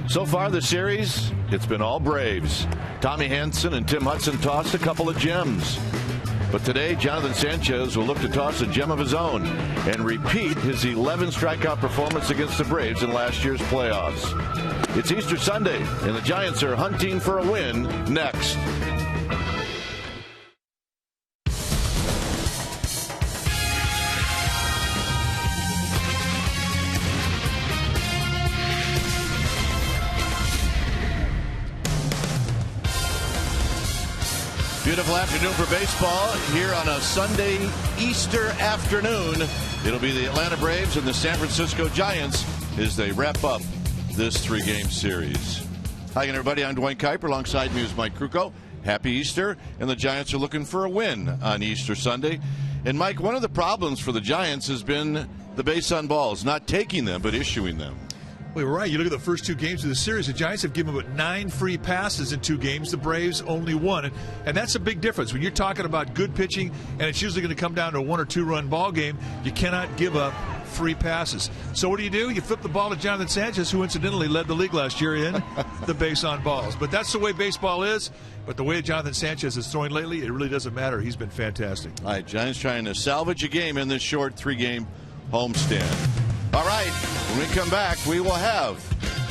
So far this series, it's been all Braves. Tommy Hanson and Tim Hudson tossed a couple of gems. But today, Jonathan Sanchez will look to toss a gem of his own and repeat his 11 strikeout performance against the Braves in last year's playoffs. It's Easter Sunday, and the Giants are hunting for a win next. Beautiful afternoon for baseball here on a Sunday Easter afternoon. It'll be the Atlanta Braves and the San Francisco Giants as they wrap up this 3-game series. Hi again, everybody. I'm Dwayne Kuiper. Alongside me is Mike Krukow. Happy Easter. And the Giants are looking for a win on Easter Sunday. And, Mike, one of the problems for the Giants has been the base on balls, not taking them but issuing them. Well, you're right. You look at the first 2 games of the series, the Giants have given about 9 free passes in 2 games. The Braves only 1. And that's a big difference. When you're talking about good pitching, and it's usually going to come down to a 1 or 2 run ball game, you cannot give up free passes. So what do? You flip the ball to Jonathan Sanchez, who incidentally led the league last year in the base on balls. But that's the way baseball is. But the way Jonathan Sanchez is throwing lately, it really doesn't matter. He's been fantastic. All right, Giants trying to salvage a game in this short 3-game homestand. All right, when we come back, we will have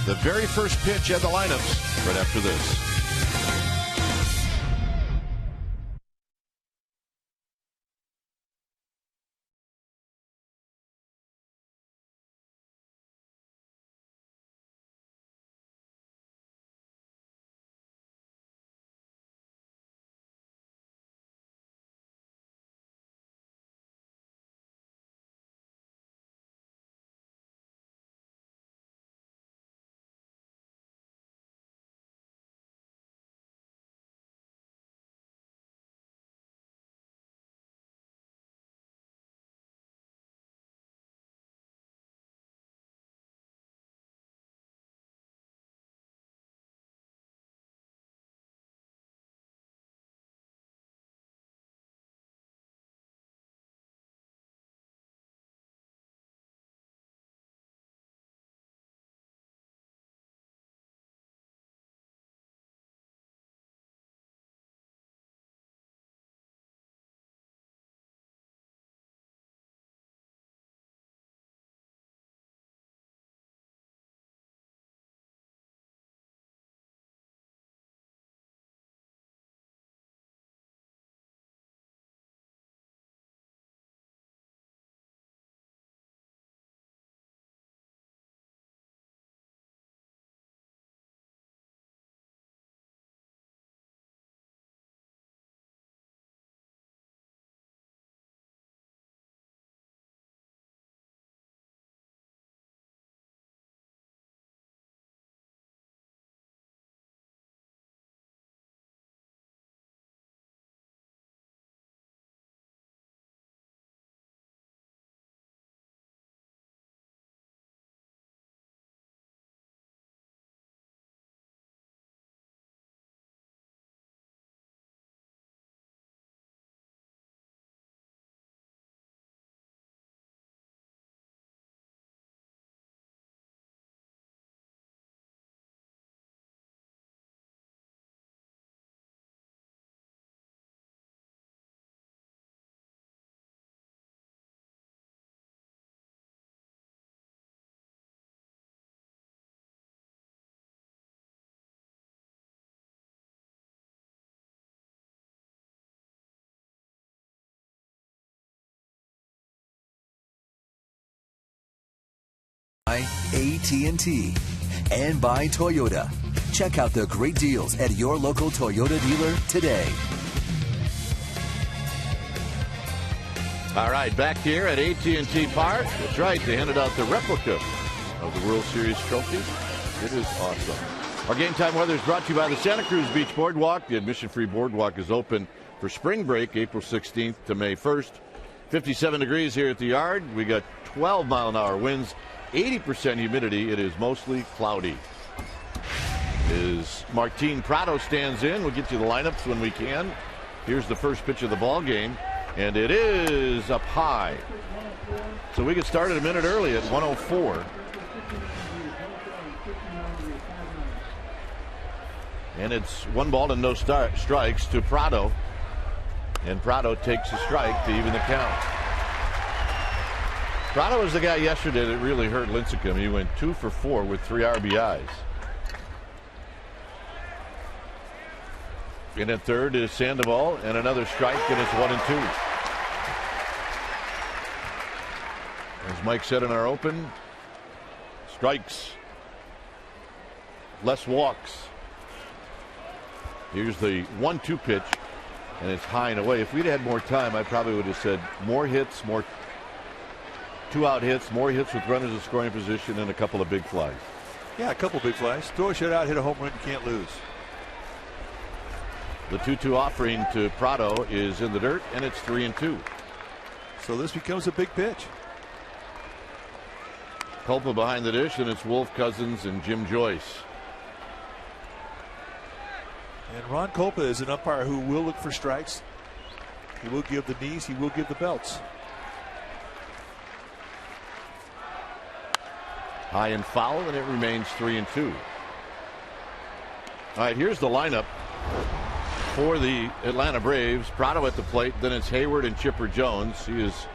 the very first pitch at the lineups right after this. AT&T and by Toyota. Check out the great deals at your local Toyota dealer today. All right, back here at AT&T Park. That's right, they handed out the replica of the World Series trophy. It is awesome. Our game time weather is brought to you by the Santa Cruz Beach Boardwalk. The admission-free boardwalk is open for spring break, April 16th to May 1st. 57 degrees here at the yard. We got 12-mile-an-hour winds, 80% humidity. It is mostly cloudy. As Martin PRADO stands in, we'll get you the lineups when we can. Here's the first pitch of the ball game, and it is up high. So we get started a minute early at 1:04. And it's 1 ball and no strikes to PRADO. And PRADO takes a strike to even the count. PRADO was the guy yesterday that really hurt Lincecum. He went 2 for 4 with 3 RBIs. And at third is Sandoval, and another strike, and it's 1-2. As Mike said in our open, strikes, less walks. Here's the 1-2 pitch, and it's high and away. If we'd had more time, I probably would have said more hits, more 2-out hits, more hits with runners in scoring position, and a couple of big flies. Yeah, a couple big flies. Throw a shutout, hit a home run, you can't lose. The 2-2 offering to PRADO is in the dirt, and it's 3-2. So this becomes a big pitch. Culpa behind the dish, and it's Wolf, Cousins, and Jim Joyce. And Ron Culpa is an umpire who will look for strikes. He will give the knees, he will give the belts. High and foul, and it remains 3-2. All right, here's the lineup for the Atlanta Braves. PRADO at the plate, then it's Hayward and Chipper Jones. He is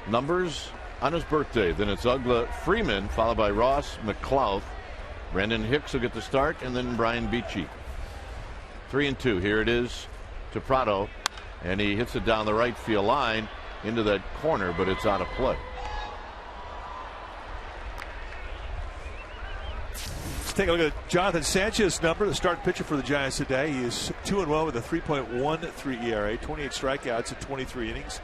numbers on his birthday. Then it's Ugla Freeman, followed by Ross McClough. Brandon Hicks will get the start, and then Brian Beachy. 3-2. Here it is to PRADO, and he hits it down the right field line into that corner, but it's out of play. Let's take a look at Jonathan Sanchez's number, the starting pitcher for the Giants today. He is 2-1 with a 3.13 ERA, 28 strikeouts in 23 innings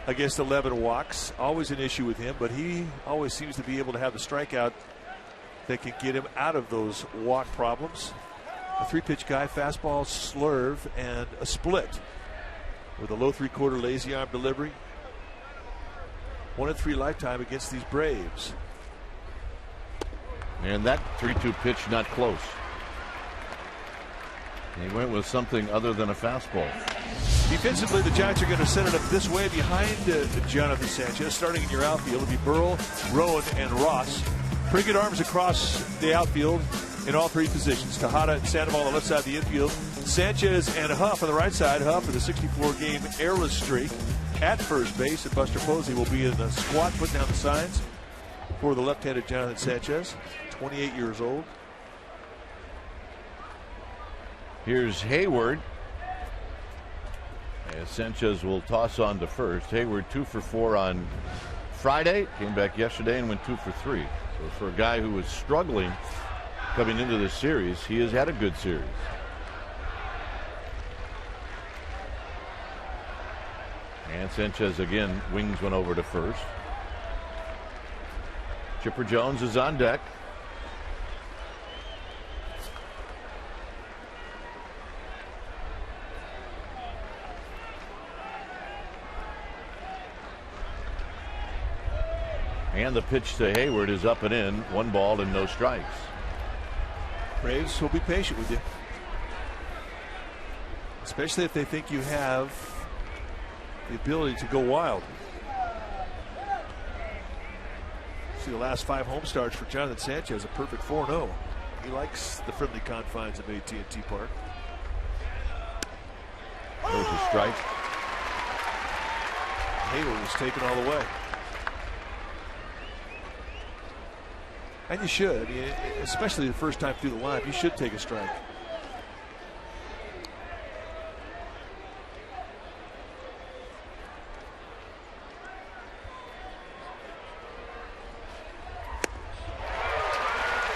against 11 walks. Always an issue with him, but he always seems to be able to have the strikeout that can get him out of those walk problems. A 3-pitch guy, fastball, slurve, and a split with a low 3/4 lazy arm delivery. 1-3 lifetime against these Braves. And that 3-2 pitch not close. He went with something other than a fastball. Defensively, the Giants are going to set it up this way behind Jonathan Sanchez. Starting in your outfield, it'll be Burrell, Rowan, and Ross. Pretty good arms across the outfield in all 3 positions. Tejada and Sandoval on the left side of the infield. Sanchez and Huff on the right side. Huff with a 64-game airless streak at first base. And Buster Posey will be in the squat, putting down the signs for the left-handed Jonathan Sanchez, 28 years old. Here's Hayward. And Sanchez will toss on to first. Hayward 2 for 4 on Friday. Came back yesterday and went 2 for 3. So for a guy who was struggling coming into this series, he has had a good series. And Sanchez again wings one over to first. Chipper Jones is on deck. And the pitch to Hayward is up and in. 1 ball and no strikes. Braves will be patient with you, especially if they think you have the ability to go wild. See the last 5 home starts for Jonathan Sanchez, a perfect 4-0. He likes the friendly confines of AT&T Park. There's a strike. Hayward was taken all the way. And you should. I mean, especially the first time through the line, you should take a strike.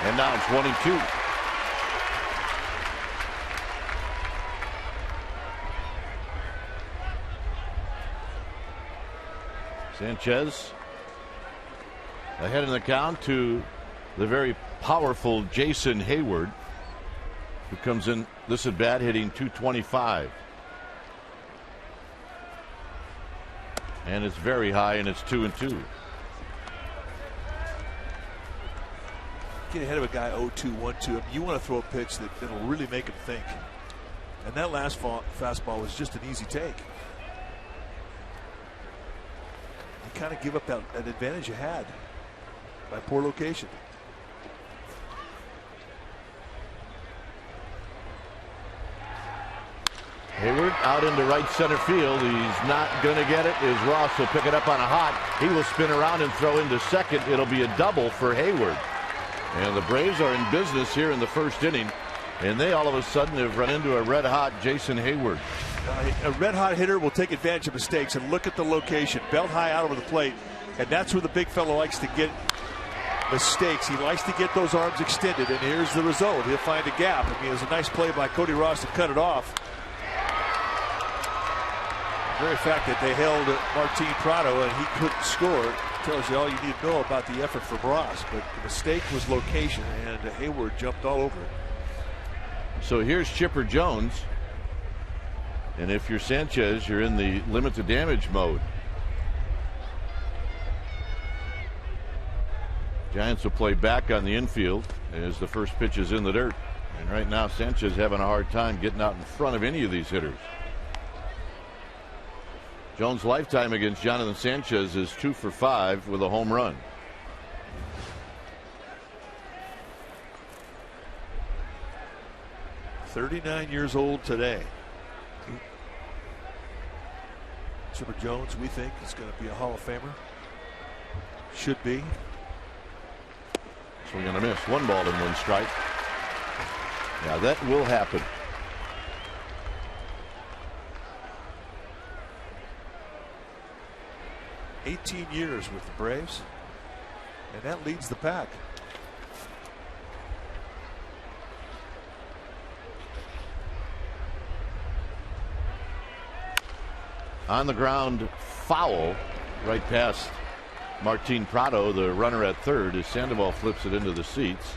And now it's 1-2. Sanchez ahead in the count to the very powerful Jason Hayward, who comes in this at bat hitting .225. And it's very high, and it's 2-2. Get ahead of a guy 0-2, 1-2. You want to throw a pitch that'll really make him think. And that last fastball was just an easy take. You kind of give up that advantage you had by poor location. Hayward out into right center field. He's not going to get it. Is Ross will pick it up on a hot. He will spin around and throw into second. It'll be a double for Hayward. And the Braves are in business here in the first inning. And they all of a sudden have run into a red-hot Jason Hayward. A red-hot hitter will take advantage of mistakes, and look at the location. Belt high out over the plate. And that's where the big fellow likes to get mistakes. He likes to get those arms extended, and here's the result. He'll find a gap. I mean, it was a nice play by Cody Ross to cut it off. The very fact that they held Martin PRADO and he couldn't score tells you all you need to know about the effort from Ross. But the mistake was location, and Hayward jumped all over it. So here's Chipper Jones. And if you're Sanchez, you're in the limit to damage mode. Giants will play back on the infield as the first pitch is in the dirt. And right now Sanchez having a hard time getting out in front of any of these hitters. Jones' lifetime against Jonathan Sanchez is 2 for 5 with a home run. "39 years old today." Chipper Jones, we think, is going to be a Hall of Famer. Should be. Swing and a miss. 1 ball and 1 strike. Yeah, that will happen. "18 years with the Braves, and that leads the pack." On the ground, foul right past Martin PRADO, the runner at third, as Sandoval flips it into the seats.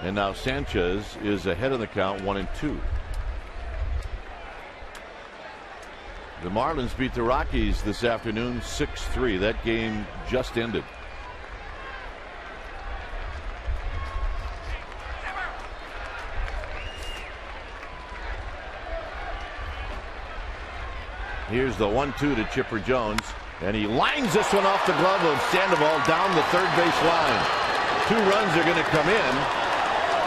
And now Sanchez is ahead of the count, 1-2. The Marlins beat the Rockies this afternoon 6-3. That game just ended. Here's the 1-2 to Chipper Jones, and he lines this one off the glove of Sandoval down the third base line. 2 runs are going to come in,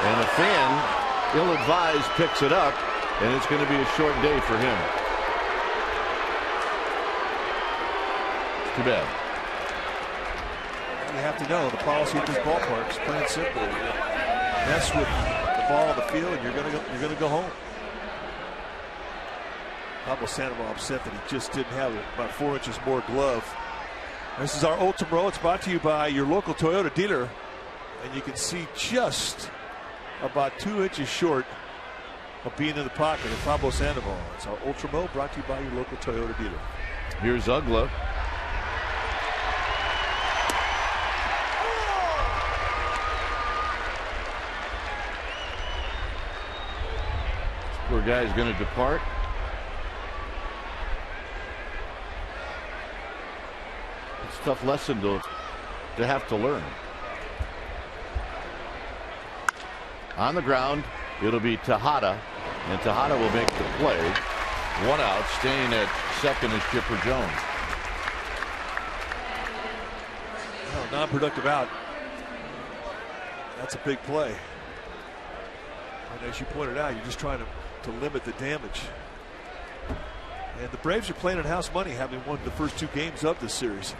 and a fan, ill-advised, picks it up, and it's going to be a short day for him. It's too bad. You have to know the policy of this ballpark is plain and simple. Mess with the ball on the field, and you're going to go home. Pablo Sandoval upset that he just didn't have about 4 inches more glove. This is our Ultimate Row. It's brought to you by your local Toyota dealer. And you can see just about 2 inches short of being in the pocket of Pablo Sandoval. It's our Ultra Mo, brought to you by your local Toyota dealer. Here's Ugla. This poor guy's going to depart. It's a tough lesson to have to learn. On the ground, it'll be Tejada, and Tejada will make the play. 1 out, staying at second is Chipper Jones. Well, non-productive out. That's a big play. And as you pointed out, you're just trying to limit the damage. And the Braves are playing in house money, having won the first 2 games of this series.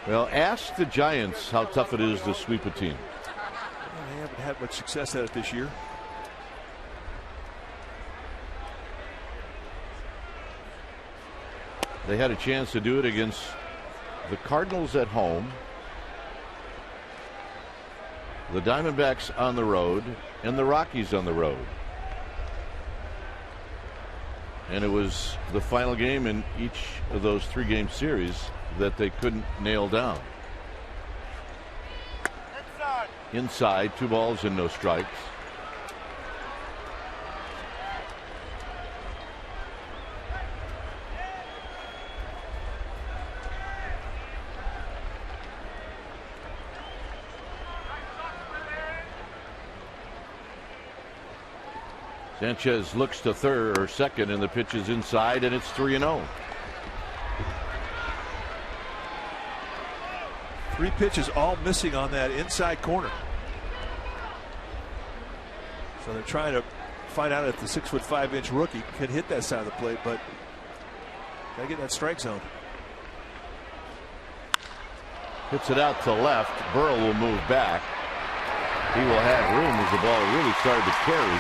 Well, ask the Giants how tough it is to sweep a team. Well, they haven't had much success at it this year. They had a chance to do it against the Cardinals at home, the Diamondbacks on the road, and the Rockies on the road. And it was the final game in each of those 3-game series that they couldn't nail down. Inside, 2 balls and no strikes. Sanchez looks to third or second, and the pitch is inside, and it's 3-0. 3 pitches all missing on that inside corner. So they're trying to find out if the 6'5" rookie can hit that side of the plate, but got to get in that strike zone. Hits it out to left. Burrell will move back. He will have room as the ball really started to carry.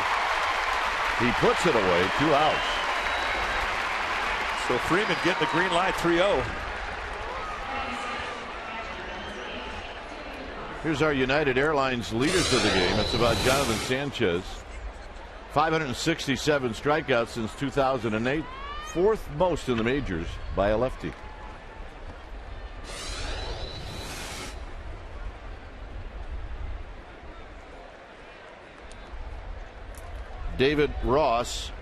He puts it away. 2 outs. So Freeman getting the green light. 3-0. Here's our United Airlines leaders of the game. It's about Jonathan Sanchez. 567 strikeouts since 2008. 4th most in the majors by a lefty. David Ross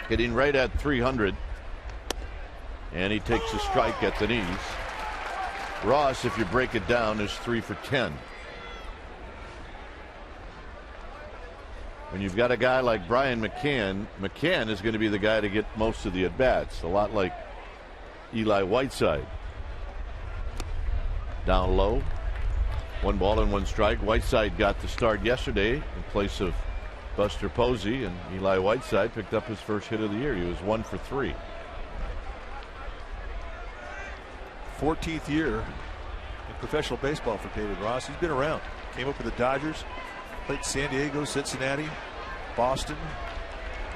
hitting right at 300. And he takes a strike at the knees. Ross, if you break it down, is 3 for 10. When you've got a guy like Brian McCann, McCann is going to be the guy to get most of the at-bats, a lot like Eli Whiteside. Down low, 1 ball and 1 strike. Whiteside got the start yesterday in place of Buster Posey, and Eli Whiteside picked up his first hit of the year. He was 1 for 3. 14th year in professional baseball for David Ross. He's been around. Came up with the Dodgers, played San Diego, Cincinnati, Boston,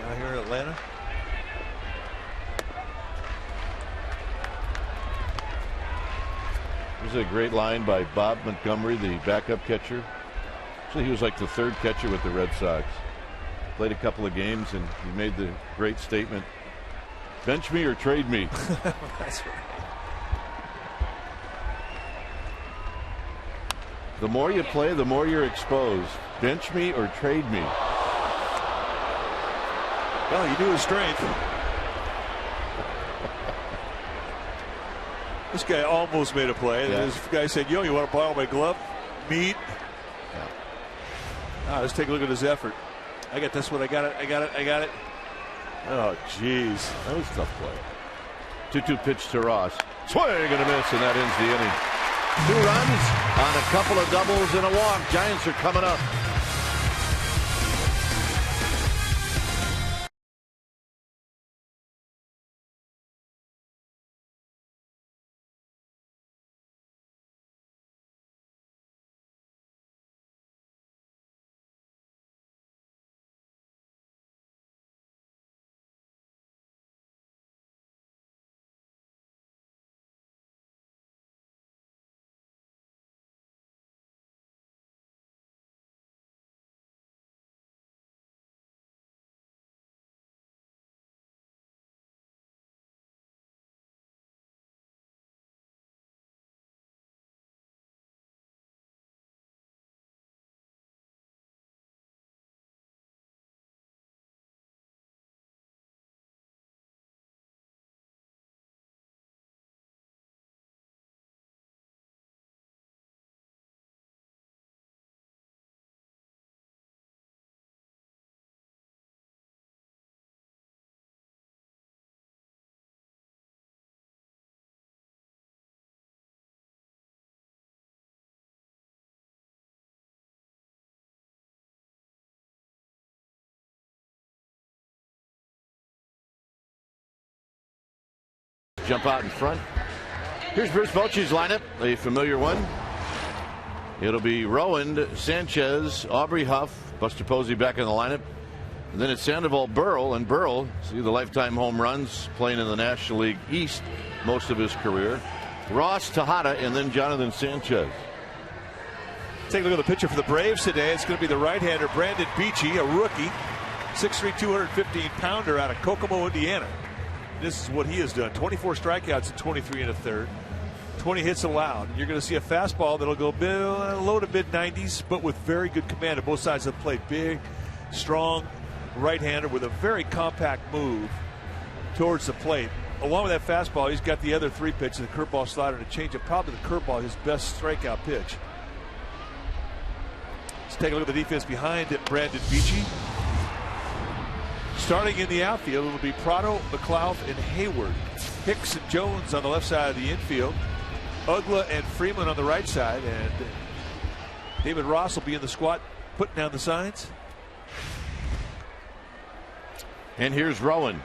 down here in Atlanta. This is a great line by Bob Montgomery, the backup catcher. So he was like the 3rd catcher with the Red Sox. Played a couple of games and he made the great statement, bench me or trade me. That's right. The more you play, the more you're exposed. Bench me or trade me. Well, you knew his strength. This guy almost made a play. Yeah. This guy said, yo, you want to borrow my glove? Meat. Yeah. Let's take a look at his effort. I got this one. I got it. Oh, jeez. That was a tough play. 2-2 pitch to Ross. Swing and a miss, and that ends the inning. 2 runs on a couple of doubles and a walk. Giants are coming up. Jump out in front. Here's Bruce Bochy's lineup, a familiar one. It'll be Rowan, Sanchez, Aubrey, Huff, Buster Posey back in the lineup. And then it's Sandoval, Burrell, and Burrell, see the lifetime home runs, playing in the National League East most of his career. Ross, Tejada, and then Jonathan Sanchez. Take a look at the pitcher for the Braves today. It's going to be the right-hander Brandon Beachy, a rookie, 6'3", 215-pounder out of Kokomo, Indiana. This is what he has done. 24 strikeouts in 23 1/3. 20 hits allowed. You're going to see a fastball that'll go low to mid-90s, but with very good command on both sides of the plate. Big, strong right-hander with a very compact move towards the plate. Along with that fastball, he's got the other 3 pitches, the curveball, slider, and a changeup. Probably the curveball, his best strikeout pitch. Let's take a look at the defense behind it. Brandon Beachy. Starting in the outfield, it'll be PRADO, McLeod, and Hayward. Hicks and Jones on the left side of the infield. Ugla and Freeman on the right side. And David Ross will be in the squat, putting down the signs. And here's Rowan.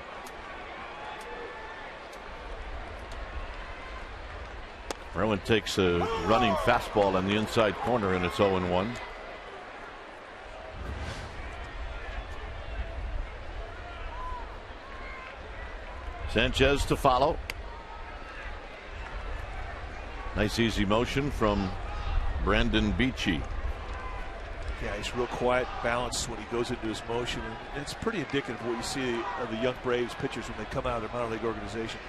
Rowan takes a running fastball on the inside corner, and it's 0-1. Sanchez to follow. Nice easy motion from Brandon Beachy. Yeah, he's real quiet, balanced when he goes into his motion. And it's pretty indicative of what you see of the young Braves pitchers when they come out of their minor league organization.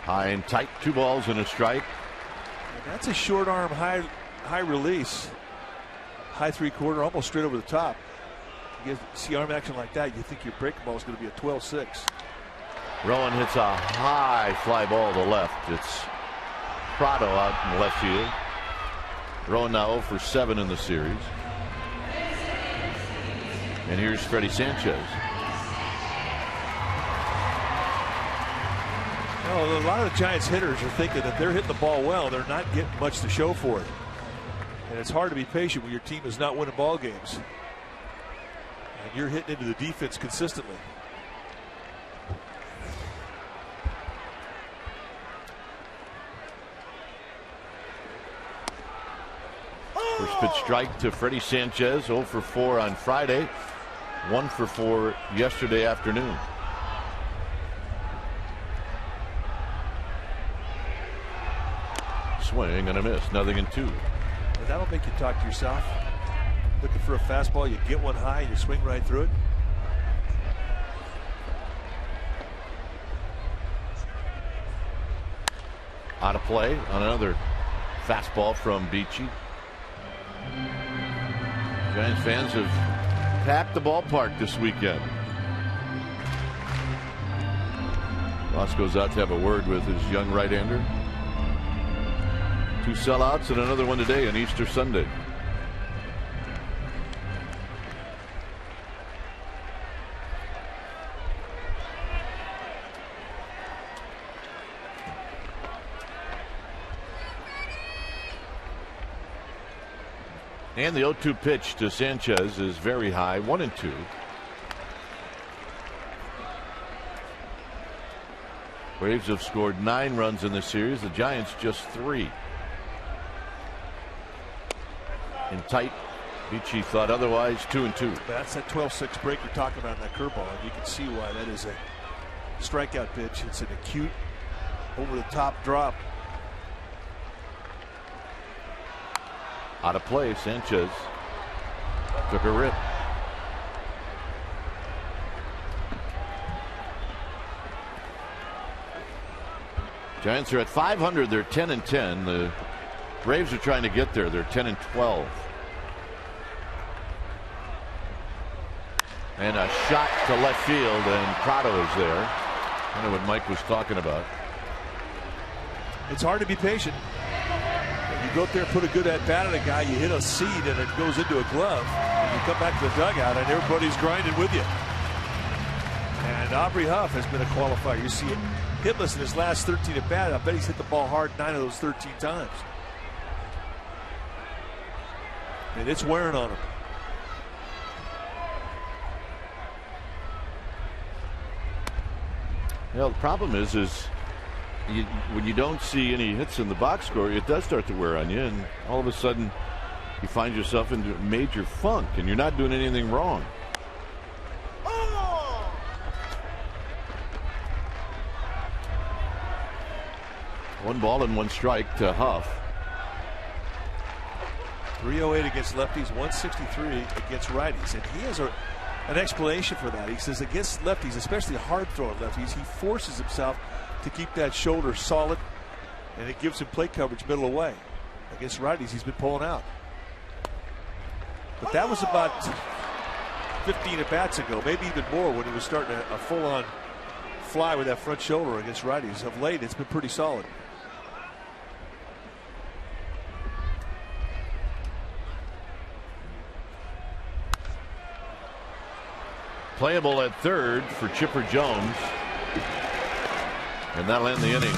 High and tight, 2 balls and a strike. And that's a short arm, high release. High 3/4, almost straight over the top. You see arm action like that, you think your breaking ball is going to be a 12-6. Rowan hits a high fly ball to left. It's PRADO out in the left field. Rowan now 0 for 7 in the series. And here's Freddie Sanchez. A lot of the Giants hitters are thinking that they're hitting the ball well. They're not getting much to show for it. And it's hard to be patient when your team is not winning ball games. And you're hitting into the defense consistently. First pitch strike to Freddie Sanchez. 0 for 4 on Friday. 1 for 4 yesterday afternoon. Swing and a miss. 0-2. That'll make you talk to yourself. Looking for a fastball, you get one high, you swing right through it. Out of play on another fastball from Beachy. Giants fans have packed the ballpark this weekend. Ross goes out to have a word with his young right-hander. 2 sellouts and another one today on Easter Sunday. And the 0-2 pitch to Sanchez is very high, 1-2. Braves have scored 9 runs in this series. The Giants just 3. In tight, Beachy thought otherwise. 2-2. That's that 12-6 break you're talking about in that curveball, and you can see why that is a strikeout pitch. It's an acute, over-the-top drop. Out of play, Sanchez took a rip. Giants are at 500. They're 10-10. The Braves are trying to get there. They're 10-12. And a shot to left field, and PRADO is there. I know what Mike was talking about. It's hard to be patient. You go up there and put a good at bat on a guy, you hit a seed and it goes into a glove, and you come back to the dugout and everybody's grinding with you. And Aubrey Huff has been a qualifier. You see it hitless in his last 13 at bat. I bet he's hit the ball hard 9 of those 13 times. And it's wearing on him. Well, the problem is when you don't see any hits in the box score, it does start to wear on you, and all of a sudden you find yourself into a major funk, and you're not doing anything wrong. One ball and 1 strike to Huff. 308 against lefties, 163 against righties, and he has an explanation for that. He says against lefties, especially hard throwing lefties, he forces himself to keep that shoulder solid, and it gives him plate coverage middle away. Against righties, he's been pulling out. But that was about 15 at bats ago, maybe even more, when he was starting a full-on fly with that front shoulder against righties. Of late, it's been pretty solid. Playable at third for Chipper Jones. And that'll end the inning.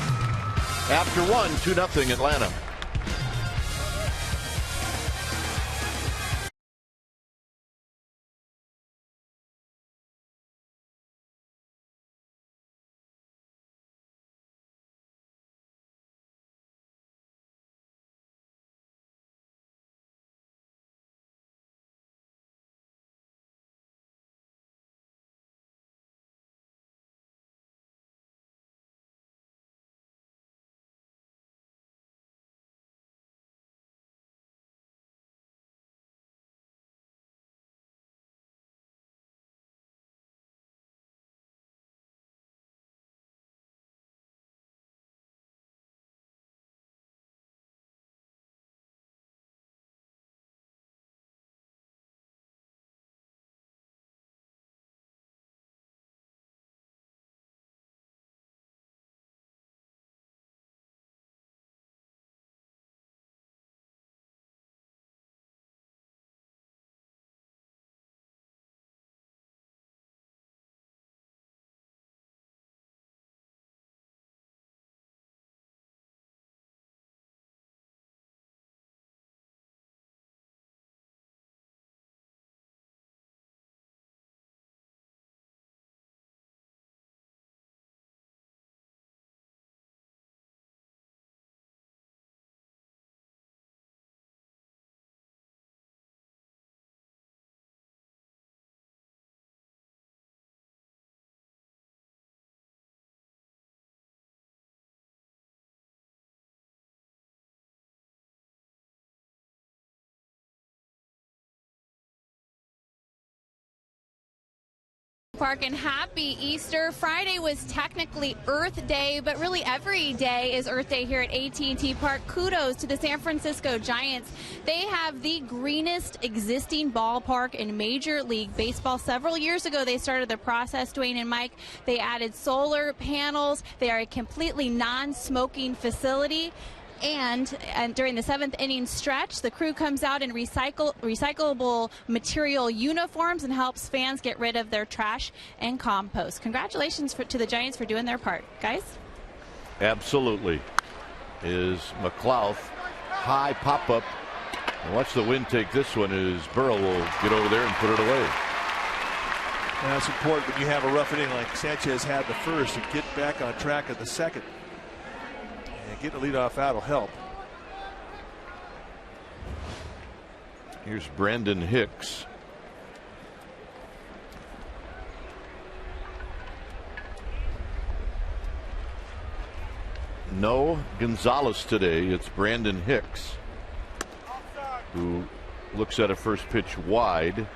After 1, 2-0 Atlanta. Park, and happy Easter. Friday was technically Earth Day, but really every day is Earth Day here at AT&T Park. Kudos to the San Francisco Giants. They have the greenest existing ballpark in Major League Baseball. Several years ago, they started the process, Dwayne and Mike. They added solar panels. They are a completely non-smoking facility. And during the 7th inning stretch, the crew comes out in recyclable material uniforms and helps fans get rid of their trash and compost. Congratulations to the Giants for doing their part, guys. Absolutely. Is McLeod high pop-up. And watch the wind take this one as Burrow will get over there and put it away. And that's important when you have a rough inning like Sanchez had the first and get back on track at the second. And getting a leadoff out will help. Here's Brandon Hicks. No Gonzalez today. It's Brandon Hicks who looks at a first pitch wide.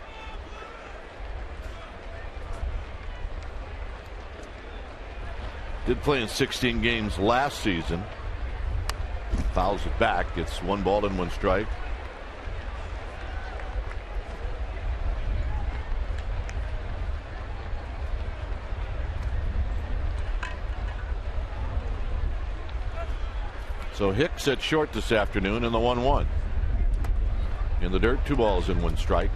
Did play in 16 games last season. Fouls it back. It's 1 ball and 1 strike. So Hicks at short this afternoon in the 1-1. In the dirt, 2 balls and 1 strike.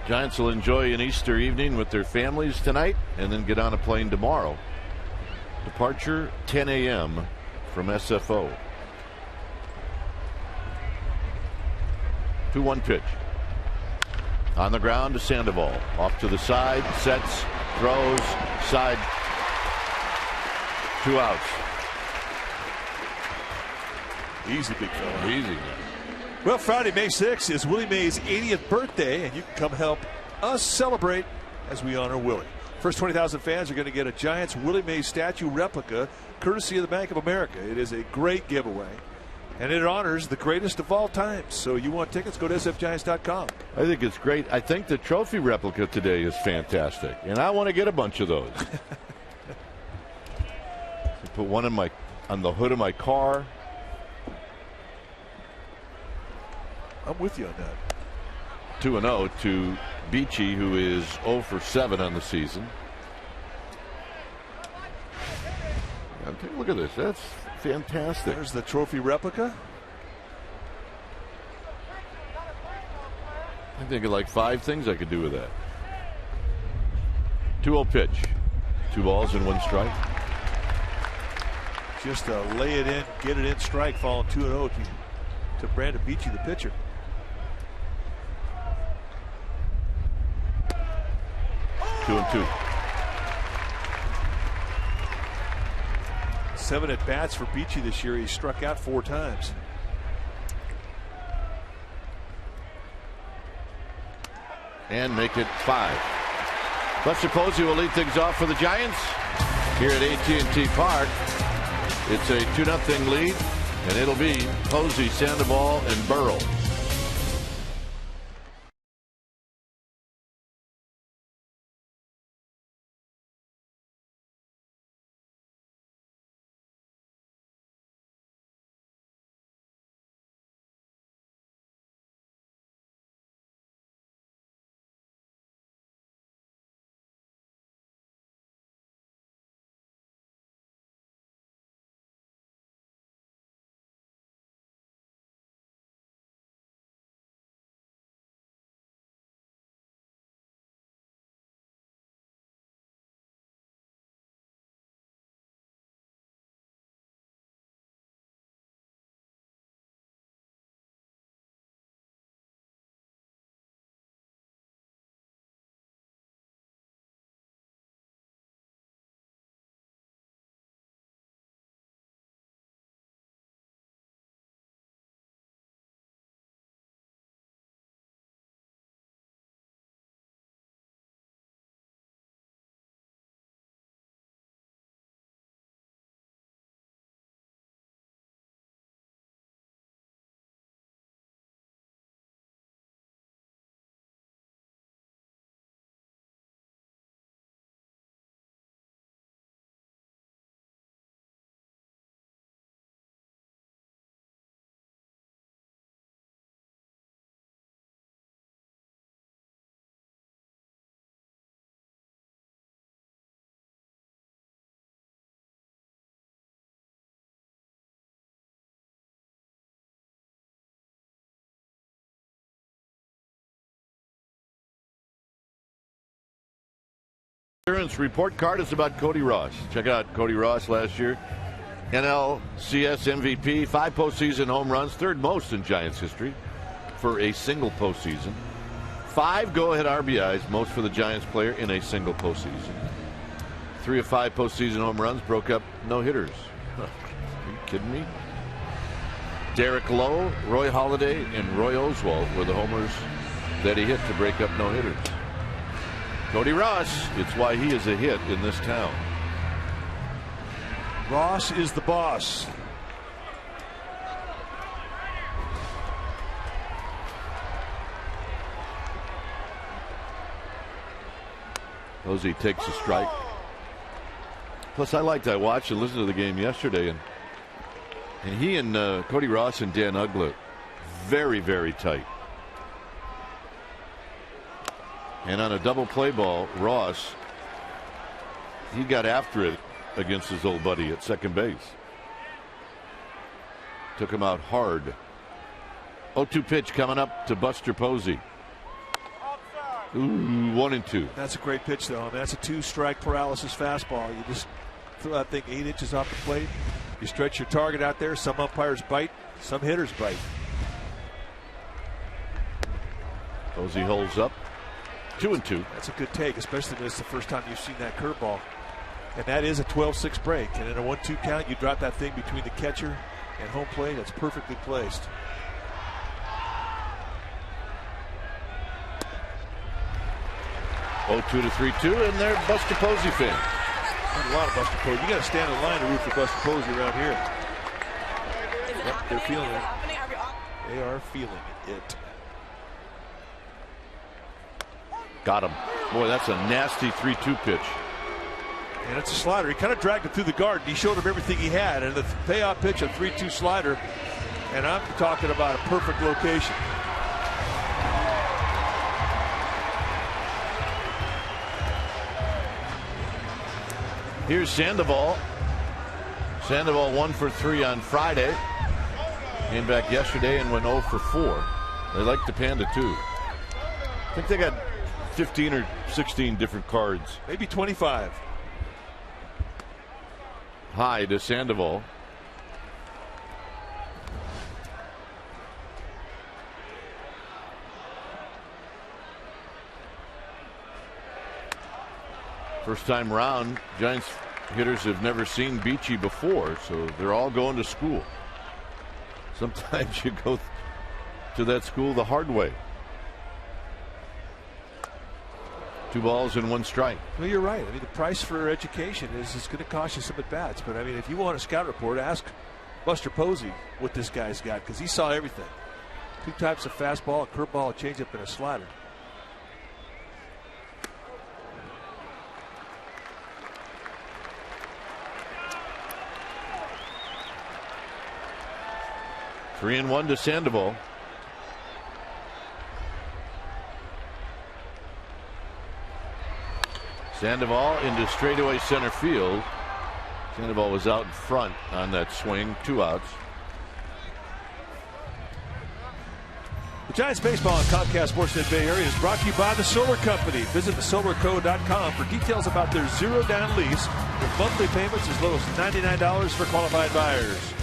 Giants will enjoy an Easter evening with their families tonight and then get on a plane tomorrow. Departure 10 a.m. from SFO. 2-1 pitch. On the ground to Sandoval. Off to the side, sets, throws, side. 2 outs. Easy, big fella. Easy. Well, Friday, May 6th is Willie Mays' 80th birthday, and you can come help us celebrate as we honor Willie. First 20,000 fans are going to get a Giants Willie Mays statue replica courtesy of the Bank of America. It is a great giveaway, and it honors the greatest of all time. So you want tickets, go to sfgiants.com. I think it's great. I think the trophy replica today is fantastic, and I want to get a bunch of those. Put one on the hood of my car. I'm with you on that. 2-0 to Beachy, who is 0 for 7 on the season. And take a look at this. That's fantastic. There's the trophy replica. I'm thinking like 5 things I could do with that. 2-0 pitch. 2 balls and 1 strike. Just lay it in, get it in, strike, falling 2-0 to Brandon Beachy, the pitcher. 2-2. 7 at bats for Beachy this year. He struck out 4 times. And make it 5. Buster Posey will lead things off for the Giants here at AT&T Park. It's a 2-0 lead, and it'll be Posey, Sandoval, and Burrow. Insurance report card is about Cody Ross. Check out Cody Ross last year. NLCS MVP, 5 postseason home runs, 3rd most in Giants history for a single postseason. 5 go-ahead RBIs, most for the Giants player in a single postseason. 3 of 5 postseason home runs broke up no-hitters. Are you kidding me? Derek Lowe, Roy Halladay, and Roy Oswalt were the homers that he hit to break up no-hitters. Cody Ross, it's why he is a hit in this town. Ross is the boss. Posey takes a strike. Plus, I watched and listened to the game yesterday, and he and Cody Ross and Dan Uggla, very, very tight. And on a double play ball, Ross, he got after it against his old buddy at second base. Took him out hard. 0-2 pitch coming up to Buster Posey. Ooh, 1-2. That's a great pitch, though. I mean, that's a 2-strike paralysis fastball. You just throw that thing 8 inches off the plate. You stretch your target out there. Some umpires bite, some hitters bite. Posey holds up. 2-2. That's a good take, especially when it's the first time you've seen that curveball. And that is a 12-6 break. And in a 1-2 count, you drop that thing between the catcher and home plate. That's perfectly placed. Oh, 2 to 3-2, and they're Buster Posey fans. There's a lot of Buster Posey. You got to stand in line to root for Buster Posey around here. Yep, they're feeling it. They are feeling it. Got him. Boy, that's a nasty 3-2 pitch. And it's a slider. He kind of dragged it through the garden. He showed him everything he had. And the payoff pitch, a 3-2 slider. And I'm talking about a perfect location. Here's Sandoval. Sandoval 1 for 3 on Friday. Came back yesterday and went 0 for 4. They like the Panda too. I think they got 15 or 16 different cards. Maybe 25. High to Sandoval. First time round, Giants hitters have never seen Beachy before, so they're all going to school. Sometimes you go to that school the hard way. 2 balls and 1 strike. Well, you're right. I mean, the price for education is going to cost you some at bats. But I mean, if you want a scout report, ask Buster Posey what this guy's got, because he saw everything. 2 types of fastball, a curveball, a changeup, and a slider. Three and 1 to Sandoval. Sandoval into straightaway center field. Sandoval was out in front on that swing. 2 outs. The Giants baseball on Comcast Sportsnet Bay Area is brought to you by the Solar Company. Visit thesolarco.com for details about their zero-down lease with monthly payments as low as $99 for qualified buyers.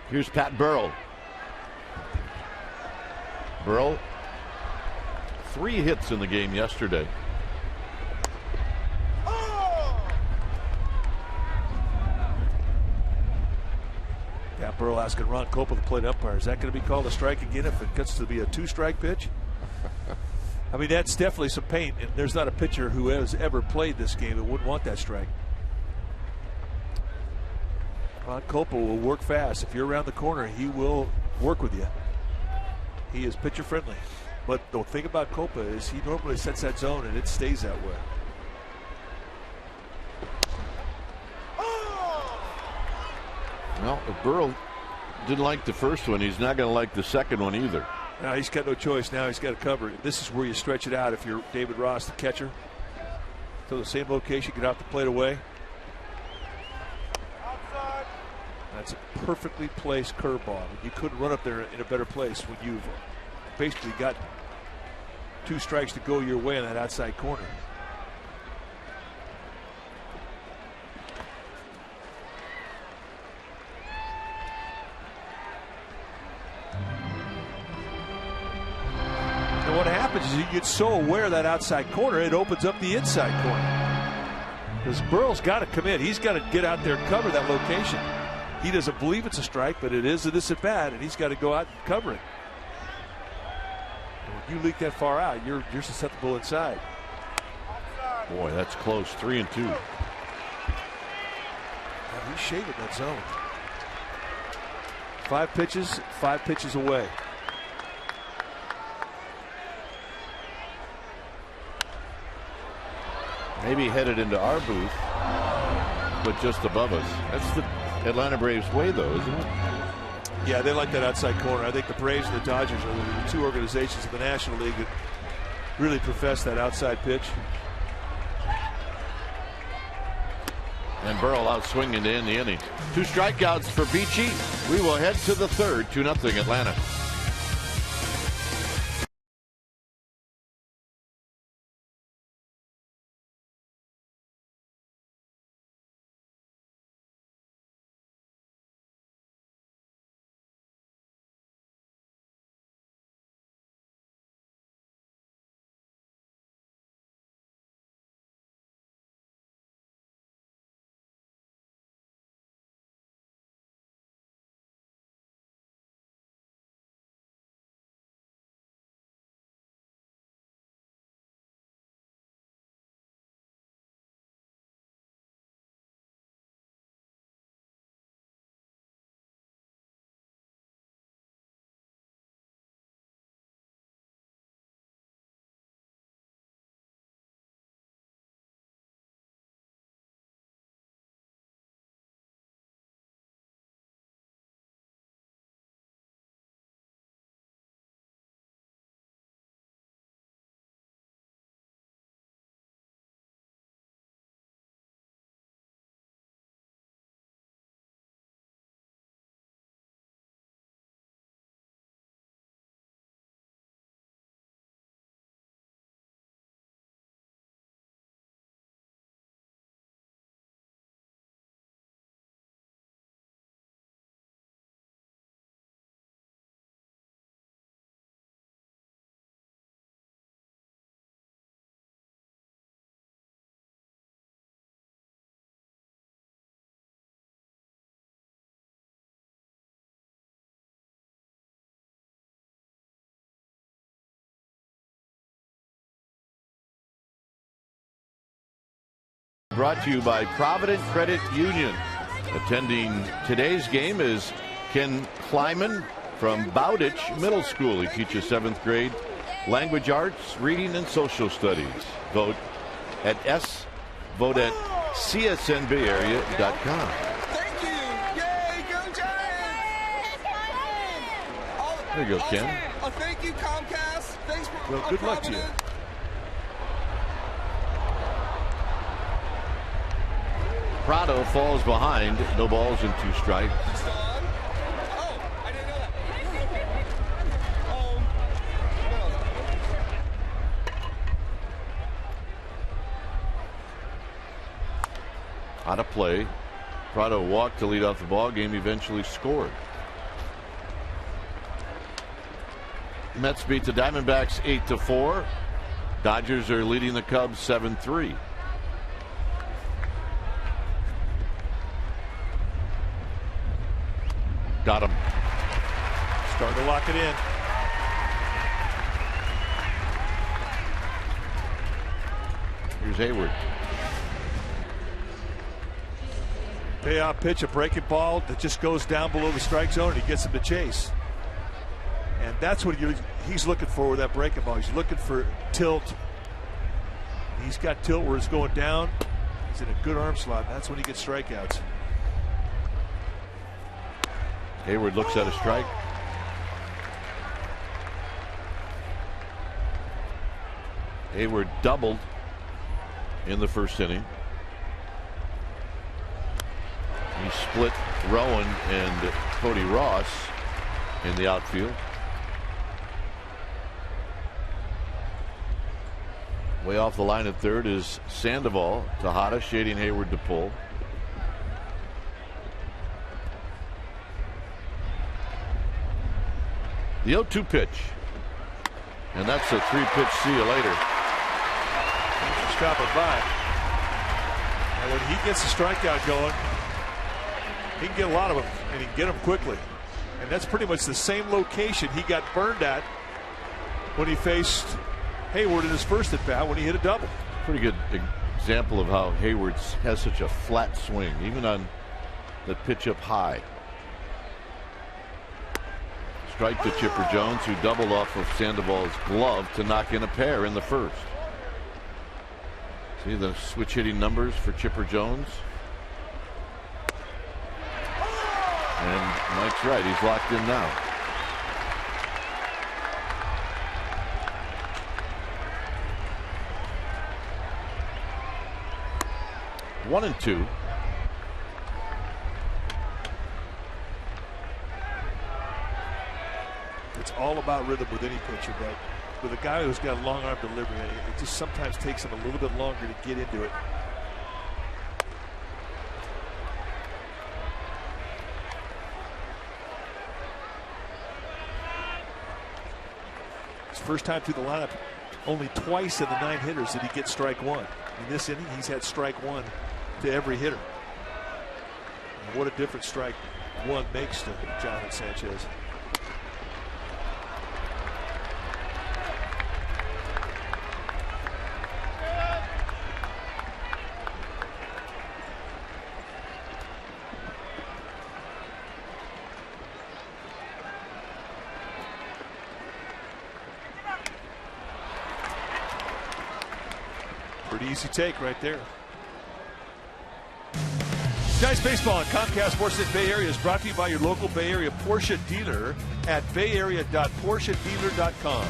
Here's Pat Burrell. Burrell, 3 hits in the game yesterday. Pat Burrell asking Ron Copel, the plate umpire, is that going to be called a strike again if it gets to be a 2-strike pitch? I mean, that's definitely some pain, and there's not a pitcher who has ever played this game that wouldn't want that strike. Ron Copel will work fast. If you're around the corner, he will work with you. He is pitcher friendly. But the thing about Copel is he normally sets that zone and it stays that way. Well, if Burrell didn't like the first one, he's not going to like the second one either. Now he's got no choice. Now he's got to cover it. This is where you stretch it out if you're David Ross, the catcher. To the same location, get out the plate away. That's a perfectly placed curveball. You couldn't run up there in a better place when you've basically got 2 strikes to go your way in that outside corner. And what happens is you get so aware of that outside corner, it opens up the inside corner. Because Burrell's got to come in. He's got to get out there and cover that location. He doesn't believe it's a strike, but it is a disadvantage, and he's got to go out and cover it. And when you leak that far out, you're susceptible inside. Boy, that's close. 3-2. Well, he's shaving that zone. 5 pitches away. Maybe headed into our booth, but just above us. That's the Atlanta Braves way, though, isn't it? Yeah, they like that outside corner. I think the Braves and the Dodgers are the 2 organizations in the National League that really profess that outside pitch. And Burrell out swinging to end the inning. 2 strikeouts for Beachy. We will head to the 3rd, 2-0 Atlanta. Brought to you by Provident Credit Union. Attending today's game is Ken Kleiman from Bowditch Middle School. He teaches 7th grade language arts, reading, and social studies. Vote at csnbayarea.com. Thank you! Yay, go Giants! There you go, Ken. Oh, thank you, Comcast. Thanks for Well, good luck to you. PRADO falls behind. No balls and 2 strikes. Oh, I didn't know that. Out of play. PRADO walked to lead off the ball game, eventually scored. Mets beat the Diamondbacks 8-4. Dodgers are leading the Cubs 7-3. Got him. Starting to lock it in. Here's Hayward. Payoff pitch, a breaking ball that just goes down below the strike zone, and he gets him to chase. And that's what he's looking for with that breaking ball. He's looking for tilt. He's got tilt where it's going down. He's in a good arm slot. That's when he gets strikeouts. Hayward looks at a strike. Hayward doubled in the 1st inning. He split Rowan and Cody Ross in the outfield. Way off the line at third is Sandoval. Tejada shading Hayward to pull. The 0-2 pitch. And that's a 3-pitch see you later. Stop it by. And when he gets the strikeout going, he can get a lot of them, and he can get them quickly. And that's pretty much the same location he got burned at when he faced Hayward in his first at bat when he hit a double. Pretty good example of how Hayward has such a flat swing, even on the pitch up high. Strike to Chipper Jones, who doubled off of Sandoval's glove to knock in a pair in the first. See the switch hitting numbers for Chipper Jones. And Mike's right, he's locked in now. One and two. It's all about rhythm with any pitcher, but with a guy who's got a long arm delivery, it just sometimes takes him a little bit longer to get into it. His first time through the lineup, only twice in the 9 hitters did he get strike one. In this inning, he's had strike one to every hitter. And what a difference strike one makes to Jonathan Sanchez. Pretty easy take right there. Giants baseball on Comcast Sportsnet Bay Area is brought to you by your local Bay Area Porsche dealer at bayarea.porschedealer.com.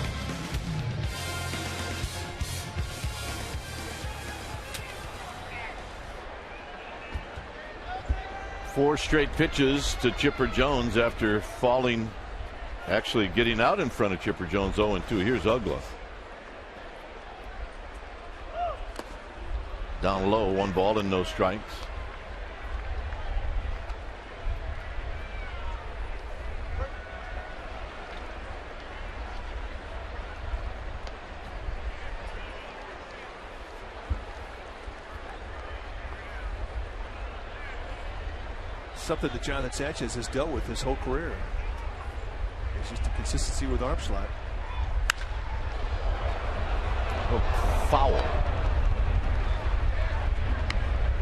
Four straight pitches to Chipper Jones after falling, actually getting out in front of Chipper Jones 0-2. Here's Ugla. Down low, 1 ball and no strikes. Something that Jonathan Sanchez has dealt with his whole career. It's just the consistency with arm slot. Oh, foul.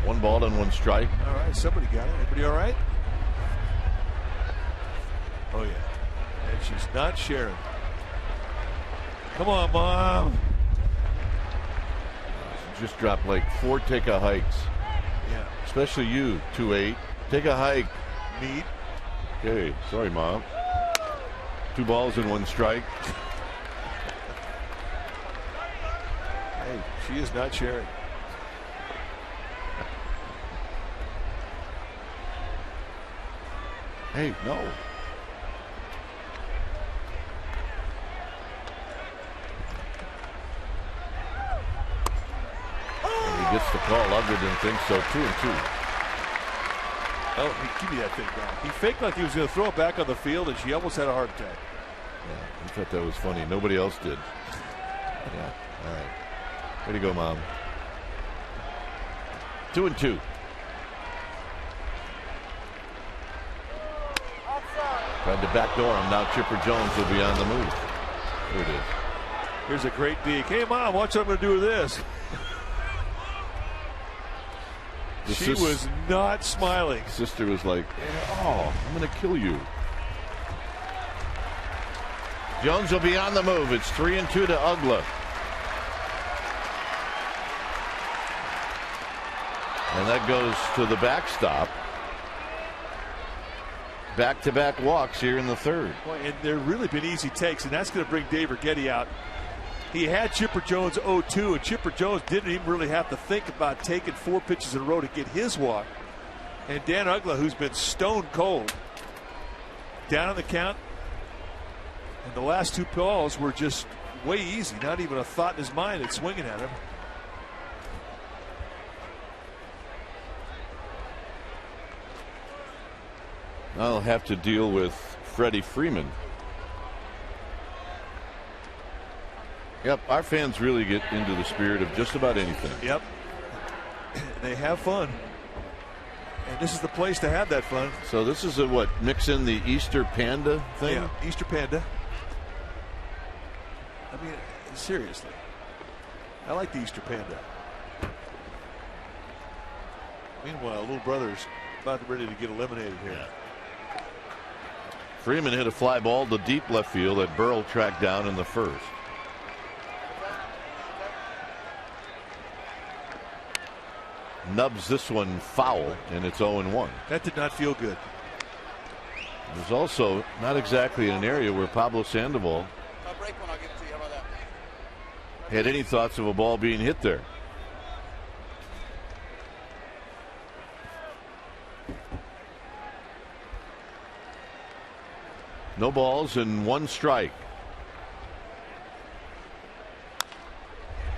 1 ball and 1 strike. All right, somebody got it. Everybody all right? Oh, yeah. And she's not sharing. Come on, Mom. She just dropped like 4 take-a-hikes. Yeah. Especially you, 2-8. Take a hike. Neat. Okay, sorry, Mom. 2 balls and 1 strike. Hey, she is not sharing. Hey, no. And he gets the call. Ogden thinks so. 2-2. Oh, give me that thing back. He faked like he was going to throw it back on the field, and she almost had a heart attack. Yeah, I thought that was funny. Nobody else did. Yeah, all right. Way to go, Mom. 2-2. Tried to backdoor him. Now Chipper Jones will be on the move. Here it is. Here's a great deke. Hey, Mom, watch what I'm going to do with this. She was not smiling. Sister was like, oh, I'm going to kill you. Jones will be on the move. It's 3-2 to Ugla. And that goes to the backstop. Back-to-back walks here in the third. Boy, and they've really been easy takes, and that's going to bring Dave Righetti out. He had Chipper Jones 0-2, and Chipper Jones didn't even really have to think about taking 4 pitches in a row to get his walk. And Dan Uggla, who's been stone cold, down on the count. And the last 2 balls were just way easy. Not even a thought in his mind at swinging at him. I'll have to deal with Freddie Freeman. Yep, our fans really get into the spirit of just about anything. Yep. They have fun. And this is the place to have that fun. So this is a what? Mix in the Easter Panda thing? Yeah, Easter Panda. I mean, seriously. I like the Easter Panda. Meanwhile, little brother's about ready to get eliminated here. Yeah. Freeman hit a fly ball to deep left field that Burrell tracked down in the first. Nubs this one foul, and it's 0-1. That did not feel good. It was also not exactly in an area where Pablo Sandoval had any thoughts of a ball being hit there. No balls and 1 strike.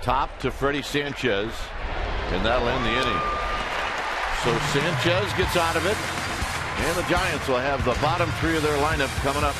Top to Freddie Sanchez, and that'll end the inning. So Sanchez gets out of it, and the Giants will have the bottom 3 of their lineup coming up.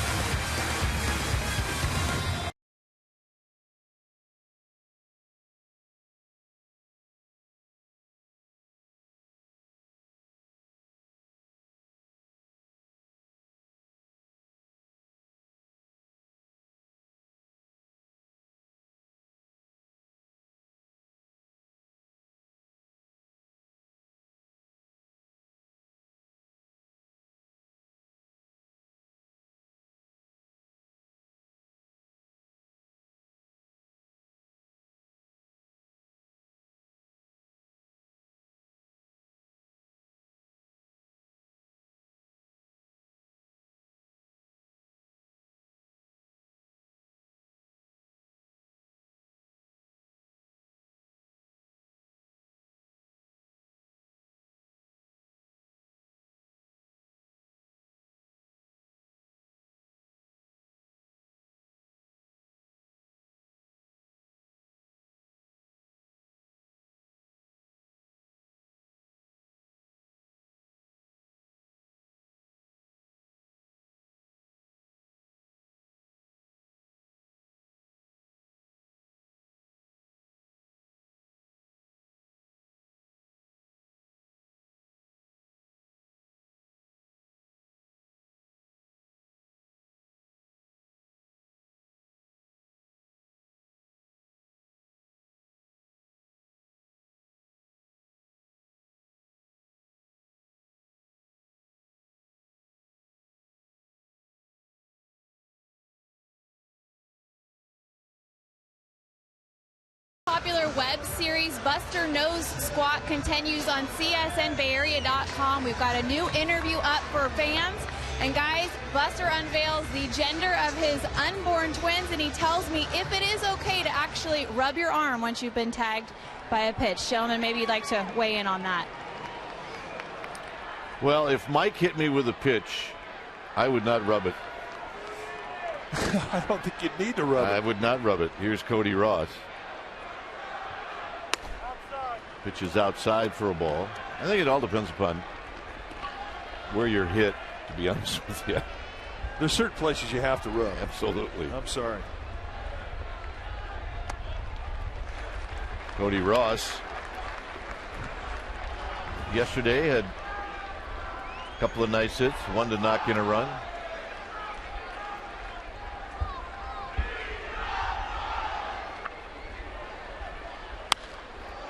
Popular web series Buster Knows Squat continues on csnbayarea.com. We've got a new interview up for fans. And guys, Buster unveils the gender of his unborn twins, and he tells me if it is okay to actually rub your arm once you've been tagged by a pitch. Gentlemen, maybe you'd like to weigh in on that. Well, if Mike hit me with a pitch, I would not rub it. I don't think you need to rub it. I would not rub it. Here's Cody Ross. Pitch is outside for a ball. I think it all depends upon where you're hit, to be honest with you. There's certain places you have to rub. Absolutely. I'm sorry. Cody Ross yesterday had a couple of nice hits, one to knock in a run.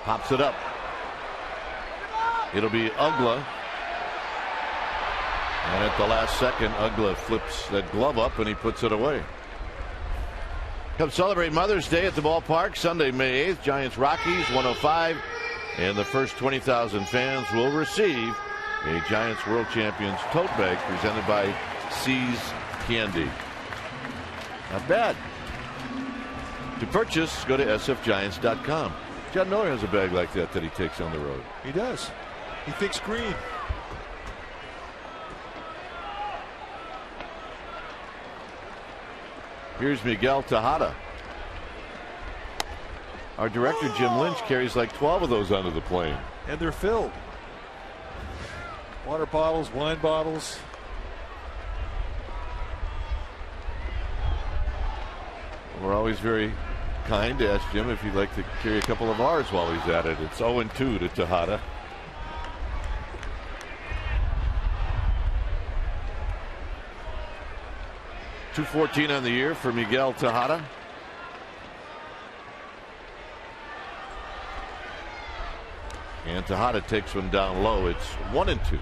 Pops it up. It'll be Uggla. And at the last second, Uggla flips that glove up and he puts it away. Come celebrate Mother's Day at the ballpark Sunday, May 8th. Giants Rockies 105. And the first 20,000 fans will receive a Giants World Champions tote bag presented by C's Candy. Not bad. To purchase, go to sfgiants.com. John Miller has a bag like that he takes on the road. He does. He thinks green. Here's Miguel Tejada. Our director, Jim Lynch, carries like 12 of those onto the plane. And they're filled. Water bottles, wine bottles. We're always very kind to ask Jim if he'd like to carry a couple of ours while he's at it. It's 0-2 to Tejada. .214 on the year for Miguel Tejada. And Tejada takes one down low. It's 1-2.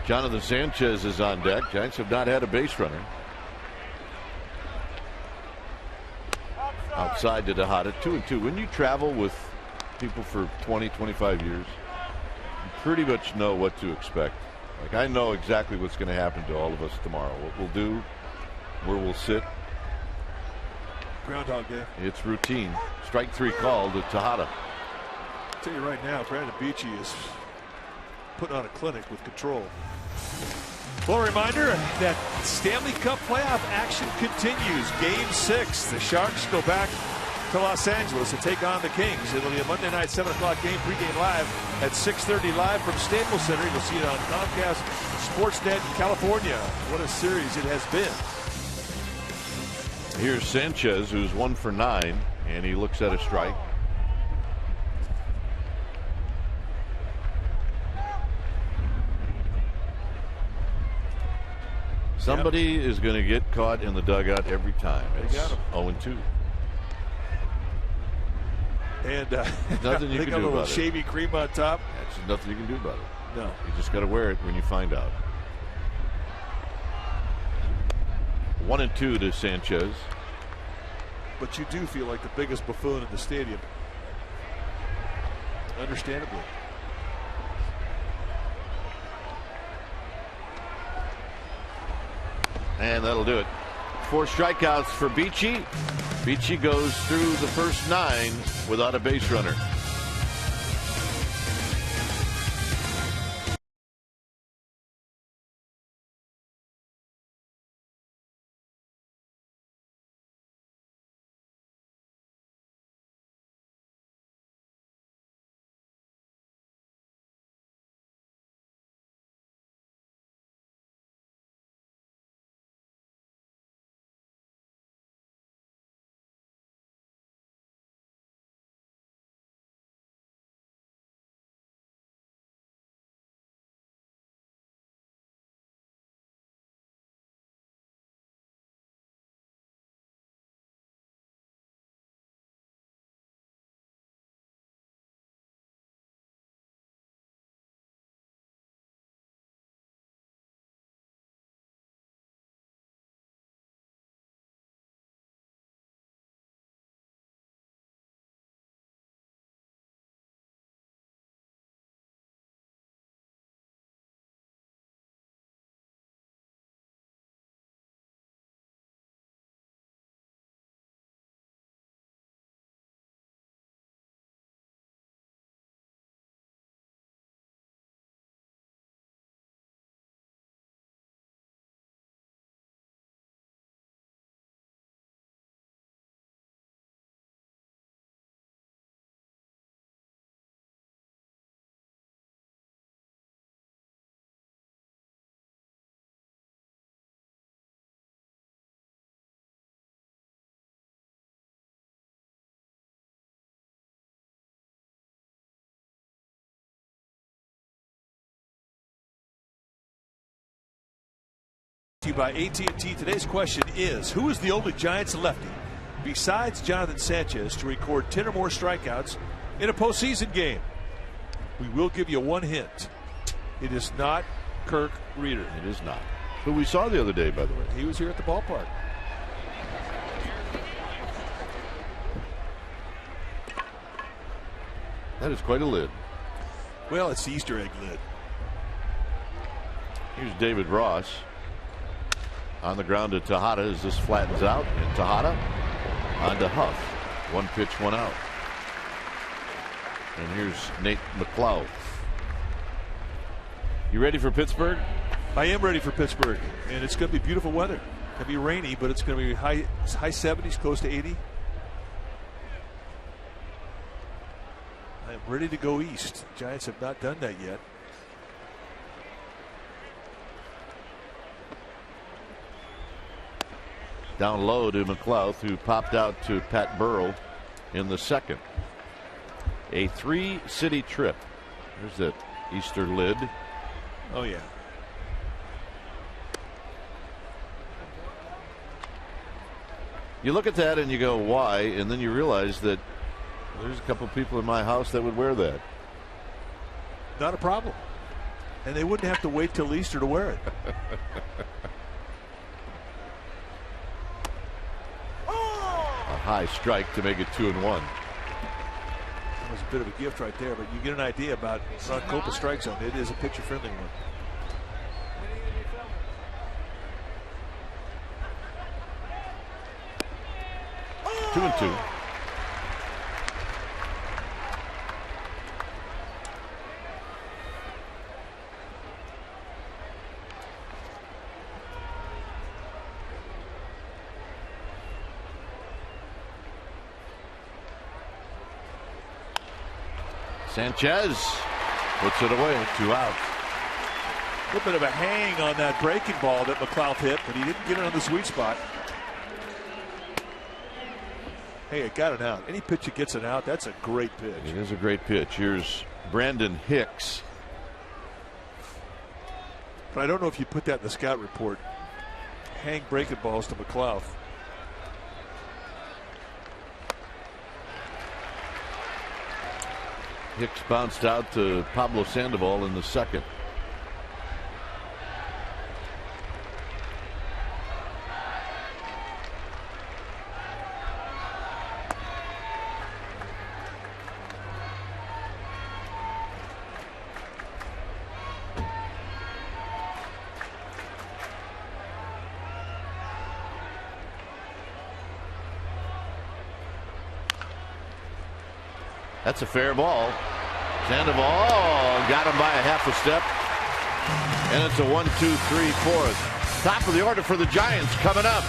Jonathan Sanchez is on deck. Giants have not had a base runner. Outside to Tejada, 2-2. When you travel with people for 20, 25 years, you pretty much know what to expect. Like, I know exactly what's going to happen to all of us tomorrow. What we'll do, where we'll sit. Groundhog Day. It's routine. Strike 3 called to Tejada. I'll tell you right now, Brandon Beachy is putting on a clinic with control. Well, a reminder that Stanley Cup playoff action continues. Game 6. The Sharks go back to Los Angeles to take on the Kings. It'll be a Monday night 7 o'clock game, pregame live at 6:30 live from Staples Center. You'll see it on Comcast Sportsnet in California. What a series it has been. Here's Sanchez, who's 1 for 9, and he looks at a strike. Somebody is going to get caught in the dugout every time. It's 0-2. And nothing you they can got do a little about it. shavy cream on top. There's nothing you can do about it. No. You just got to wear it when you find out. 1-2 to Sanchez. But you do feel like the biggest buffoon in the stadium. Understandably. And that'll do it. 4 strikeouts for Beachy. Beachy goes through the first 9 without a base runner. To you by AT&T. Today's question is, who is the only Giants lefty besides Jonathan Sanchez to record 10 or more strikeouts in a postseason game? We will give you one hint. It is not Kirk Reeder. It is not. Who we saw the other day, by the way. He was here at the ballpark. That is quite a lid. Well, it's the Easter egg lid. Here's David Ross. On the ground to Tejada as this flattens out. And Tejada on to Huff. 1 pitch, 1 out. And here's Nate McLeod. You ready for Pittsburgh? I am ready for Pittsburgh, and it's going to be beautiful weather. It's going to be rainy, but it's going to be high 70s, close to 80. I am ready to go east. The Giants have not done that yet. Down low to McLeod, who popped out to Pat Burrell in the second. A 3-city trip. There's that Easter lid. Oh, yeah. You look at that and you go, why? And then you realize that there's a couple people in my house that would wear that. Not a problem. And they wouldn't have to wait till Easter to wear it. A high strike to make it 2-1. That was a bit of a gift right there, but you get an idea about Ron Copa's strike zone. It is a pitcher-friendly one. Two and two. Sanchez puts it away. 2 out. A little bit of a hang on that breaking ball that McLeod hit, but he didn't get it on the sweet spot. Hey, it got an out. Any pitch that gets an out, that's a great pitch. It is a great pitch. Here's Brandon Hicks. But I don't know if you put that in the scout report. Hang breaking balls to McLeod. Hicks bounced out to Pablo Sandoval in the second. That's a fair ball. Sandoval got him by a half a step. And it's a 1, 2, 3, 4. Top of the order for the Giants coming up.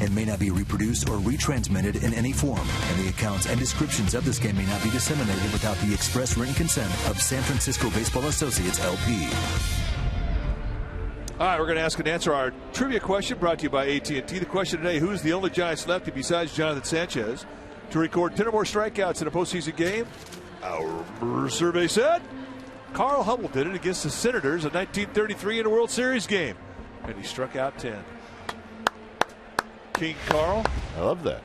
and may not be reproduced or retransmitted in any form, and the accounts and descriptions of this game may not be disseminated without the express written consent of San Francisco Baseball Associates, LP. All right, we're going to ask and answer our trivia question brought to you by AT&T. The question today, who's the only Giants lefty besides Jonathan Sanchez to record 10 or more strikeouts in a postseason game? Our survey said Carl Hubbell did it against the Senators in 1933 in a World Series game, and he struck out 10. King Carl. I love that.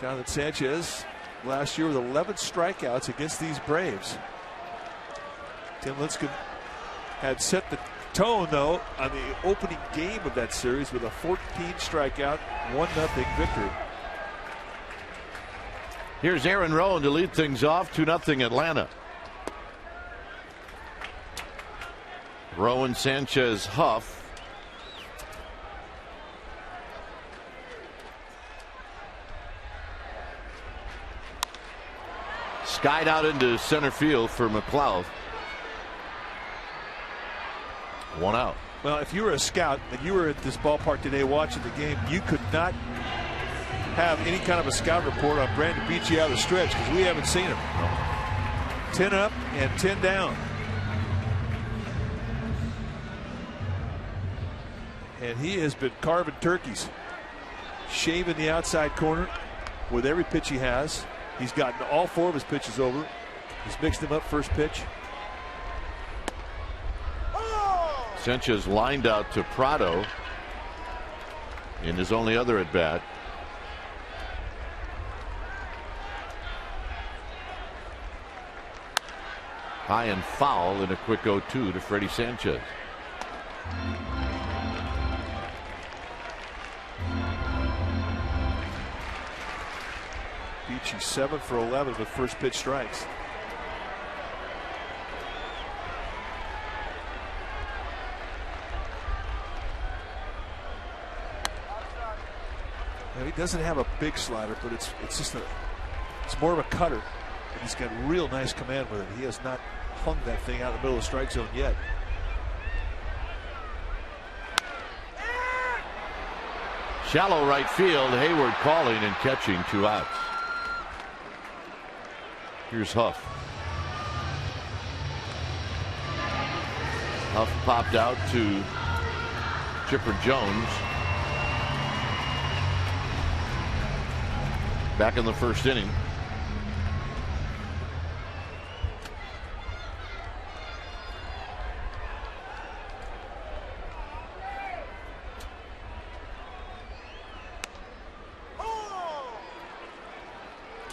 Jonathan Sanchez last year with 11 strikeouts against these Braves. Tim Lincecum had set the tone, though, on the opening game of that series with a 14 strikeout, 1-0 victory. Here's Aaron Rowan to lead things off, 2-0 Atlanta. Rowan, Sanchez, Huff. Skied out into center field for McLeod. 1 out. Well, if you were a scout and you were at this ballpark today watching the game, you could not have any kind of a scout report on Brandon Beachy out of the stretch because we haven't seen him. 10 up and 10 down. And he has been carving turkeys, shaving the outside corner with every pitch he has. He's gotten all 4 of his pitches over. He's mixed them up first pitch. Sanchez lined out to PRADO in his only other at bat. High and foul in a quick 0-2 to Freddie Sanchez. Beachy 7 for 11 with first pitch strikes. Now, he doesn't have a big slider, but it's more of a cutter, and he's got real nice command with it. He has not hung that thing out in the middle of the strike zone yet. Shallow right field. Hayward calling and catching, 2 outs. Here's Huff. Huff popped out to Chipper Jones. Back in the first inning.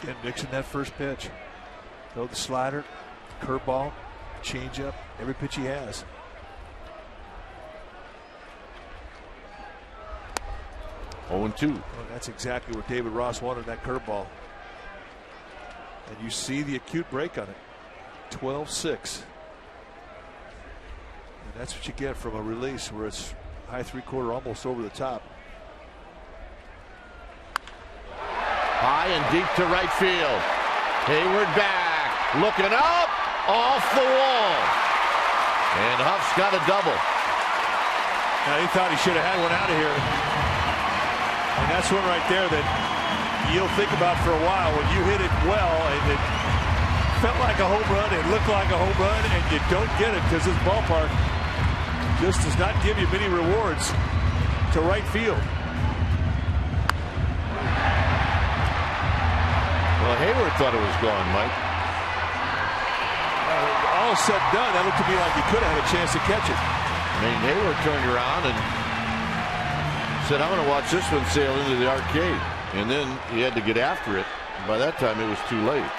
Again, mixing that first pitch. Throw the slider, curveball, changeup, every pitch he has. Oh, 2. Well, that's exactly what David Ross wanted, that curveball. And you see the acute break on it. 12-6. And that's what you get from a release where it's high 3/4, almost over the top. High and deep to right field. Hayward back, looking up, off the wall. And Huff's got a double. Now, he thought he should have had one out of here. And that's one right there that you'll think about for a while. When you hit it well and it felt like a home run, it looked like a home run, and you don't get it because this ballpark just does not give you many rewards to right field. Well, Hayward thought it was gone, Mike. All said and done, that looked to me like he could have had a chance to catch it. I mean, Hayward turned around and said, I'm going to watch this one sail into the arcade. And then he had to get after it. By that time, it was too late.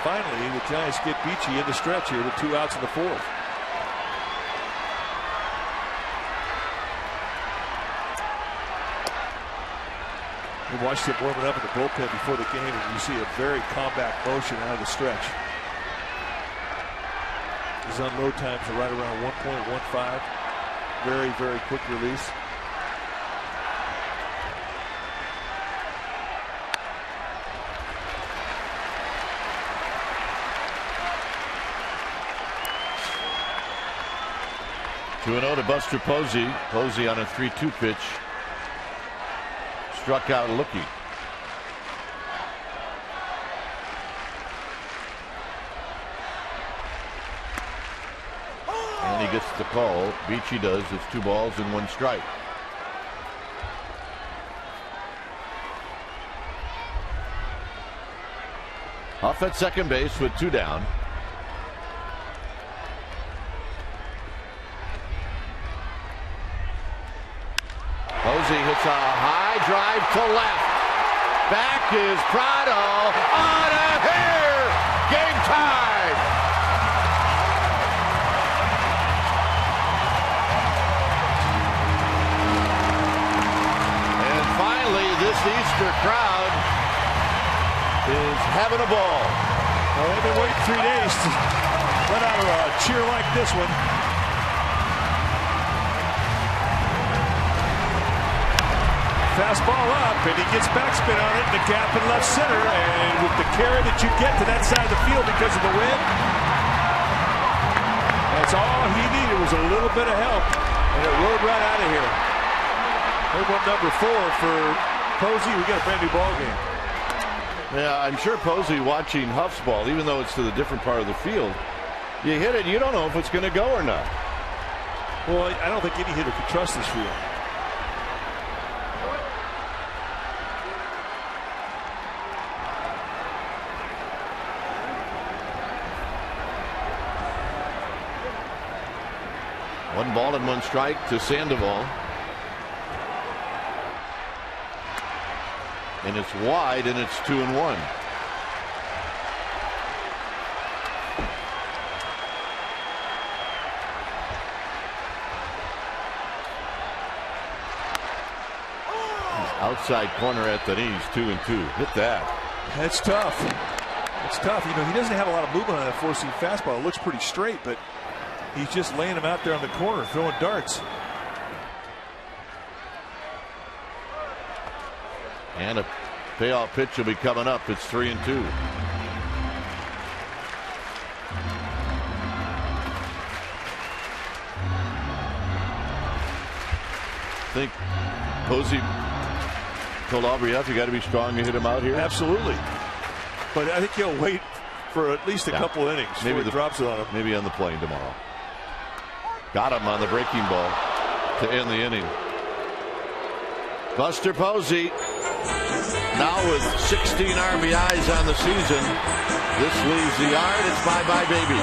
Finally, the Giants get Beachy in the stretch here with 2 outs in the 4th. We watched him warming up in the bullpen before the game, and you see a very compact motion out of the stretch. His unload times are right around 1.15. Very, very quick release. Two 2-0 to Buster Posey. Posey on a 3-2 pitch. Struck out looking. And he gets the call. Beachy does. It's 2 balls and 1 strike. Huff at second base with 2 down. Posey hits a high drive to left. Back is PRADO. On a here. Game time. And finally, this Easter crowd is having a ball. Well, they've been waiting 3 days to let out a cheer like this one. Fastball up, and he gets backspin on it in the gap in left center. And with the carry that you get to that side of the field because of the wind, that's all he needed was a little bit of help, and it rode right out of here. Home run number 4 for Posey. We got a brand new ball game. Yeah, I'm sure Posey watching Huff's ball, even though it's to the different part of the field. You hit it, you don't know if it's going to go or not. Well, I don't think any hitter could trust this field. One ball and one strike to Sandoval. And it's wide, and it's 2-1. Outside corner at the knees, 2-2. Hit that. That's tough. It's tough. You know, he doesn't have a lot of movement on that 4-seam fastball. It looks pretty straight, but he's just laying him out there on the corner, throwing darts. And a payoff pitch will be coming up. It's 3-2. I think Posey told Aubrey, you got to be strong to hit him out here. Absolutely. But I think he'll wait for at least a couple innings before he drops it on him. Maybe on the plane tomorrow. Got him on the breaking ball to end the inning. Buster Posey, now with 16 RBIs on the season. This leaves the yard. It's bye-bye, baby.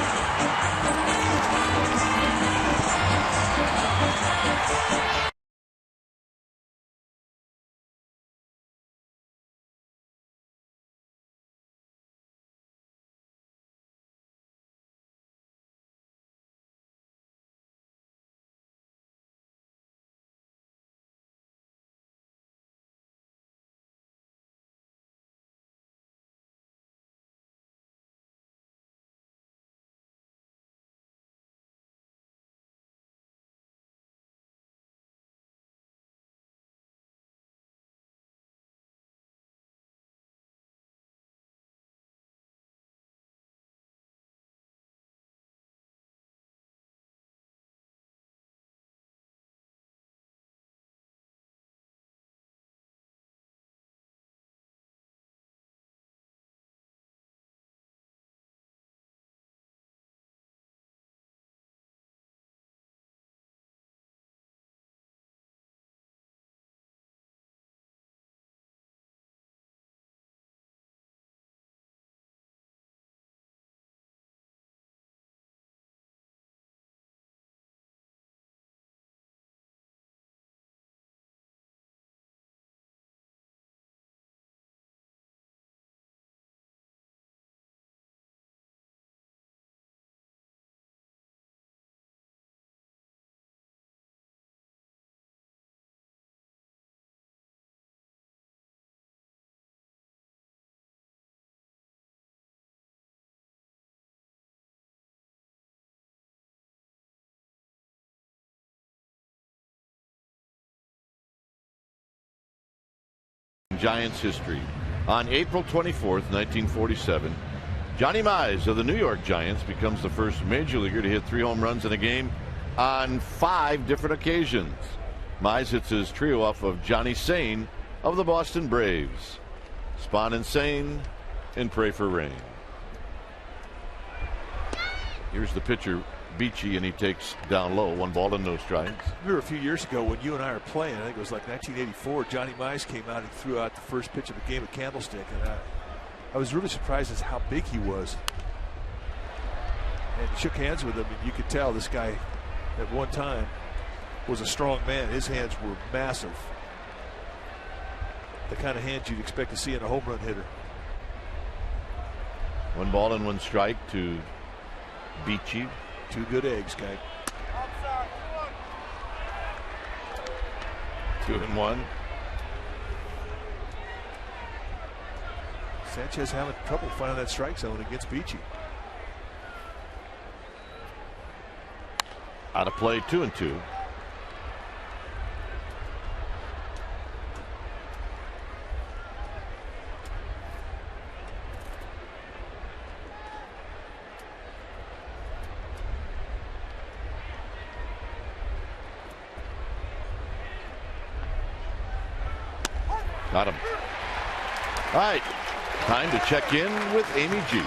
Giants history. On April 24th, 1947, Johnny Mize of the New York Giants becomes the first major leaguer to hit 3 home runs in a game on 5 different occasions. Mize hits his trio off of Johnny Sane of the Boston Braves. Spahn and Sane and Pray for Rain. Here's the pitcher, Beachy, and he takes down low. 1 ball and no strikes. I remember a few years ago when you and I were playing, I think it was like 1984, Johnny Mize came out and threw out the first pitch of a game at Candlestick, and I was really surprised at how big he was. And shook hands with him, and you could tell this guy at one time was a strong man. His hands were massive. the kind of hands you'd expect to see in a home run hitter. 1 ball and 1 strike to Beachy. 2 good eggs, guy. 2-1. Sanchez having trouble finding that strike zone against Beachy. Out of play, 2-2. Got him. All right, time to check in with Amy G.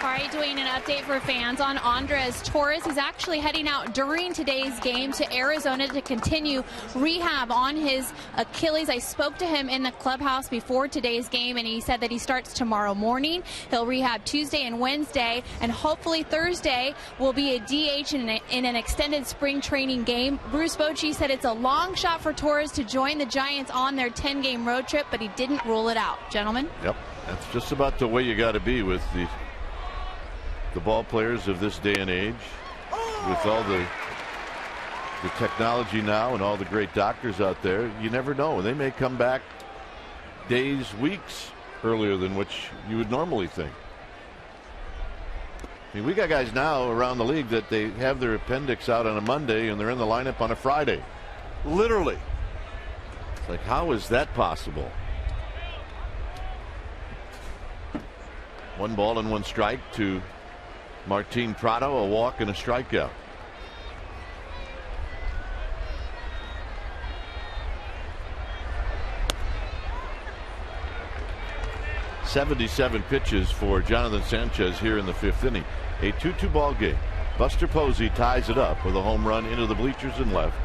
All right, Dwayne, an update for fans on Andres Torres. He's actually heading out during today's game to Arizona to continue rehab on his Achilles. I spoke to him in the clubhouse before today's game, and he said that he starts tomorrow morning. He'll rehab Tuesday and Wednesday, and hopefully Thursday will be a DH in an extended spring training game. Bruce Bochy said it's a long shot for Torres to join the Giants on their 10-game road trip, but he didn't rule it out. Gentlemen? Yep, that's just about the way you got to be with the ball players of this day and age, with all the technology now and all the great doctors out there. You never know. They may come back days, weeks earlier than which you would normally think. I mean, we got guys now around the league that they have their appendix out on a Monday and they're in the lineup on a Friday. Literally. It's like, how is that possible? 1 ball and 1 strike to Martin Prado, a walk and a strikeout. "77 pitches for Jonathan Sanchez here in the 5th inning. A 2-2 ball game. Buster Posey ties it up with a home run into the bleachers and left.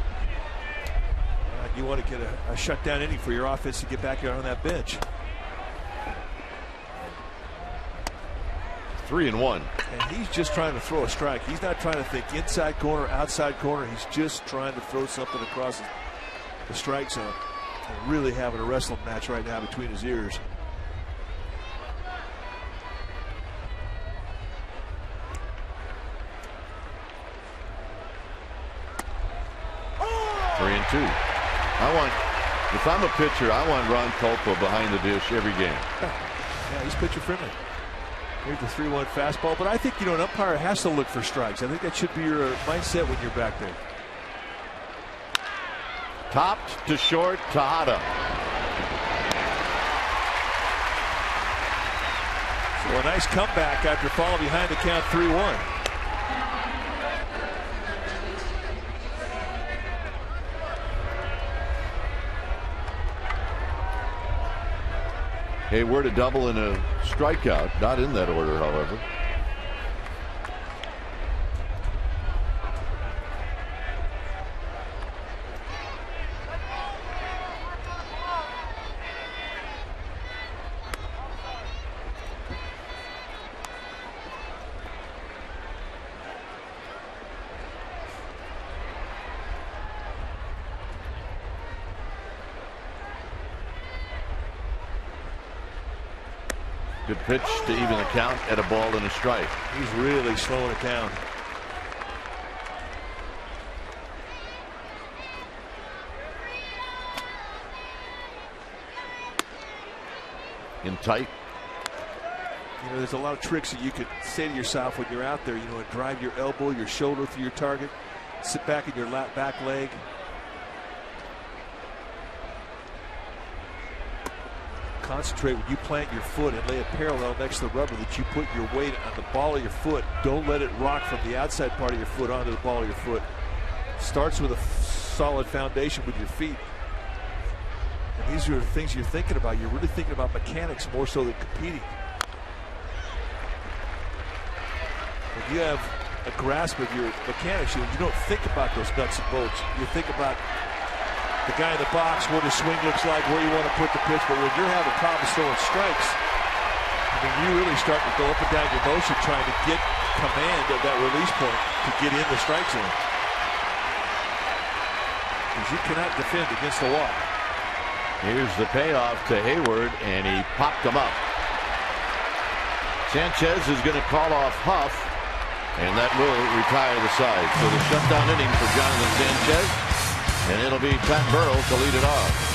You want to get a shutdown inning for your offense to get back here on that bench. 3-1. And he's just trying to throw a strike. He's not trying to think inside corner, outside corner. He's just trying to throw something across the strike zone. And really having a wrestling match right now between his ears. Three and 2. If I'm a pitcher, I want Ron Culpa behind the dish every game. Yeah, he's pitcher friendly. Here's the 3-1 fastball, but I think, an umpire has to look for strikes. I think that should be your mindset when you're back there. Topped to short, Tejada. So a nice comeback after falling behind the count 3-1. Hayward a double and a strikeout. Not in that order, however. Good pitch to even the count at a ball and a strike. He's really slowing it down. In tight. There's a lot of tricks that you could say to yourself when you're out there. And drive your elbow, your shoulder through your target. Sit back in your back leg. Concentrate when you plant your foot and lay it parallel next to the rubber, that you put your weight on the ball of your foot. Don't let it rock from the outside part of your foot onto the ball of your foot. Starts with a solid foundation with your feet. And these are the things you're thinking about. You're really thinking about mechanics more so than competing. When you have a grasp of your mechanics, you don't think about those nuts and bolts. You think about the guy in the box, what his swing looks like, where you want to put the pitch. But when you're having problems throwing strikes, you really start to go up and down your motion trying to get command of that release point to get in the strike zone. Because you cannot defend against the wall. Here's the payoff to Hayward, and he popped him up. Sanchez is going to call off Huff, and that will retire the side. So the shutdown inning for Jonathan Sanchez, and it'll be Pat Burrell to lead it off.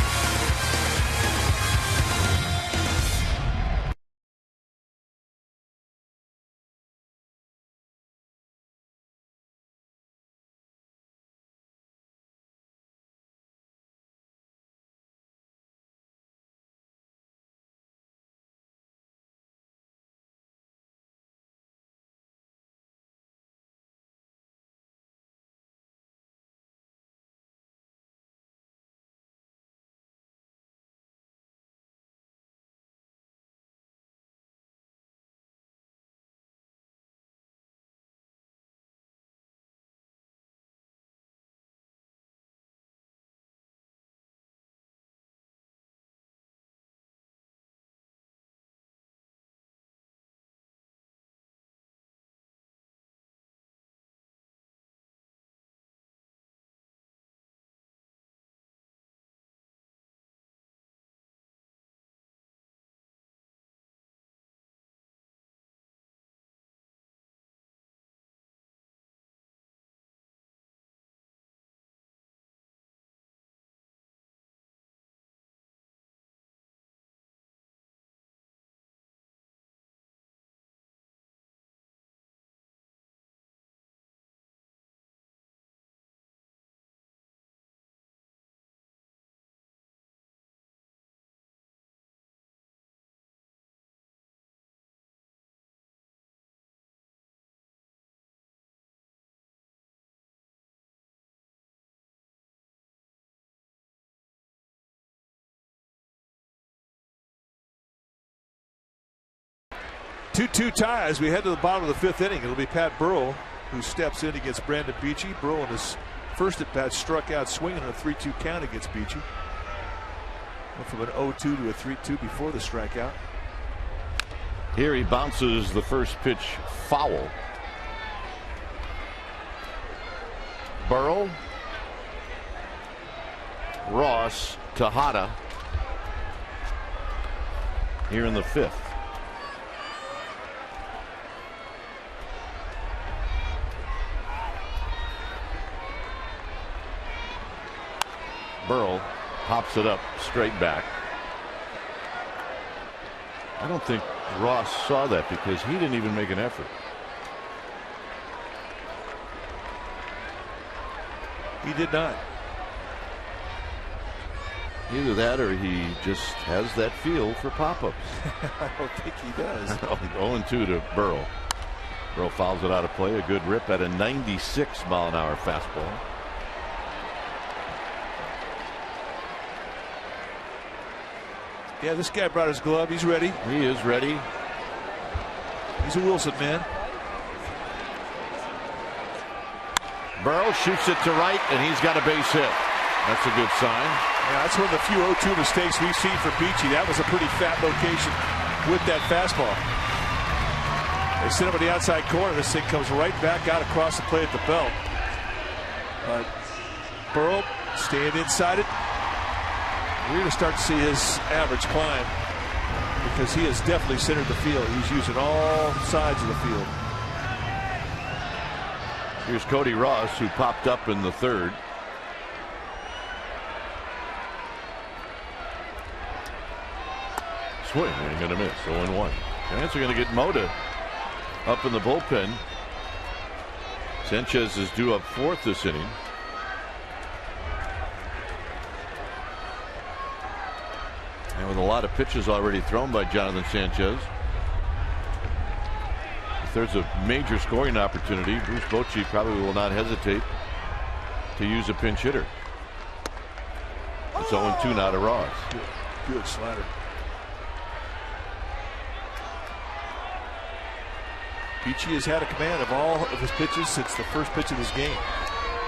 Two ties. We head to the bottom of the fifth inning. It'll be Pat Burrell who steps in against Brandon Beachy. Burrell in his first at bat struck out swinging on a 3-2 count against Beachy. Went from an 0-2 to a 3-2 before the strikeout. Here he bounces the first pitch foul. Burrell, Ross, Tejada here in the fifth. Burrell pops it up straight back. I don't think Ross saw that because he didn't even make an effort. He did not. Either that or he just has that feel for pop-ups. I don't think he does. 0-2 to Burrell. Burrell fouls it out of play. A good rip at a 96-mile-an-hour fastball. Yeah, this guy brought his glove. He's ready. He is ready. He's a Wilson man. Burrell shoots it to right, and he's got a base hit. That's a good sign. Yeah, that's one of the few 0-2 mistakes we've seen for Beachy. That was a pretty fat location with that fastball. They sit him at the outside corner. This thing comes right back out across the plate at the belt. But Burrell staying inside it. We're going to start to see his average climb because he has definitely centered the field. He's using all sides of the field. Here's Cody Ross, who popped up in the third. Swing, ain't going to miss. 0-1. Giants are going to get Mota up in the bullpen. Sanchez is due up fourth this inning. And with a lot of pitches already thrown by Jonathan Sanchez, if there's a major scoring opportunity, Bruce Bochy probably will not hesitate to use a pinch hitter. It's 0-2 now to Ross. Good slider. Beachy has had a command of all of his pitches since the first pitch of this game.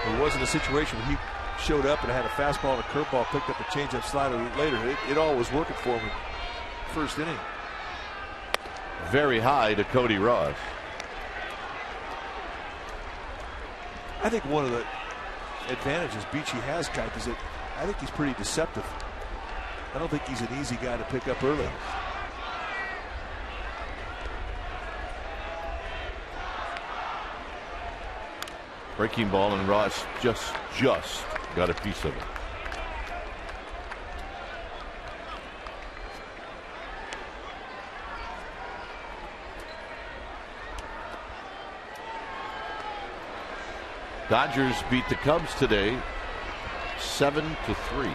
There wasn't a situation where he showed up and had a fastball and a curveball, picked up a changeup slider later. It all was working for him first inning. Very high to Cody Ross. I think one of the advantages Beachy has, Kike, is that I think he's pretty deceptive. I don't think he's an easy guy to pick up early. Breaking ball, and Ross just got a piece of it. Dodgers beat the Cubs today 7-3.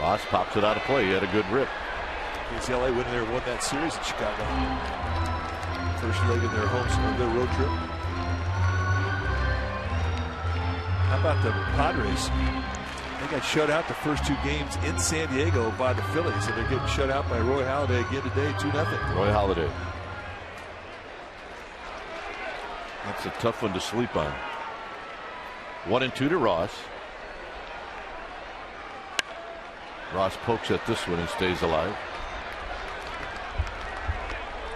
Ross pops it out of play. He had a good rip. LA went in there and won that series in Chicago. First leg of their their road trip. How about the Padres? They got shut out the first 2 games in San Diego by the Phillies, and they're getting shut out by Roy Halladay again today, 2-0. Roy Halladay. That's a tough one to sleep on. 1-2 to Ross. Ross pokes at this one and stays alive.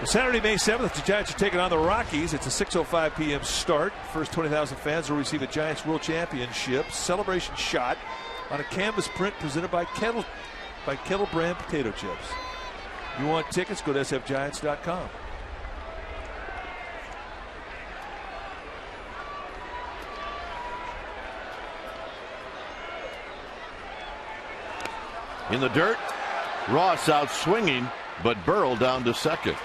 Saturday, May 7th, the Giants are taking on the Rockies. It's a 6:05 p.m. start. First 20,000 fans will receive a Giants World Championship celebration shot on a canvas print presented by Kettle brand potato chips. If you want tickets, go to sfgiants.com. In the dirt, Ross out swinging, but Burrell down to second.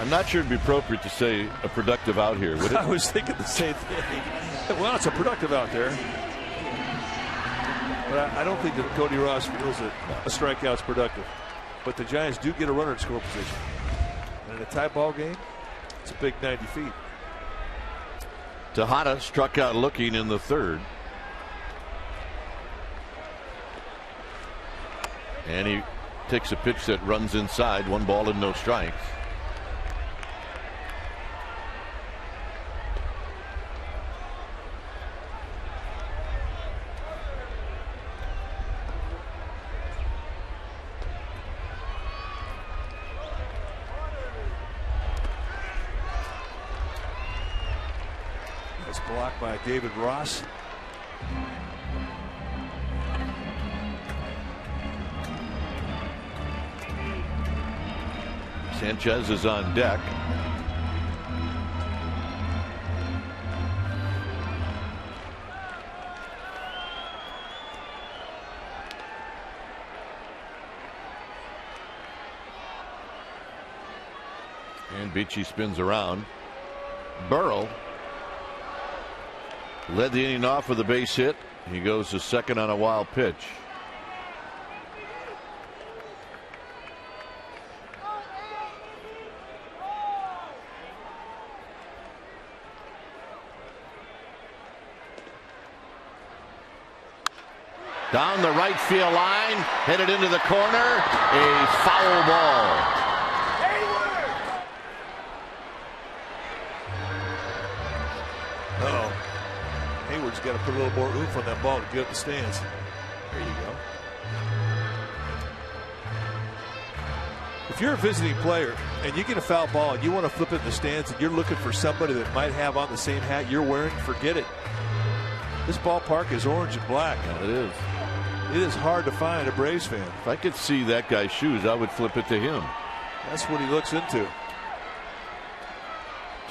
I'm not sure it'd be appropriate to say a productive out here, would it? I was thinking the same thing. Well, it's a productive out there. But I don't think that Cody Ross feels that a strikeout's productive. But the Giants do get a runner in score position. And in a tie ball game, it's a big 90 feet. Tejada struck out looking in the third. And he takes a pitch that runs inside. 1 ball and no strikes. Blocked by David Ross. Sanchez is on deck. And Beachy spins around. Burrell led the inning off with a base hit. He goes to second on a wild pitch. Down the right field line, headed into the corner, a foul ball. Hayward's got to put a little more oomph on that ball to get up the stands. There you go. If you're a visiting player and you get a foul ball and you want to flip it in the stands and you're looking for somebody that might have on the same hat you're wearing, forget it. This ballpark is orange and black. It is. It is hard to find a Braves fan. If I could see that guy's shoes, I would flip it to him. That's what he looks into.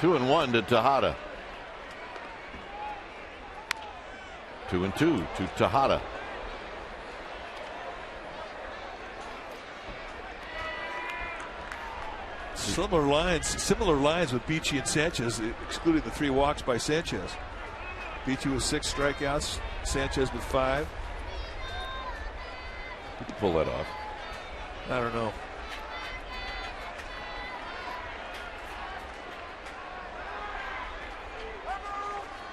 2-1 to Tejada. 2-2 to Tejada. Similar lines with Beachy and Sanchez, excluding the 3 walks by Sanchez. Beachy with 6 strikeouts, Sanchez with 5. You can pull that off. I don't know.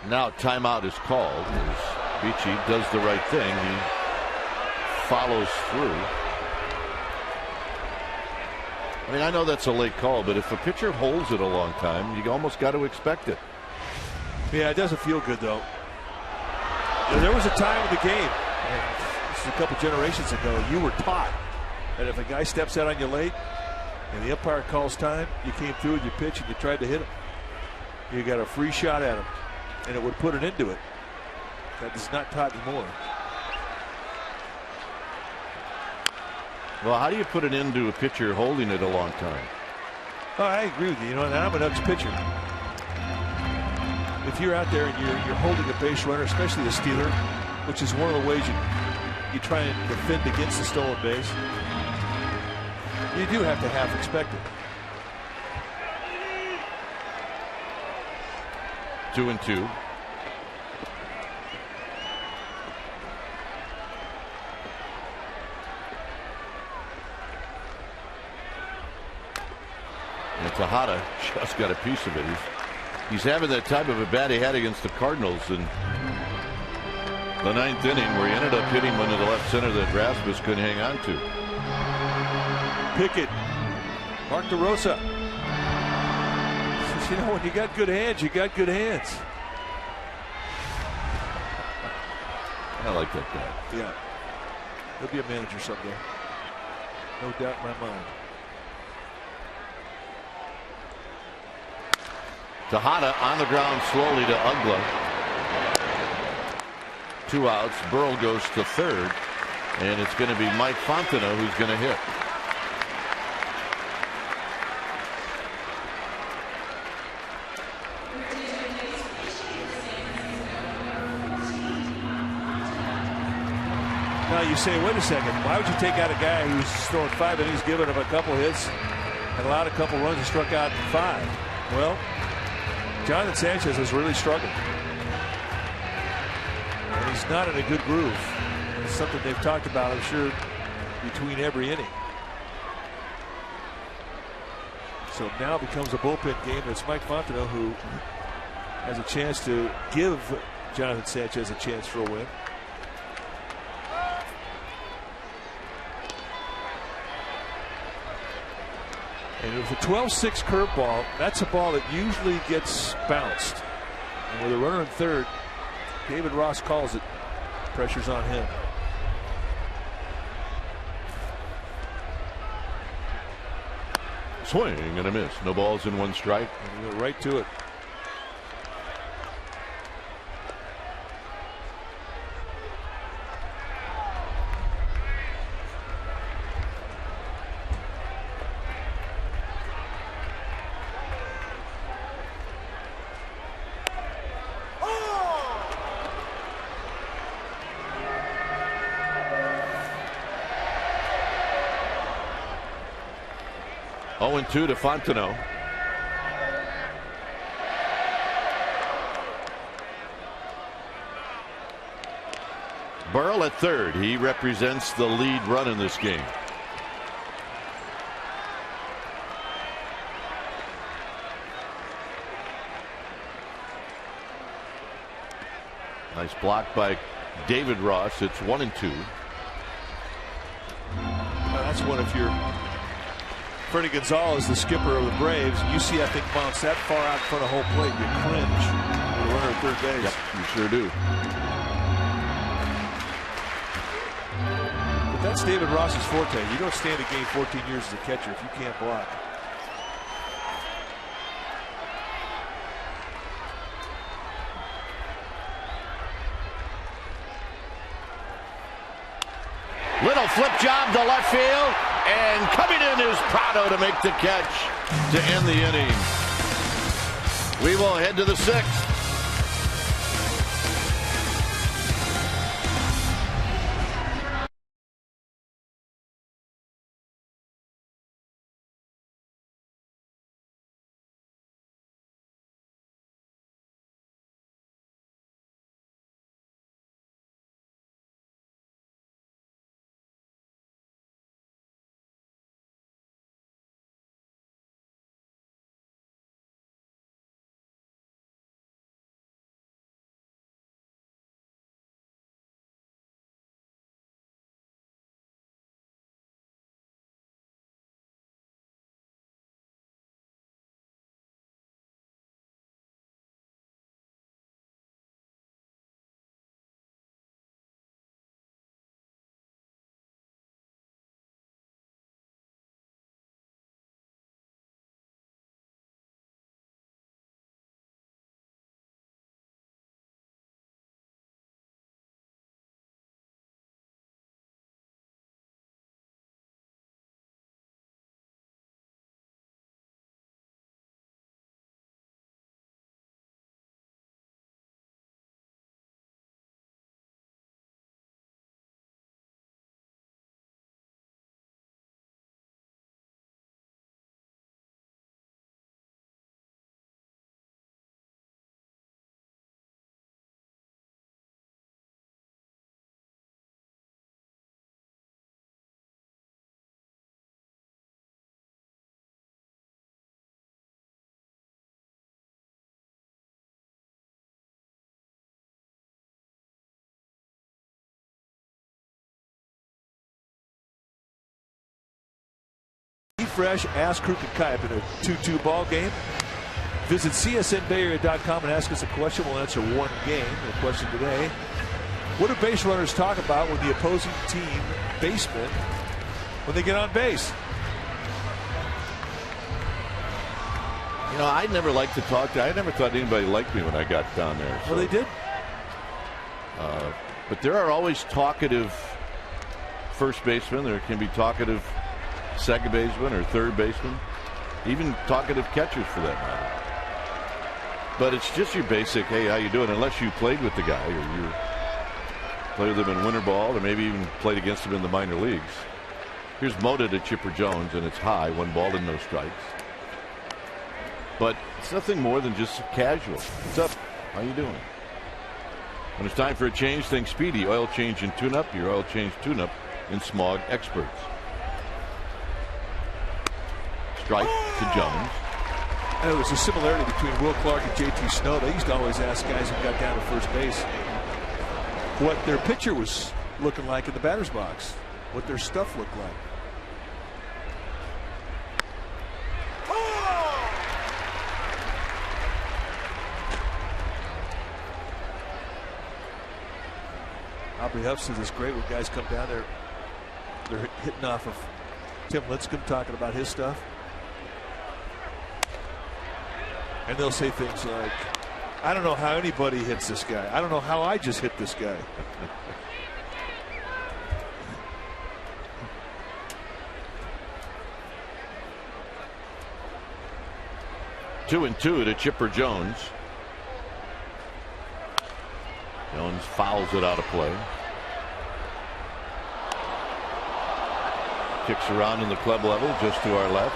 Now timeout is called as Beachy does the right thing. He follows through. I mean, I know that's a late call, but if a pitcher holds it a long time, you almost got to expect it. Yeah, it doesn't feel good, though. There was a time in the game, this is a couple generations ago, you were taught And if a guy steps out on you late and the umpire calls time, you came through and you pitch and you tried to hit him, you got a free shot at him, and it would put an end to it. That is not taught anymore. Well, how do you put an end to a pitcher holding it a long time? Oh, I agree with you. You know, and I'm an Uggs pitcher. If you're out there and you're holding a base runner, especially a stealer, which is one of the ways you try and defend against the stolen base, you do have to half expect it. 2-2. And Tejada just got a piece of it. He's having that type of a bat he had against the Cardinals in the 9th inning, where he ended up hitting one to the left center that Rasmus couldn't hang on to. Pickett, Mark DeRosa. You know, when you got good hands, you got good hands. I like that guy. Yeah. He'll be a manager someday. No doubt in my mind. Tejada on the ground slowly to Ugla. 2 outs. Burrell goes to third, and it's going to be Mike Fontenot who's going to hit. Now you say, wait a second, why would you take out a guy who's throwing 5 innings, given him a couple hits, and allowed a couple runs and struck out 5? Well, Jonathan Sanchez has really struggled. And he's not in a good groove. It's something they've talked about, I'm sure, between every inning. So now it becomes a bullpen game. It's Mike Fontenot who has a chance to give Jonathan Sanchez a chance for a win. And with a 12-6 curveball, that's a ball that usually gets bounced. And with a runner in third, David Ross calls it. Pressure's on him. Swing and a miss. No balls in 1 strike. And he went right to it. Two to Fontenot. Burrell at third. He represents the lead run in this game. Nice block by David Ross. It's 1-2. That's one if you're Freddie Gonzalez, the skipper of the Braves. You see, I think, bounce that far out in front of home plate, you cringe for the runner at third base. Yep, you sure do. But that's David Ross's forte. You don't stand a game 14 years as a catcher if you can't block. Little flip job to left field, and coming in is PRADO to make the catch to end the inning. We will head to the 6th. fresh. Ask Kruk and Kipe in a 2-2 ball game. Visit csnbayarea.com and ask us a question. We'll answer one game. The question today: what do base runners talk about when the opposing team basemen when they get on base? You know, I never liked to talk to. I never thought anybody liked me when I got down there. So. Well, they did. But there are always talkative first basemen. There can be talkative second baseman or third baseman, even talkative catchers for that matter. But it's just your basic, hey, how you doing? Unless you played with the guy or you played with him in winter ball or maybe even played against him in the minor leagues. Here's Mota to Chipper Jones, and it's high, 1 ball and no strikes. But it's nothing more than just casual. What's up? How you doing? When it's time for a change, think Speedy. Oil change and tune-up. Your oil change tune-up in Smog experts. Strike to Jones. There was a similarity between Will Clark and JT Snow. They used to always ask guys who got down to first base what their pitcher was looking like in the batter's box, what their stuff looked like. Aubrey Huff says it's great when guys come down there. They're hitting off of Tim Lincecum, talking about his stuff. And they'll say things like, I don't know how anybody hits this guy. I don't know how I just hit this guy. Two and two to Chipper Jones. Jones fouls it out of play. Kicks around in the club level just to our left.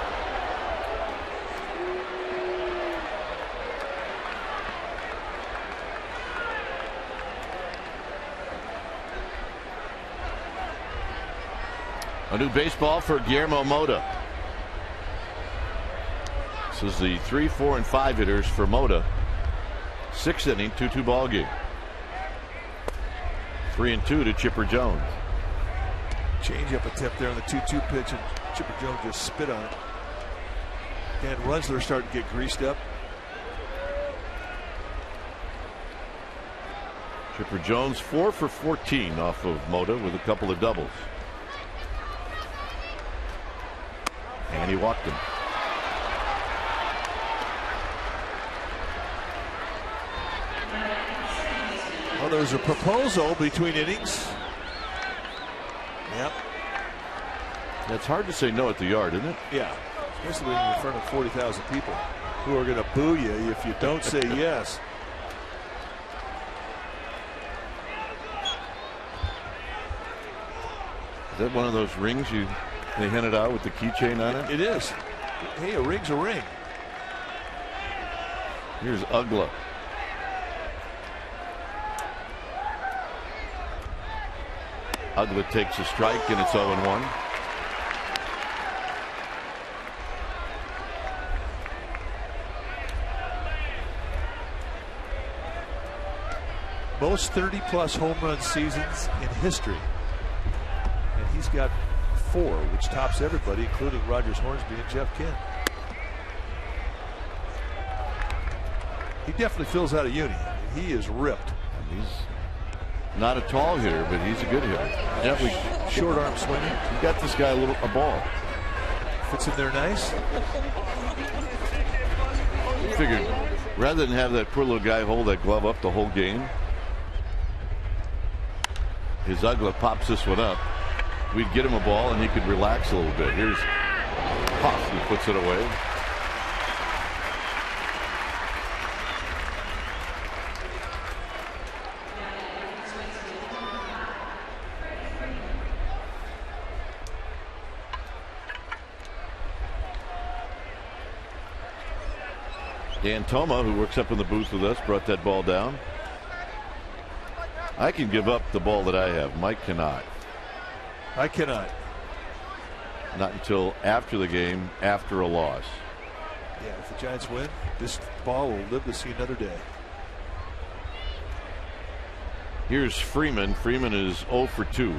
A new baseball for Guillermo Mota. This is the 3, 4, and 5 hitters for Mota. 6th inning, 2-2 ball game. 3 and 2 to Chipper Jones. Change up attempt there on the 2-2 pitch, and Chipper Jones just spit on it. Dan Runsler starting to get greased up. Chipper Jones 4 for 14 off of Mota with a couple of doubles. And he walked him. Well, there's a proposal between innings. Yep. It's hard to say no at the yard, isn't it? Yeah. Especially when you're in front of 40,000 people who are going to boo you if you don't say yes. Is that one of those rings they handed out with the keychain on it? It is. Hey, a ring's a ring. Here's Ugla. Ugla takes a strike, and it's 0-1. Most 30-plus home run seasons in history. And he's got 4, which tops everybody, including Rogers Hornsby and Jeff Kent. He definitely fills out a uni. He is ripped. He's not a tall hitter, but he's a good hitter. Definitely short arm swinger. You got this guy a ball. Fits in there nice. Figured rather than have that poor little guy hold that glove up the whole game, his Ugla pops this one up. We'd get him a ball and he could relax a little bit. Here's Huff, who puts it away. Dan Toma, who works up in the booth with us, brought that ball down. I can give up the ball that I have. Mike cannot. I cannot. Not until after the game, after a loss. Yeah, if the Giants win, this ball will live to see another day. Here's Freeman. Freeman is 0 for 2.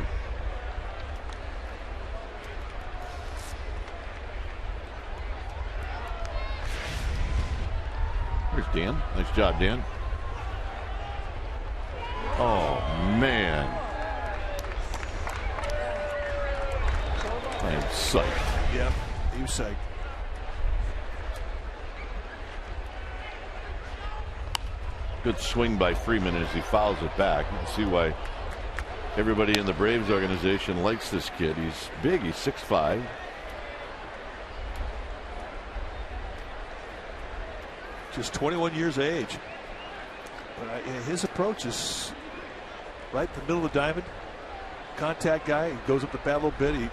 Dan. Nice job, Dan. Oh, man. I am psyched. Yeah, he was psyched. Good swing by Freeman as he fouls it back. You can see why everybody in the Braves organization likes this kid. He's big. He's 6'5". Just 21 years of age. But his approach is right in the middle of the diamond. Contact guy. He goes up the bat a little bit. He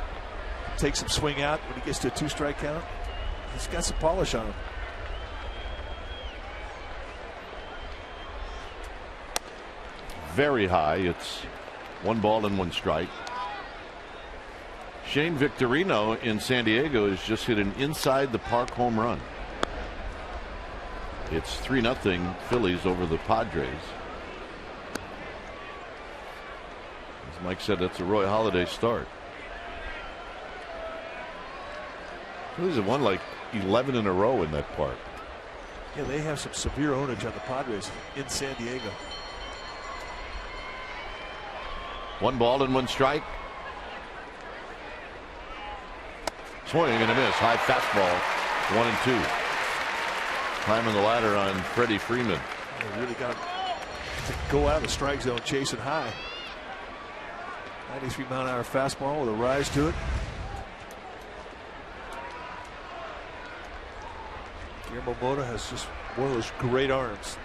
takes some swing out when he gets to a 2-strike count. He's got some polish on him. Very high. It's 1 ball and 1 strike. Shane Victorino in San Diego has just hit an inside the park home run. It's 3-0 Phillies over the Padres. As Mike said, that's a Roy Halladay start. Phillies have won like 11 in a row in that park. Yeah, they have some severe ownage on the Padres in San Diego. 1 ball and 1 strike. Swing and a miss. High fastball. 1-2. Climbing the ladder on Freddie Freeman. They really got to go out of the strike zone chasing high. 93-mile-an-hour fastball with a rise to it. Guillermo Mota has just one of those great arms.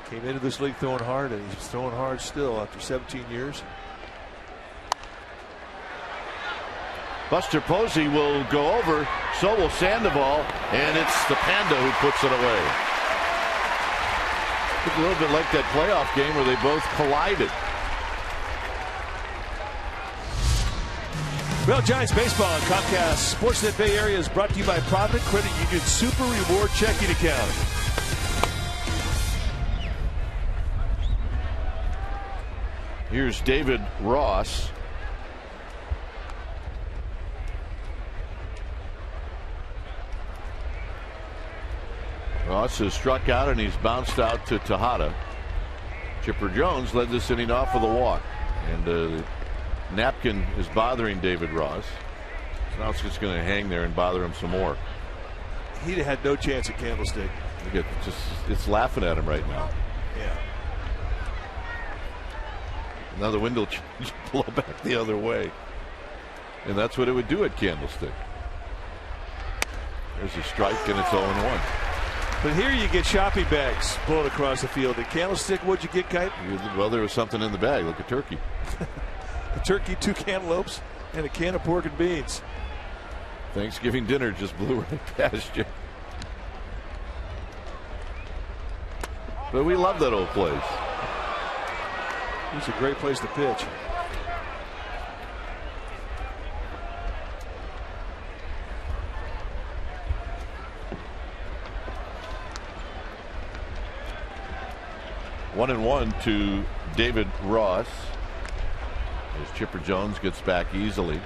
Came into this league throwing hard, and he's throwing hard still after 17 years. Buster Posey will go over, so will Sandoval, and it's the Panda who puts it away. It's a little bit like that playoff game where they both collided. Well, Giants baseball on Comcast Sportsnet Bay Area is brought to you by Provident Credit Union Super Reward Checking Account. Here's David Ross. Ross has struck out and he's bounced out to Tejada. Chipper Jones led this inning off with a walk, and the napkin is bothering David Ross. So now it's just going to hang there and bother him some more. He'd have had no chance at Candlestick. Look at it's laughing at him right now. Yeah. Now the wind will blow back the other way, and that's what it would do at Candlestick. There's a strike and it's 0-1. But here you get shopping bags blown across the field. At Candlestick, what'd you get, Kite? Well, there was something in the bag. Look at turkey. A turkey, 2 cantaloupes, and a can of pork and beans. Thanksgiving dinner just blew right past you. But we love that old place. It's a great place to pitch. One and one to David Ross as Chipper Jones gets back easily.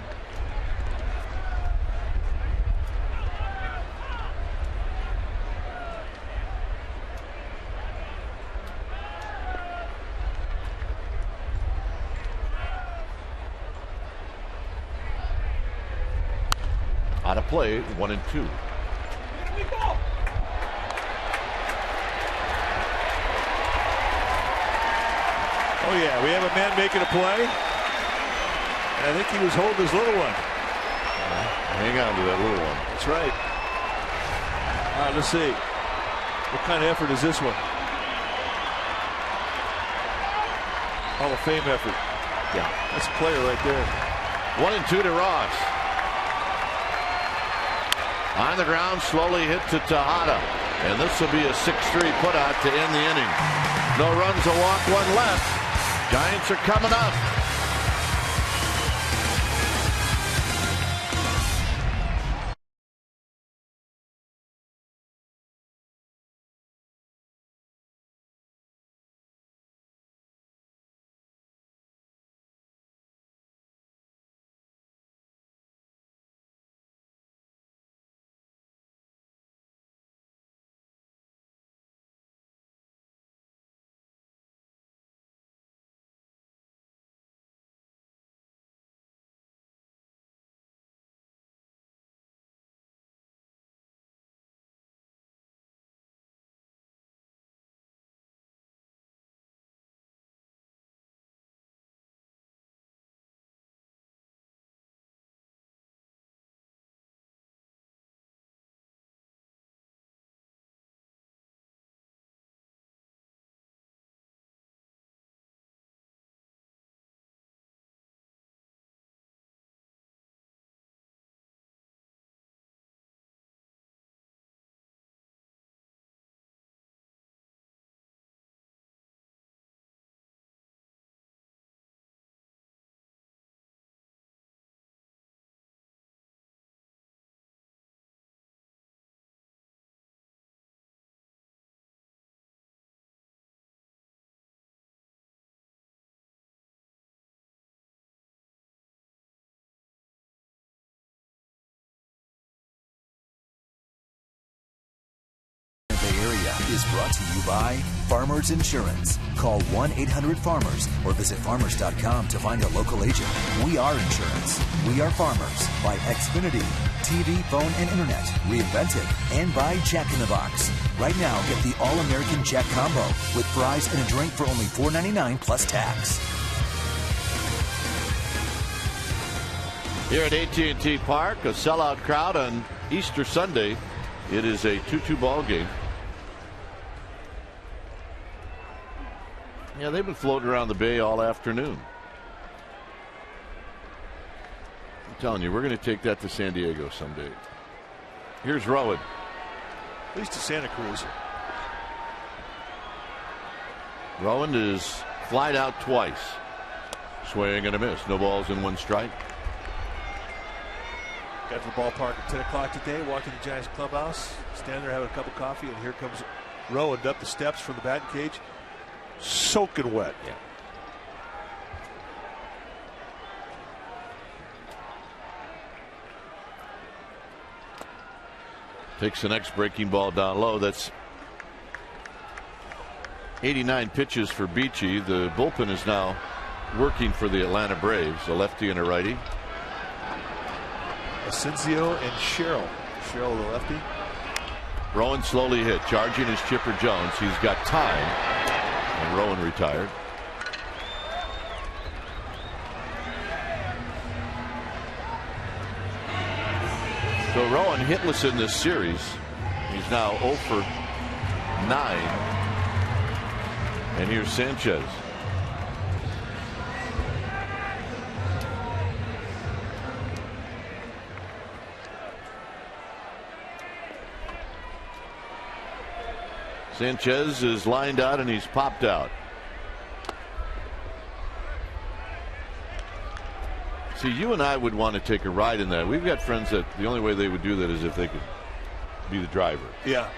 Out of play, 1-2. Oh yeah, we have a man making a play. And I think he was holding his little one. Hang on to that little one. That's right. All right, let's see. What kind of effort is this one? Hall of Fame effort. Yeah. That's a player right there. 1-2 to Ross. On the ground, slowly hit to Tejada. And this will be a 6-3 putout to end the inning. No runs, a walk, 1 left. Giants are coming up. Area is brought to you by Farmers Insurance. Call 1-800-FARMERS or visit farmers.com to find a local agent. We Are Insurance. We Are Farmers by Xfinity. TV, phone, and internet. Reinvented. And by Jack in the Box. Right now, get the All-American Jack Combo with fries and a drink for only $4.99 plus tax. Here at AT&T Park, a sellout crowd on Easter Sunday. It is a 2-2 ball game. Yeah, they've been floating around the Bay all afternoon. I'm telling you, we're going to take that to San Diego someday. Here's Rowan. At least to Santa Cruz. Rowan is flied out twice. Swing and a miss. No balls and one strike. Got to the ballpark at 10 o'clock today, walking the Giants clubhouse, standing there having a cup of coffee, and here comes Rowan up the steps from the batting cage, soaking wet. Yeah. Takes the next breaking ball down low. That's 89 pitches for Beachy. The bullpen is now working for the Atlanta Braves, a lefty and a righty. Asensio and Sherrill. Sherrill, the lefty. Rowan slowly hit. Charging is Chipper Jones. He's got time. And Rowan retired. So Rowan hitless in this series. He's now 0 for 9. And here's Sanchez. Sanchez is lined out and he's popped out. See, you and I would want to take a ride in that. We've got friends that the only way they would do that is if they could be the driver. Yeah.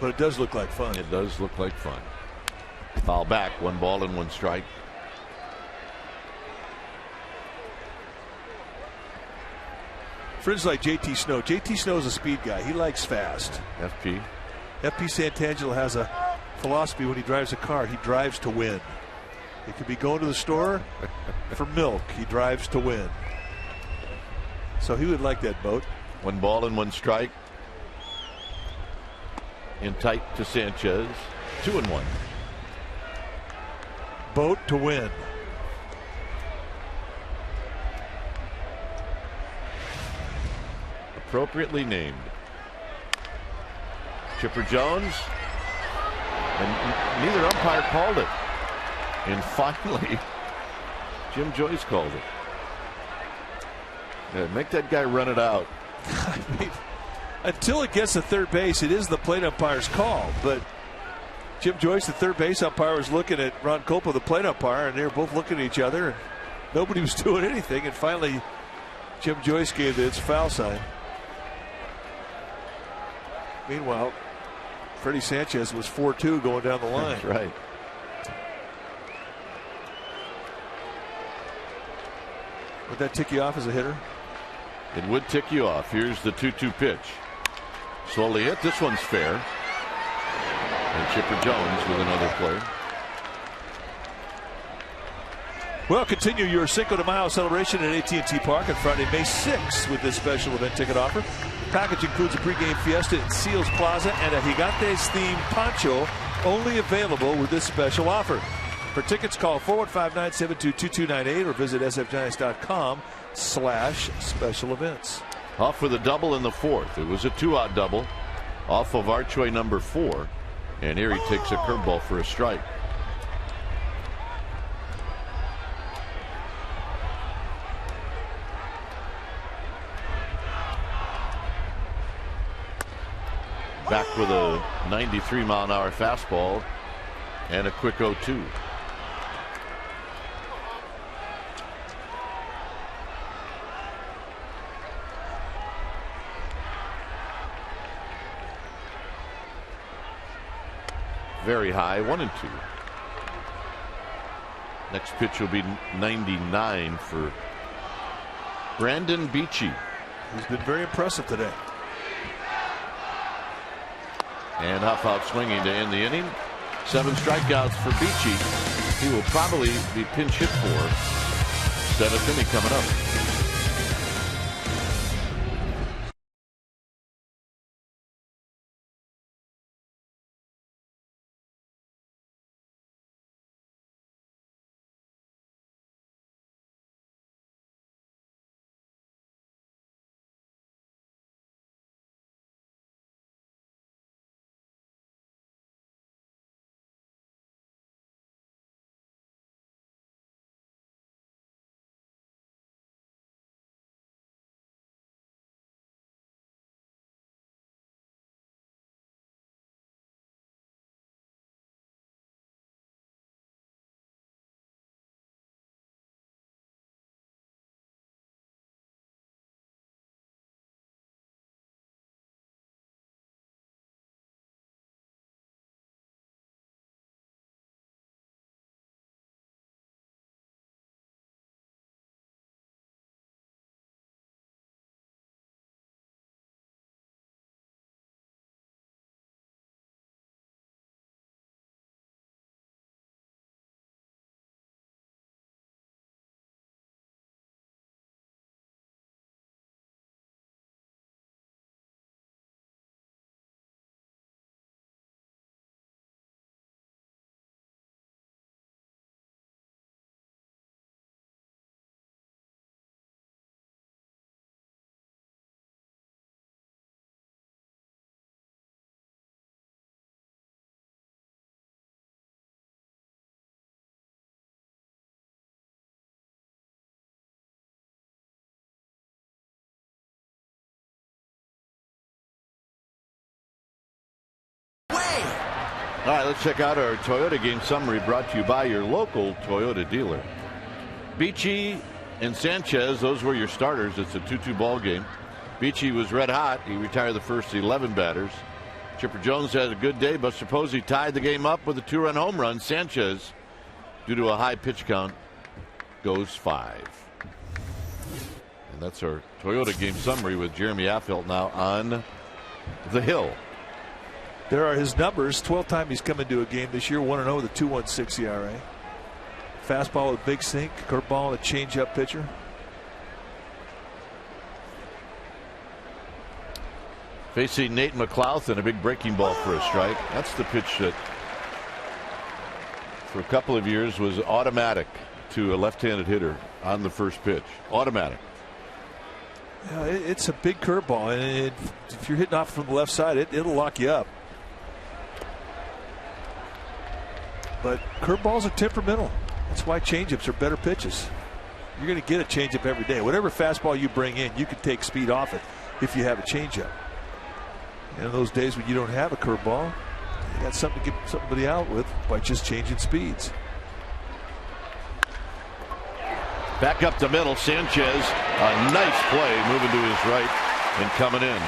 But it does look like fun. It does look like fun. Foul back. 1 ball and 1 strike. Friends like JT Snow. JT Snow's a speed guy. He likes fast. FP Santangelo has a philosophy when he drives a car. He drives to win. He could be going to the store for milk. He drives to win. So he would like that boat. 1 ball and 1 strike. In tight to Sanchez. 2-1. Boat to win. Appropriately named. Chipper Jones, and neither umpire called it. And finally, Jim Joyce called it. Yeah, make that guy run it out. I mean, until it gets to third base, it is the plate umpire's call. But Jim Joyce, the third base umpire, was looking at Ron Copa, the plate umpire, and they were both looking at each other. And nobody was doing anything. And finally, Jim Joyce gave its foul sign. Meanwhile, Freddie Sanchez was 4-2 going down the line. That's right. Would that tick you off as a hitter? It would tick you off. Here's the 2-2 pitch. Slowly hit. This one's fair. And Chipper Jones with another play. Well, continue your Cinco de Mayo celebration at AT&T Park on Friday, May 6th with this special event ticket offer. Package includes a pregame fiesta in Seals Plaza and a Gigantes themed poncho, only available with this special offer. For tickets, call 415-972-2298 or visit sfgiants.com/special events. Off with a double in the 4th. It was a 2-out double off of archway number 4. And here he takes a curveball for a strike. Back with a 93-mile-an-hour fastball and a quick 0-2. Very high, 1-2. Next pitch will be 99 for Brandon Beachy. He's been very impressive today. And Huff out swinging to end the inning. 7 strikeouts for Beachy. He will probably be pinch hit for 7th inning coming up. All right, let's check out our Toyota game summary brought to you by your local Toyota dealer. Beachy and Sanchez, those were your starters. It's a 2-2 ball game. Beachy was red hot. He retired the first 11 batters. Chipper Jones had a good day. Buster Posey tied the game up with a 2-run home run. Sanchez, due to a high pitch count, goes 5. And that's our Toyota game summary with Jeremy Affeldt now on the hill. There are his numbers. 12th time he's come into a game this year. 1-0 with a 2.16 ERA. Fastball with big sink, curveball, and a changeup pitcher. Facing Nate McLaughlin, a big breaking ball for a strike. That's the pitch that for a couple of years was automatic to a left-handed hitter on the first pitch. Automatic. Yeah, it's a big curveball, and if you're hitting off from the left side, it'll lock you up. But curveballs are temperamental. That's why changeups are better pitches. You're going to get a changeup every day. Whatever fastball you bring in, you can take speed off it if you have a changeup. And in those days when you don't have a curveball, you got something to get somebody out with by just changing speeds. Back up the middle, Sanchez, a nice play moving to his right and coming in.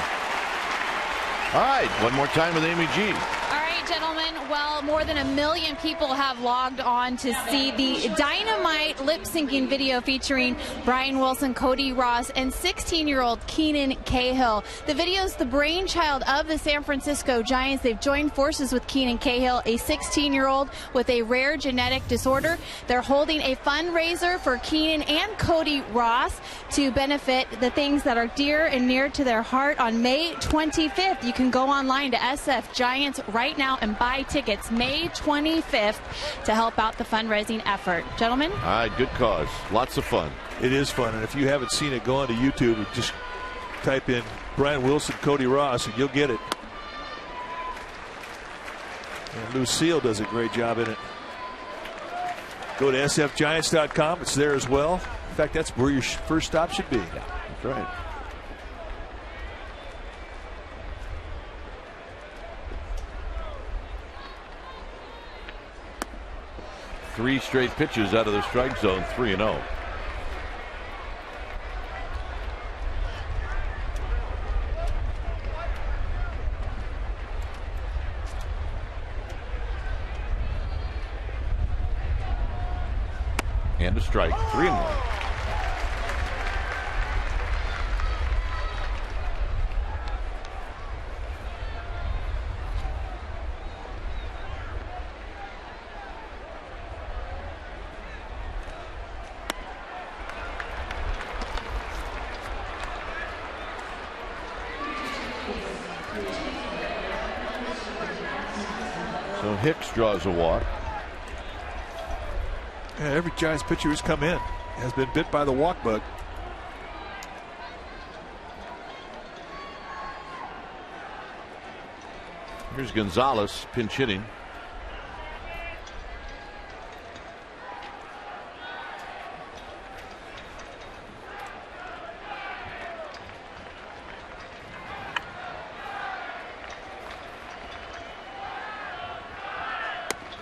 All right, one more time with Amy G. All right, gentlemen. Well, more than 1 million people have logged on to see the dynamite lip-syncing video featuring Brian Wilson, Cody Ross, and 16-year-old Keenan Cahill. The video is the brainchild of the San Francisco Giants. They've joined forces with Keenan Cahill, a 16-year-old with a rare genetic disorder. They're holding a fundraiser for Keenan and Cody Ross to benefit the things that are dear and near to their heart on May 25th. You can go online to SF Giants right now and buy tickets May 25th to help out the fundraising effort. Gentlemen? All right, good cause. Lots of fun. It is fun, and if you haven't seen it, go onto YouTube and just type in Brian Wilson, Cody Ross, and you'll get it. And Lucille does a great job in it. Go to sfgiants.com. It's there as well. In fact, that's where your first stop should be. Yeah, that's right. Three straight pitches out of the strike zone, 3-0. And a strike, 3-1. So Hicks draws a walk. Yeah, every Giants pitcher who's come in has been bit by the walk bug. Here's Gonzalez pinch hitting.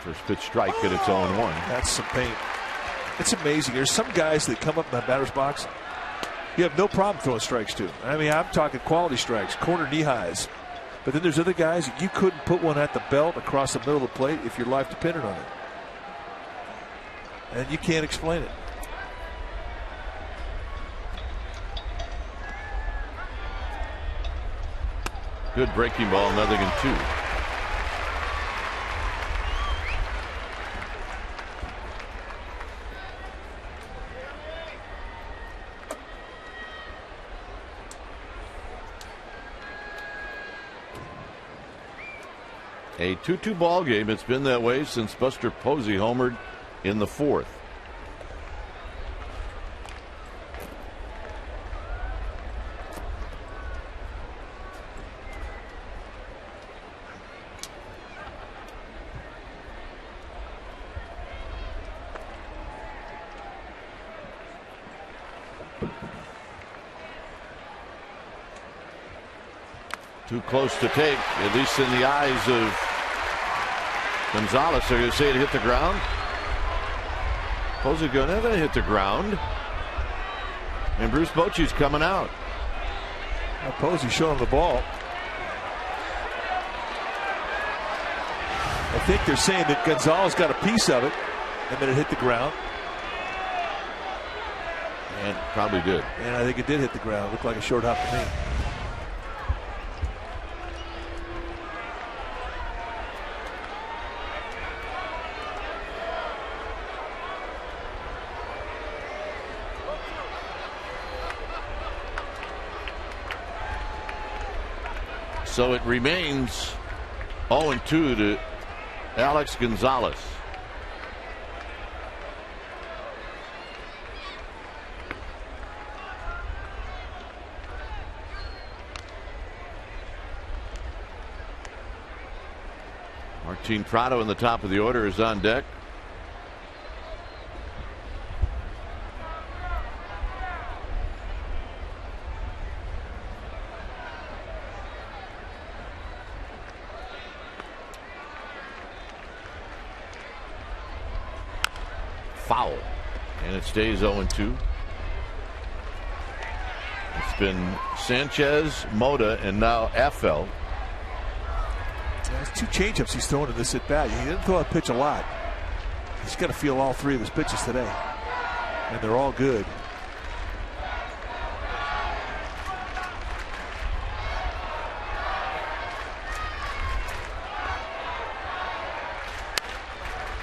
First pitch strike at its 0-1. That's some pain. It's amazing. There's some guys that come up in the batter's box, you have no problem throwing strikes to. I mean, I'm talking quality strikes, corner knee highs. But then there's other guys that you couldn't put one at the belt across the middle of the plate if your life depended on it. And you can't explain it. Good breaking ball, 0-2. A 2-2 ball game. It's been that way since Buster Posey homered in the 4th. Too close to take, at least in the eyes of Gonzalez. They're going to say it hit the ground. Posey going to hit the ground. And Bruce Bochy's coming out. Now Posey showing the ball. I think they're saying that Gonzalez got a piece of it and then it hit the ground. And probably did. And I think it did hit the ground. Looked like a short hop to me. So it remains 0-2 to Alex Gonzalez. Martin Prado in the top of the order is on deck. Foul, and it stays 0-2. It's been Sanchez, Mota, and now FL. There's 2 changeups he's throwing in this at bat. He didn't throw a pitch a lot. He's got to feel all 3 of his pitches today, and they're all good.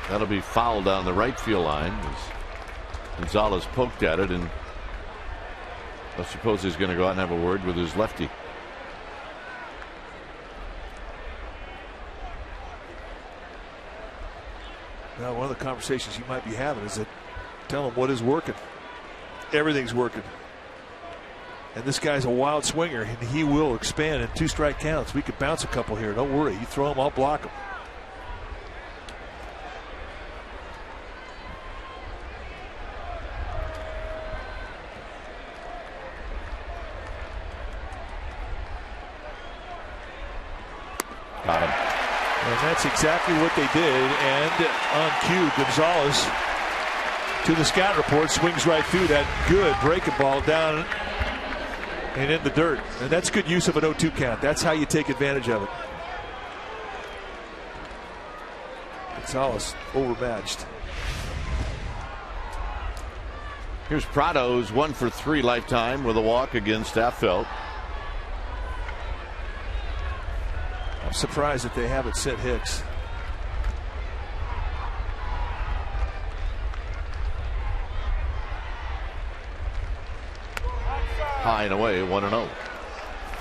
That'll be foul down the right field line as Gonzalez poked at it, and I suppose he's going to go out and have a word with his lefty. Now, one of the conversations you might be having is that tell him what is working. Everything's working. And this guy's a wild swinger, and he will expand in 2 strike counts. We could bounce a couple here. Don't worry. You throw him, I'll block him. Got him. And that's exactly what they did. And on cue, Gonzalez to the scout report swings right through that good breaking ball down and in the dirt. And that's good use of an 0-2 count. That's how you take advantage of it. Gonzalez overmatched. Here's Prado, who's 1 for 3 lifetime with a walk against Affelt. I'm surprised that they haven't sent Hicks. High and away, 1-0.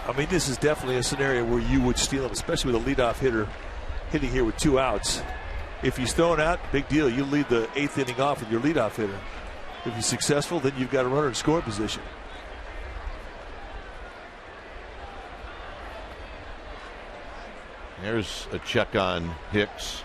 I mean, this is definitely a scenario where you would steal him, especially with a leadoff hitter hitting here with 2 outs. If he's thrown out, big deal. You lead the 8th inning off with your leadoff hitter. If he's successful, then you've got a runner in score position. There's a check on Hicks.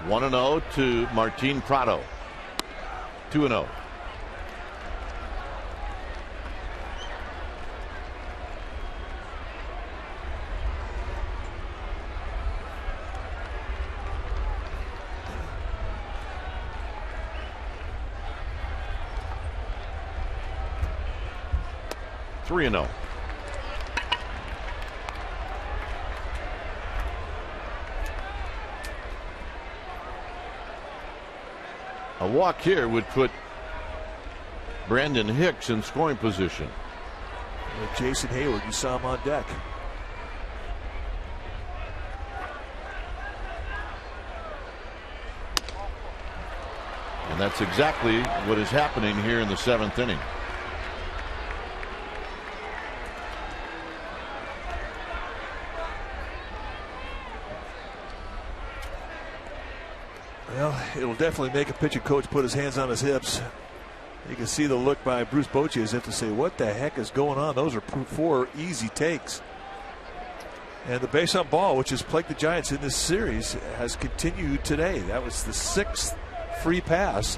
One and 0 to Martin Prado. 2-0. Three and 0. A walk here would put Brandon Hicks in scoring position. Jason Hayward, you saw him on deck. And that's exactly what is happening here in the 7th inning. Well, it'll definitely make a pitching coach put his hands on his hips. You can see the look by Bruce Bochy as if to say, what the heck is going on? Those are 4 easy takes. And the base on ball, which has plagued the Giants in this series, has continued today. That was the 6th free pass.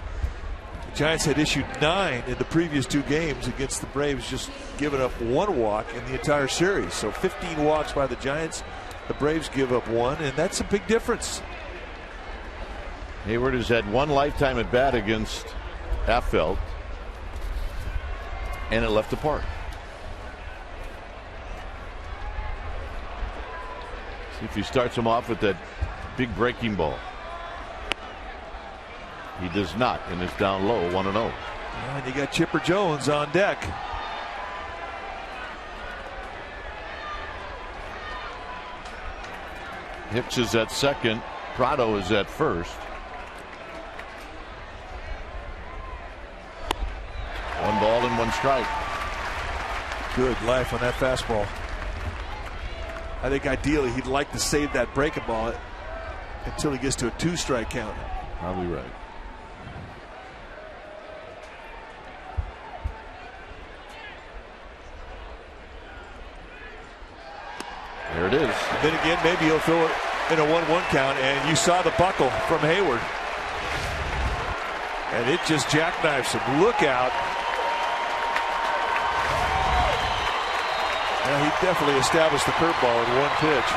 The Giants had issued 9 in the previous 2 games against the Braves, just giving up 1 walk in the entire series. So 15 walks by the Giants. The Braves give up 1, and that's a big difference. Hayward has had 1 lifetime at bat against Affelt, and it left the park. See if he starts him off with that big breaking ball. He does not, and it's down low, 1-0. And you got Chipper Jones on deck. Hicks is at second. Prado is at first. 1 ball and 1 strike. Good life on that fastball. I think ideally he'd like to save that breaking ball until he gets to a 2-strike count. Probably right. There it is. And then again, maybe he'll throw it in a 1-1 count, and you saw the buckle from Hayward. And it just jackknifes him. Look out. Now he definitely established the curveball in 1 pitch.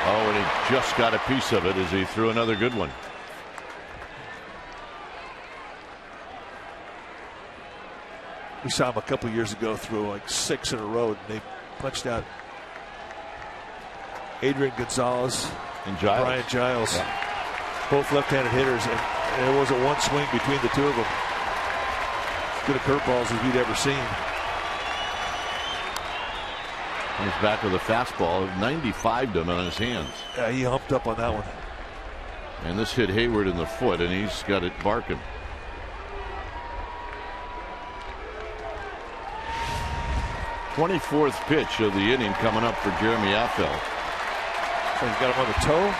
Oh, and he just got a piece of it as he threw another good one. We saw him a couple years ago throw like 6 in a row, and they punched out Adrian Gonzalez and Giles. Brian Giles. Yeah. Both left-handed hitters, and there wasn't 1 swing between the 2 of them. As good a curveballs as we'd ever seen. He's back with a fastball. 95'd him on his hands. Yeah, he humped up on that one. And this hit Hayward in the foot, and he's got it barking. '24th pitch of the inning coming up for Jeremy Affelt. So he's got him on the toe.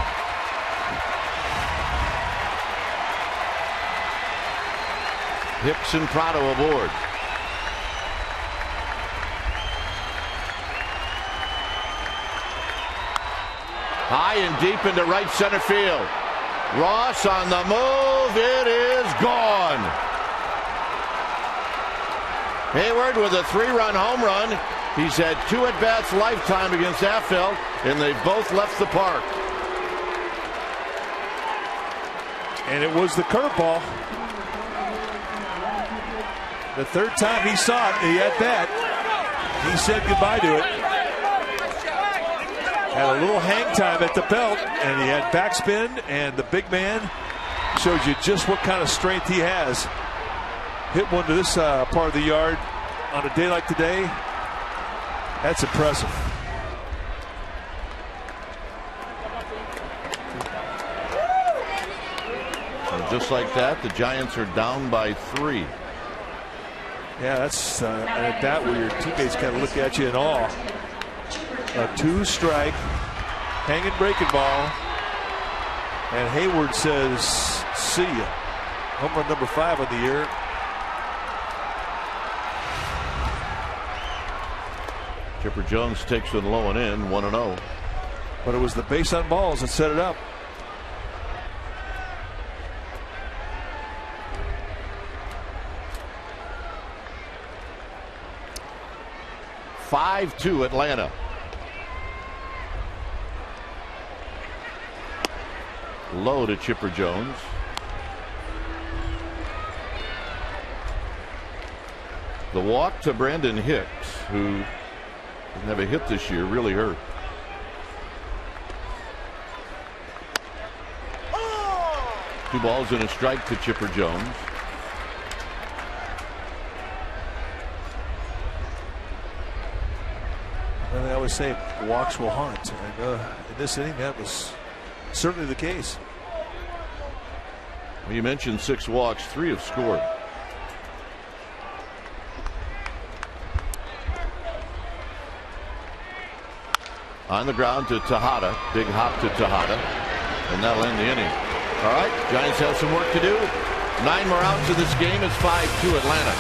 Hicks and Prado aboard. High and deep into right center field. Ross on the move. It is gone. Hayward with a 3-run home run. He's had 2 at-bats lifetime against Affelt, and they've both left the park. And it was the curveball. The 3rd time he saw it, he at bat, he said goodbye to it. Had a little hang time at the belt, and he had backspin, and the big man shows you just what kind of strength he has. hit one to this part of the yard on a day like today. That's impressive. And just like that, the Giants are down by 3. Yeah, that's and at that where your teammates kind of look at you in awe. A 2-strike, hanging breaking ball, and Hayward says, "See ya." Home run number 5 of the year. Chipper Jones takes it low and in, 1-0. But it was the base on balls that set it up. (5-2) Atlanta. Low to Chipper Jones. The walk to Brandon Hicks, who didn't have a hit this year, really hurt. Two balls and a strike to Chipper Jones. And they always say walks will haunt, and in this inning that was certainly the case. Well, you mentioned 6 walks, 3 have scored. On the ground to Tejada. Big hop to Tejada. And that'll end the inning. All right, Giants have some work to do. 9 more outs in this game. It's 5-2 Atlanta.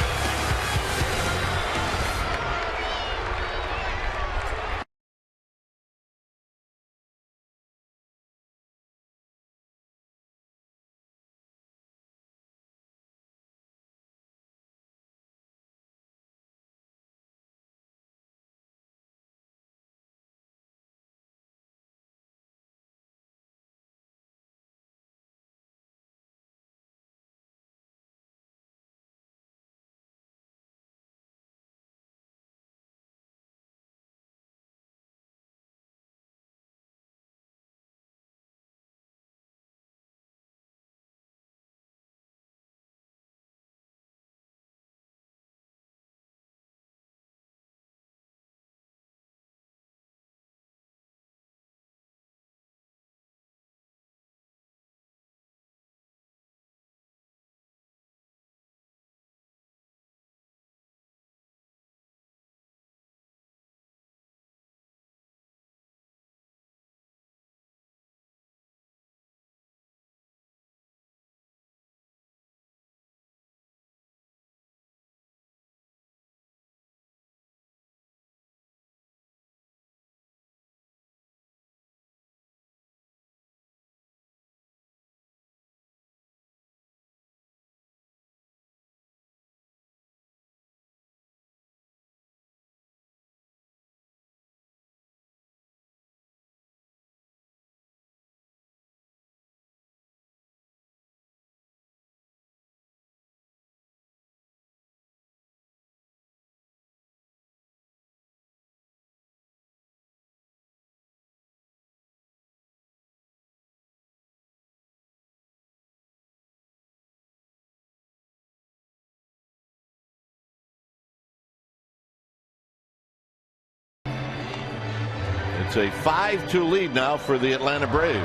It's a 5-2 lead now for the Atlanta Braves.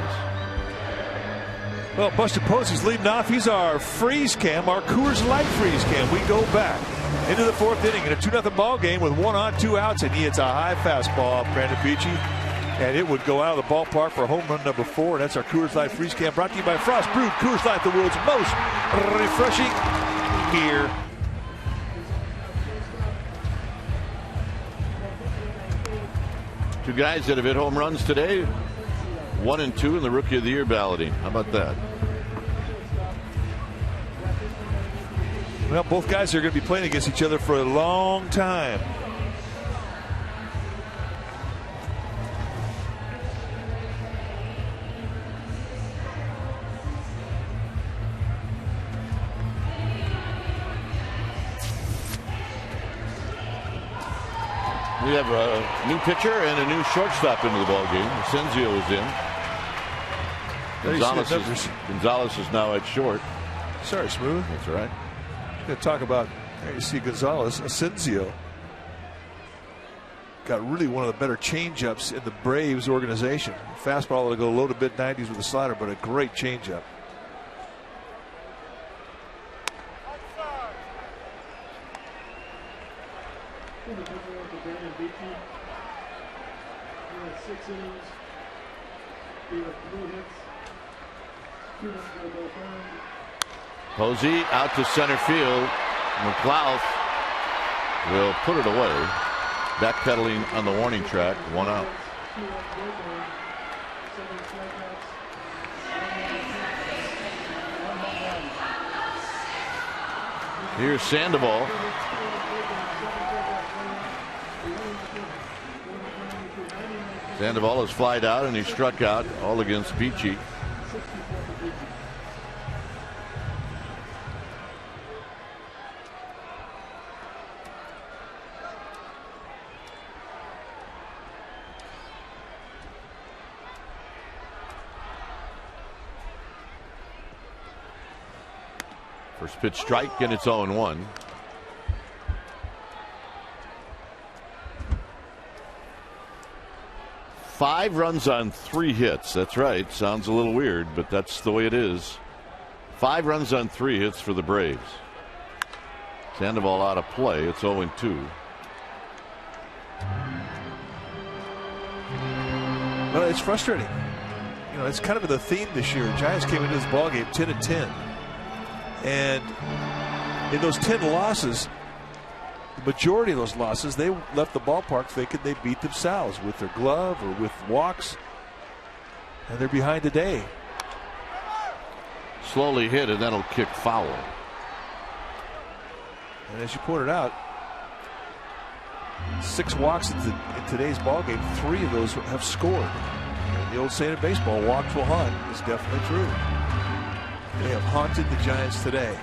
Well, Buster Posey's leading off. He's our freeze cam, our Coors Light freeze cam. We go back into the 4th inning in a 2-0 ball game with 1 on, 2 outs, and he hits a high fastball off Brandon Beachy, and it would go out of the ballpark for home run number 4. And that's our Coors Light freeze cam, brought to you by Frost Brewed Coors Light, the world's most refreshing beer. Two guys that have hit home runs today, 1 and 2 in the Rookie of the Year balloting. How about that? Well, both guys are going to be playing against each other for a long time. We have a new pitcher and a new shortstop into the ball game. Asensio is in. Gonzalez is now at short. Sorry, Smooth. That's all right. Going to talk about, there you see Gonzalez, Asensio. Got really one of the better changeups in the Braves organization. Fastball will go low to mid-90s with a slider, but a great changeup. Posey out to center field. McLeod will put it away. Backpedaling on the warning track. 1 out. Here's Sandoval. Sandoval has flied out and he struck out all against Beachy. First pitch strike, and it's 0-1. Five runs on 3 hits. That's right. Sounds a little weird, but that's the way it is. 5 runs on 3 hits for the Braves. Sandoval out of play. It's 0-2. Well, it's frustrating. You know, it's kind of the theme this year. Giants came into this ballgame 10-10. And in those 10 losses, the majority of those losses, they left the ballpark thinking they beat themselves with their glove or with walks. And they're behind today. Slowly hit, and that'll kick foul. And as you pointed out, 6 walks in today's ballgame. 3 of those have scored. And the old saying in baseball, walks will haunt, is definitely true. They have haunted the Giants today.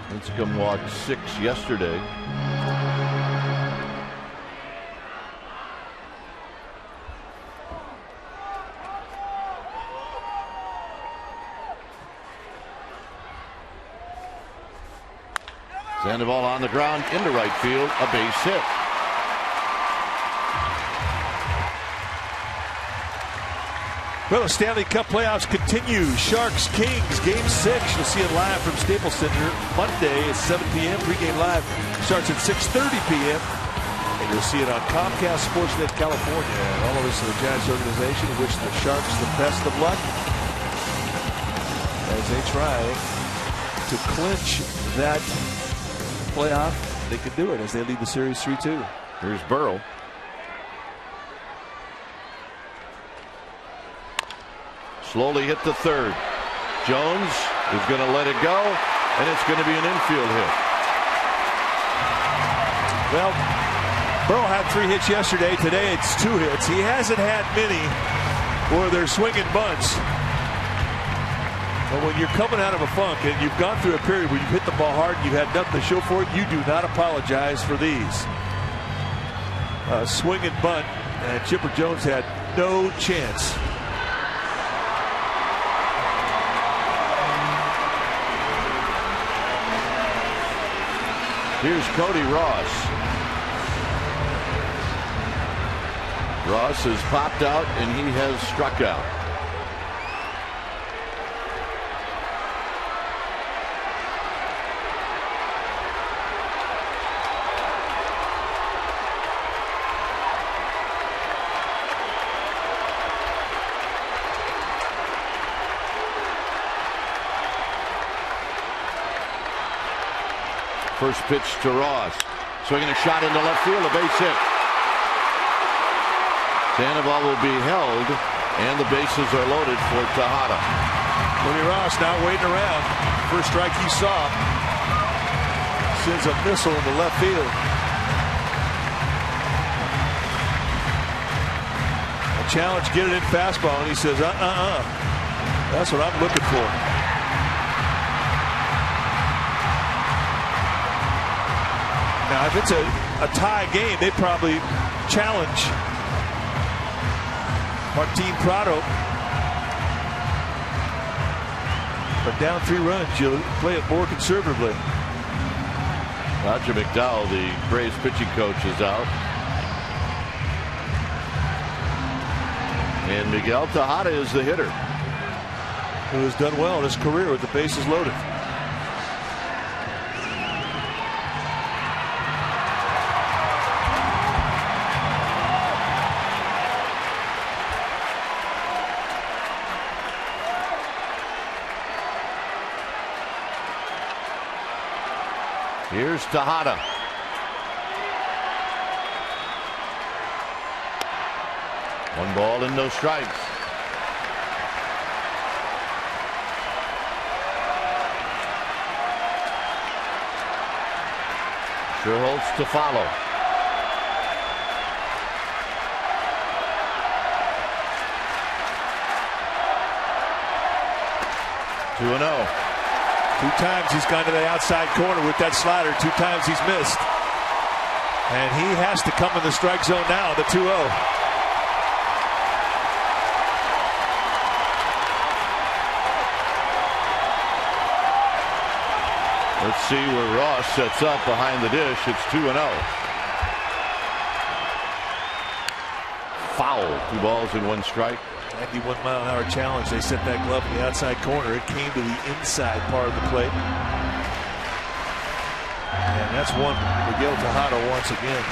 Lincecum walked 6 yesterday. Sandoval on the ground into right field, a base hit. Well, the Stanley Cup playoffs continue. Sharks Kings game 6. You'll see it live from Staples Center Monday at 7 p.m. Pregame live starts at 6:30 p.m. And you'll see it on Comcast Sportsnet California. And all of us in the Giants organization wish the Sharks the best of luck as they try to clinch that playoff. They can do it as they lead the series 3-2. Here's Burrow. Slowly hit the third. Jones is going to let it go, and it's going to be an infield hit. Well, Burrow had 3 hits yesterday. Today it's 2 hits. He hasn't had many where they're swinging bunts. But when you're coming out of a funk and you've gone through a period where you've hit the ball hard and you've had nothing to show for it, you do not apologize for these. Swing and bunt, and Chipper Jones had no chance. Here's Cody Ross. Ross has popped out and he has struck out. First pitch to Ross. Swinging a shot into left field, a base hit. Sandoval will be held, and the bases are loaded for Tejada. Cody Ross not waiting around. First strike he saw. Sends a missile into left field. A challenge, get it in fastball, and he says, That's what I'm looking for. Now, if it's a tie game, they probably challenge PRADO. But down 3 runs, you play it more conservatively. Roger McDowell, the Braves pitching coach, is out. And Miguel Tejada is the hitter, who has done well in his career with the bases loaded. Here's Tejada. One ball and no strikes. Sherholtz to follow. Two and 0. 2 times he's gone to the outside corner with that slider. 2 times he's missed. And he has to come in the strike zone now, the 2-0. Let's see where Ross sets up behind the dish. It's 2-0. Foul. 2 balls and 1 strike. 91-mile-an-hour challenge. They set that glove in the outside corner. It came to the inside part of the plate. And that's one Miguel Tejada once again.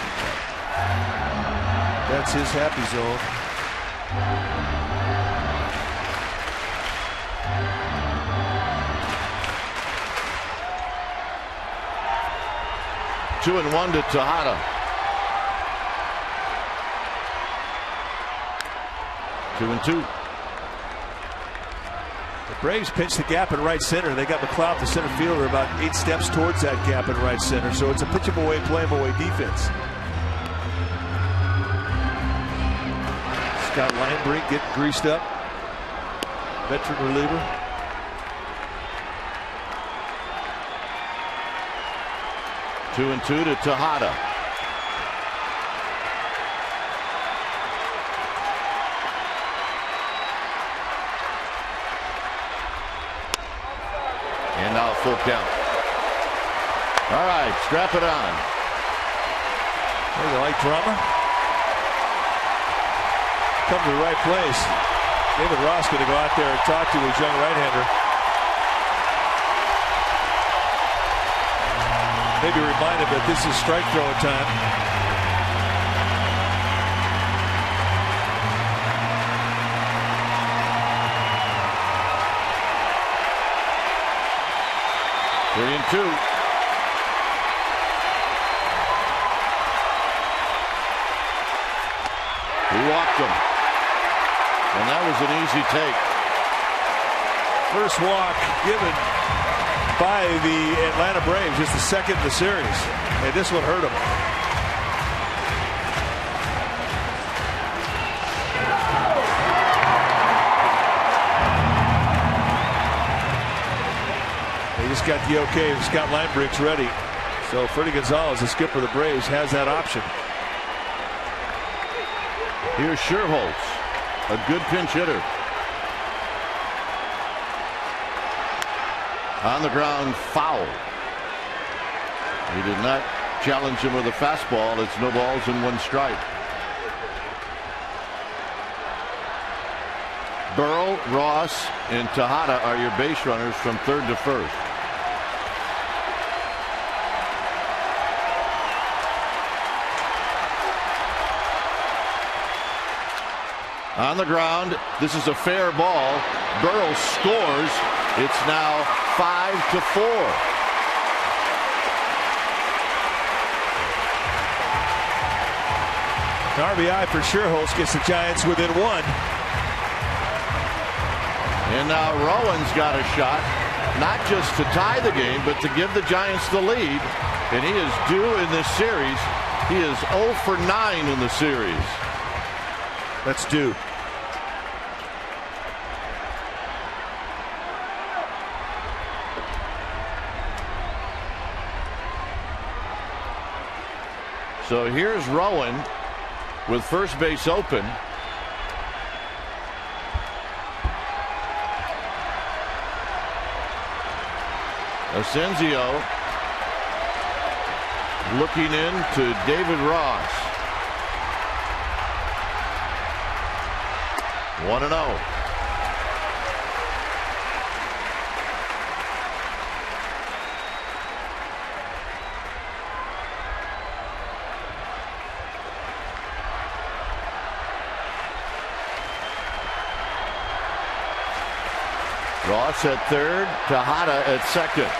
That's his happy zone. Two and 1 to Tejada. 2 and 2. The Braves pitch the gap in right center. They got McLeod, the center fielder, about 8 steps towards that gap in right center. So it's a pitch him away, play him away defense. Scott Linebrink getting greased up. Veteran reliever. Two and 2 to Tejada. And now full count. All right, strap it on. Hey, you like drama? Come to the right place. David Ross going to go out there and talk to his young right-hander. Maybe remind him that this is strike throwing time. Three and 2. He walked him. And that was an easy take. First walk given by the Atlanta Braves, just the second in the series. And this one hurt him. They just got the okay. Scott Linebrink's ready. So Freddie Gonzalez, the skipper of the Braves, has that option. Here's Sherholtz, a good pinch hitter. On the ground, foul. He did not challenge him with a fastball. It's no balls and 1 strike. Burrow, Ross, and Tejada are your base runners from third to first. On the ground, this is a fair ball. Burrow scores. It's now 5-4. An RBI for Sherholtz gets the Giants within 1. And now Rowan's got a shot, not just to tie the game, but to give the Giants the lead. And he is due in this series. He is 0 for 9 in the series. That's due. So here's Rowan with first base open. Asensio looking in to David Ross. 1-0. Ross at third, Tejada at second.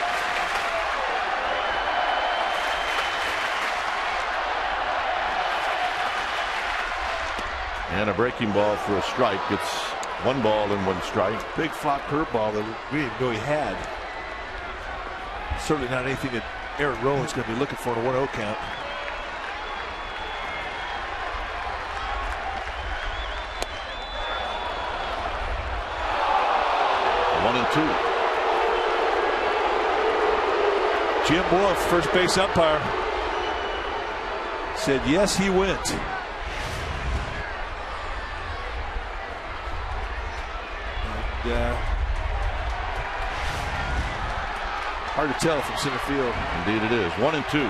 And a breaking ball for a strike. It's 1 ball and 1 strike. Big flop curveball that we didn't know he had. Certainly not anything that Aaron Rowan's going to be looking for in a 1-0 count. One and 2. Jim Wolf, first base umpire, said yes, he went. And, hard to tell from center field. Indeed it is. 1 and 2.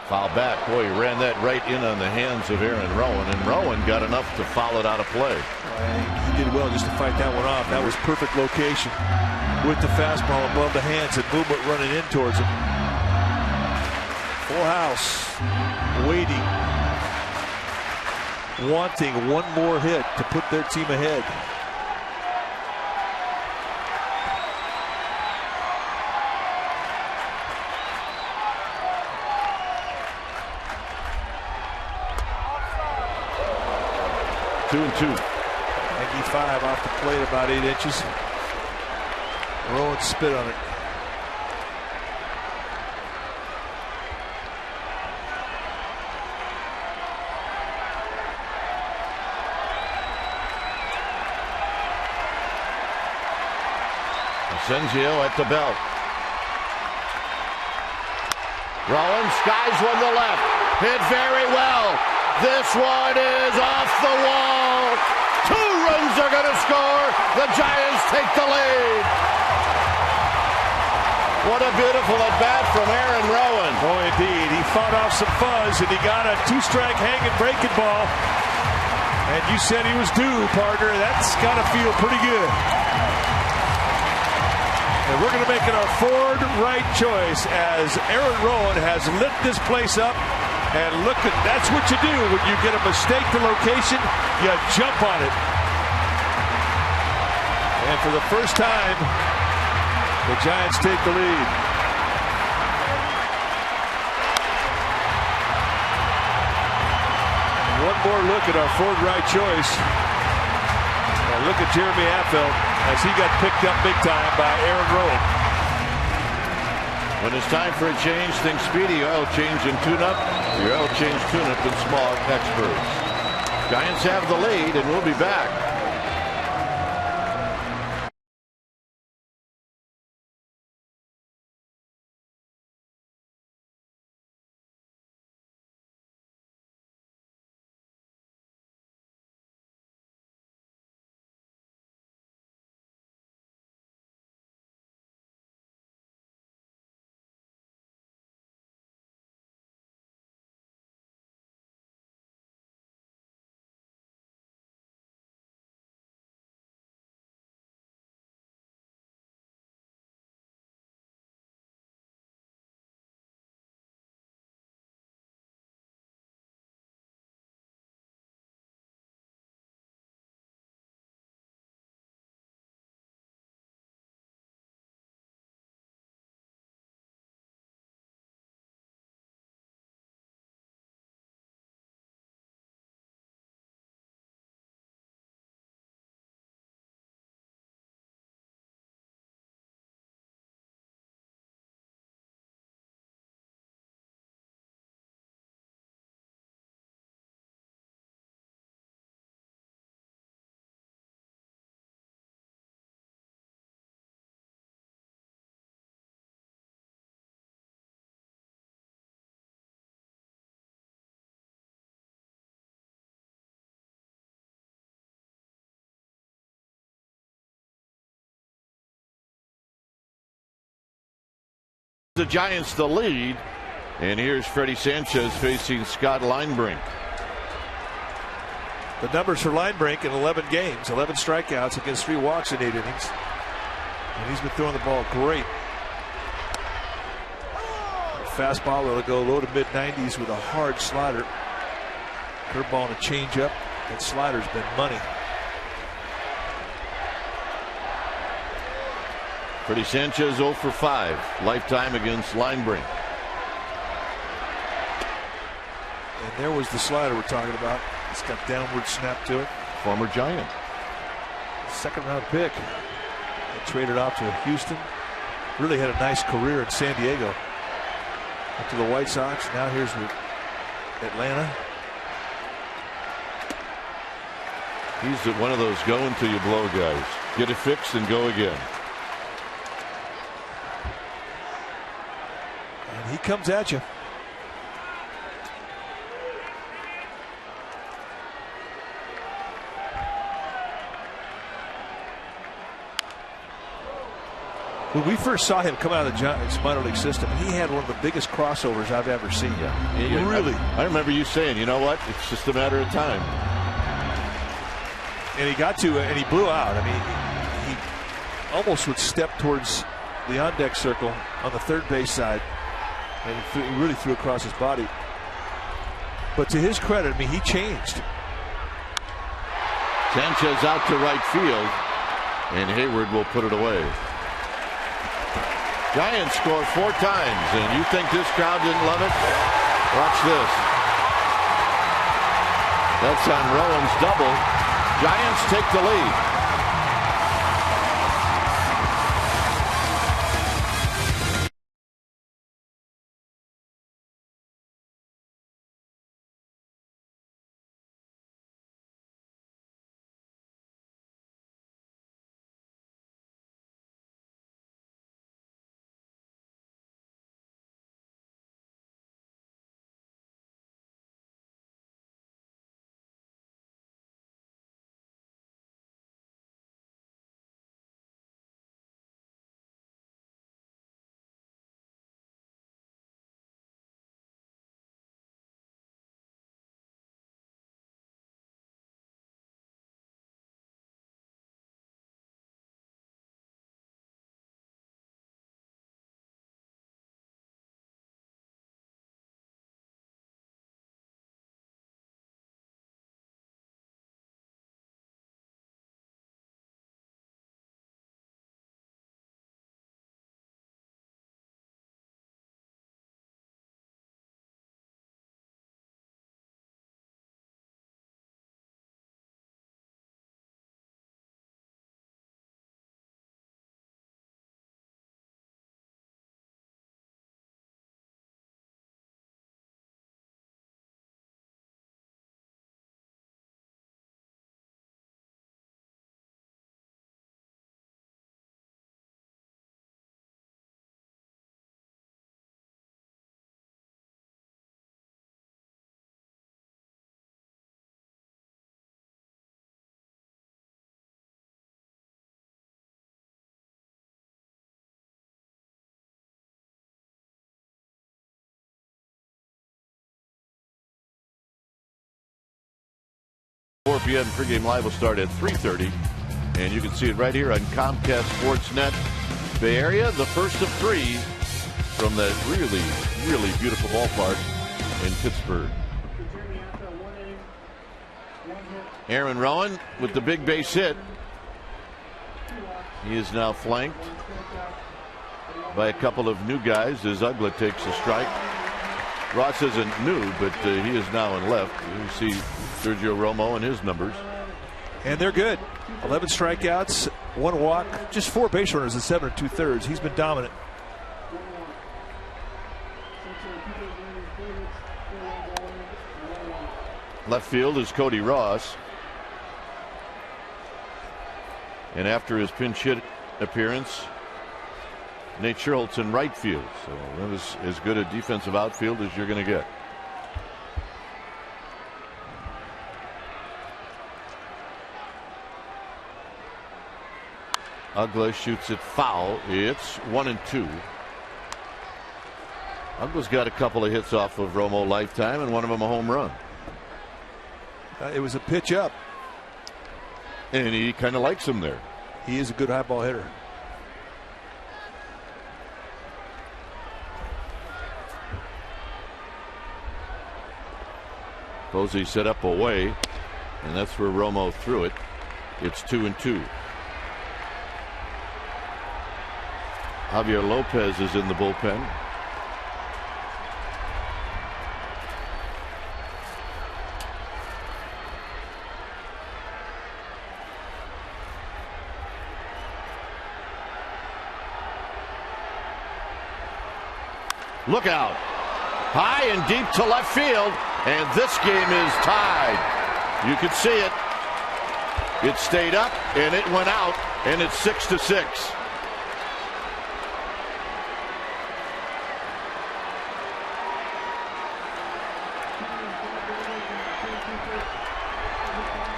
Foul back. Boy, he ran that right in on the hands of Aaron Rowan, and Rowan got enough to foul it out of play. He did well just to fight that one off. That was perfect location with the fastball above the hands and movement running in towards him. Full house, waiting, wanting one more hit to put their team ahead. Two and 2. 95 off the plate, about 8 inches. Rowan spit on it. Asensio at the belt. Rowan skies one to left. Hit very well. This one is off the wall. 2 runs are going to score. The Giants take the lead. What a beautiful at bat from Aaron Rowan. Oh, indeed. He fought off some fuzz and he got a 2-strike hanging breaking ball. And you said he was due, partner. That's got to feel pretty good. And we're going to make it our Ford right choice as Aaron Rowan has lit this place up. And look at, that's what you do when you get a mistake to location, you jump on it. And for the first time, the Giants take the lead. One more look at our Ford right choice. And look at Jeremy Affeldt as he got picked up big time by Aaron Rowan. When it's time for a change, think Speedy Oil Change and Tune-Up. Your oil change tune-up and smog experts. Giants have the lead, and we'll be back. The Giants the lead, and here's Freddie Sanchez facing Scott Linebrink. The numbers for Linebrink in 11 games, 11 strikeouts against 3 walks in 8 innings. And he's been throwing the ball great. Fastball will go low to mid 90s with a hard slider. Curveball and a changeup. That slider's been money. Freddie Sanchez 0 for 5 lifetime against Linebrink. And there was the slider we're talking about. It's got downward snap to it. Former Giant. Second round pick. They traded off to Houston. Really had a nice career in San Diego. Went to the White Sox. Now here's with Atlanta. He's one of those go until you blow guys. Get it fixed and go again. And he comes at you. When we first saw him come out of the Giants minor league system, he had one of the biggest crossovers I've ever seen. Yeah. Really. I remember you saying, you know what? It's just a matter of time. And he got to, and he blew out. I mean, he almost would step towards the on-deck circle on the third base side, and he really threw across his body. But to his credit, I mean, he changed. Sanchez out to right field, and Hayward will put it away. Giants score 4 times, and you think this crowd didn't love it? Watch this. That's on Rowan's double. Giants take the lead. .4 p.m. pregame live will start at 3:30, and you can see it right here on Comcast Sportsnet Bay Area. The first of 3 from that really, really beautiful ballpark in Pittsburgh. Aaron Rowan with the big base hit. He is now flanked by a couple of new guys as Ugla takes a strike. Ross isn't new, but he is now in left. You see Sergio Romo and his numbers. And they're good. 11 strikeouts, 1 walk, just 4 base runners in 7 2/3. He's been dominant. Left field is Cody Ross. And after his pinch hit appearance, Nate Schultz in right field. So that is as good a defensive outfield as you're going to get. Ugla shoots it foul. It's 1-2. Uggla's got a couple of hits off of Romo lifetime, and one of them a home run. It was a pitch up. And he kind of likes him there. He is a good high ball hitter. Posey set up away, and that's where Romo threw it. It's 2-2. Javier Lopez is in the bullpen. Look out. High and deep to left field, and this game is tied. You can see it. It stayed up, and it went out, and it's 6-6.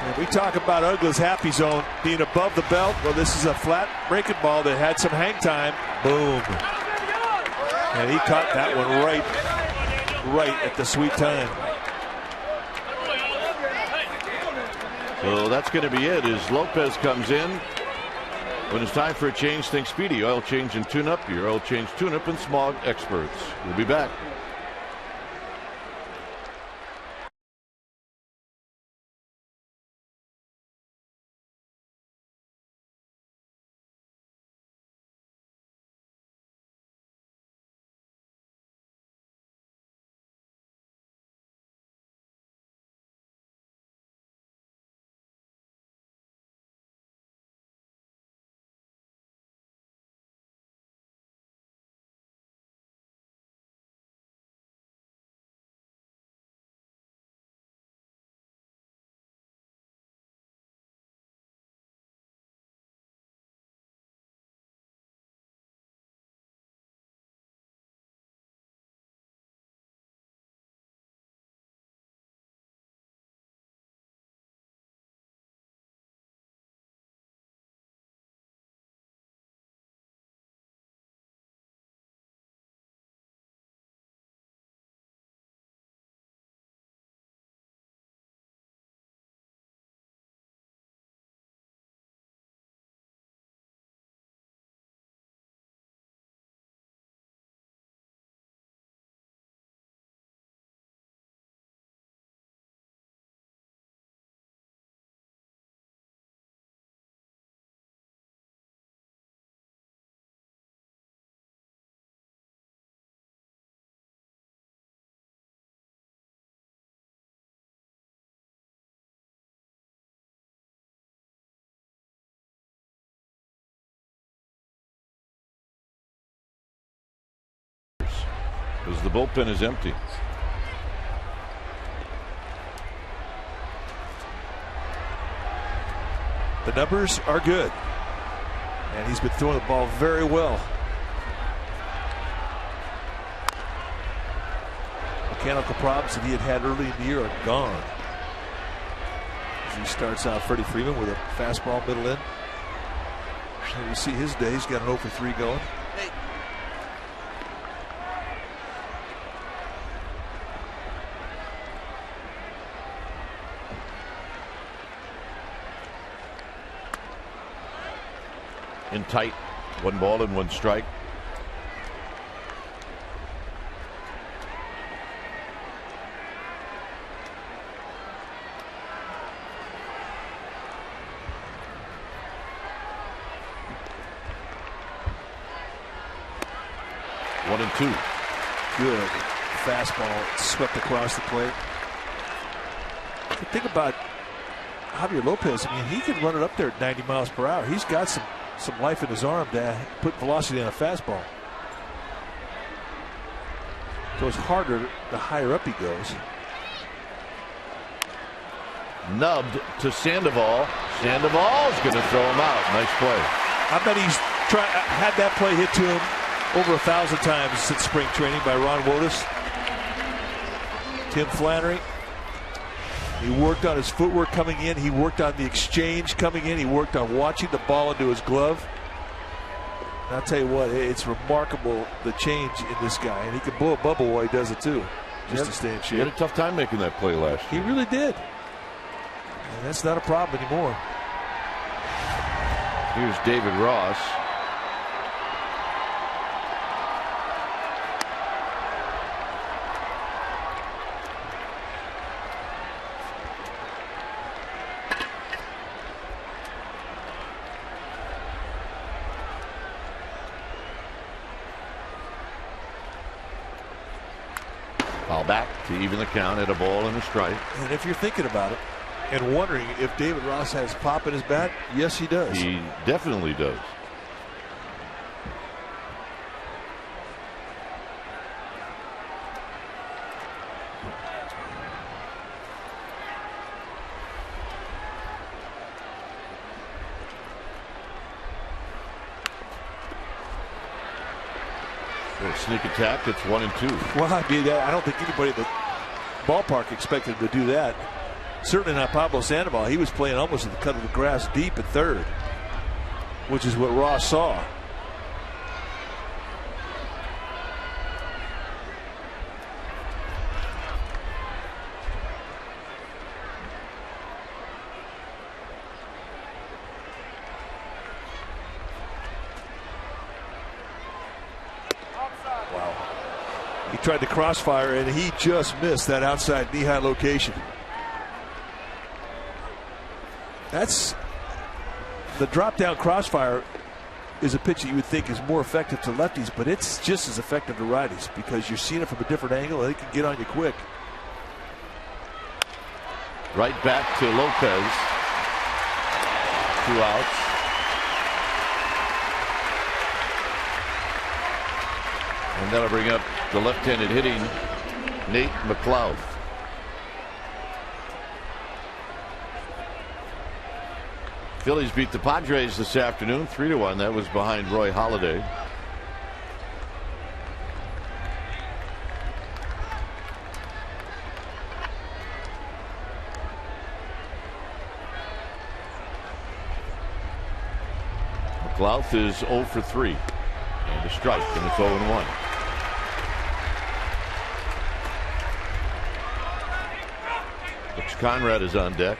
And we talk about Uggla's happy zone being above the belt. Well, this is a flat breaking ball that had some hang time. Boom. And he caught that one right at the sweet time. So that's going to be it as Lopez comes in. When it's time for a change, think Speedy. Oil change and tune-up. Your oil change, tune-up, and smog experts. We'll be back. As the bullpen is empty. The numbers are good, and he's been throwing the ball very well. Mechanical problems that he had early in the year are gone. As he starts out Freddie Freeman with a fastball middle in. So you see his day. He's got an 0 for 3 going. In tight, 1 ball and 1 strike. One and 2. Good fastball swept across the plate. Think about Javier Lopez. I mean, he can run it up there at 90 miles per hour. He's got some life in his arm to put velocity on a fastball. So it's harder the higher up he goes. Nubbed to Sandoval. Sandoval's going to throw him out. Nice play. I bet he's had that play hit to him over 1,000 times since spring training by Ron Wotus. Tim Flannery. He worked on his footwork coming in. He worked on the exchange coming in. He worked on watching the ball into his glove. And I'll tell you what, it's remarkable the change in this guy, and he can blow a bubble while he does it too, just to stay in shape. He had a tough time making that play last year. He really did. And that's not a problem anymore. Here's David Ross. Foul back to even the count at a ball and a strike. And if you're thinking about it and wondering if David Ross has pop in his bat, yes, he does. He definitely does. Sneak attack. It's 1-2. Well, I mean, I don't think anybody in the ballpark expected him to do that. Certainly not Pablo Sandoval. He was playing almost at the cut of the grass deep at third, which is what Ross saw. He tried to crossfire and he just missed that outside knee-high location. That's the drop-down crossfire is a pitch that you would think is more effective to lefties, but it's just as effective to righties because you're seeing it from a different angle and it can get on you quick. Right back to Lopez. 2 outs. And that'll bring up the left-handed hitting Nate McLeod. Phillies beat the Padres this afternoon 3-1. That was behind Roy Halladay. McLeod is 0 for 3. And a strike, and it's 0-1. Looks Conrad is on deck.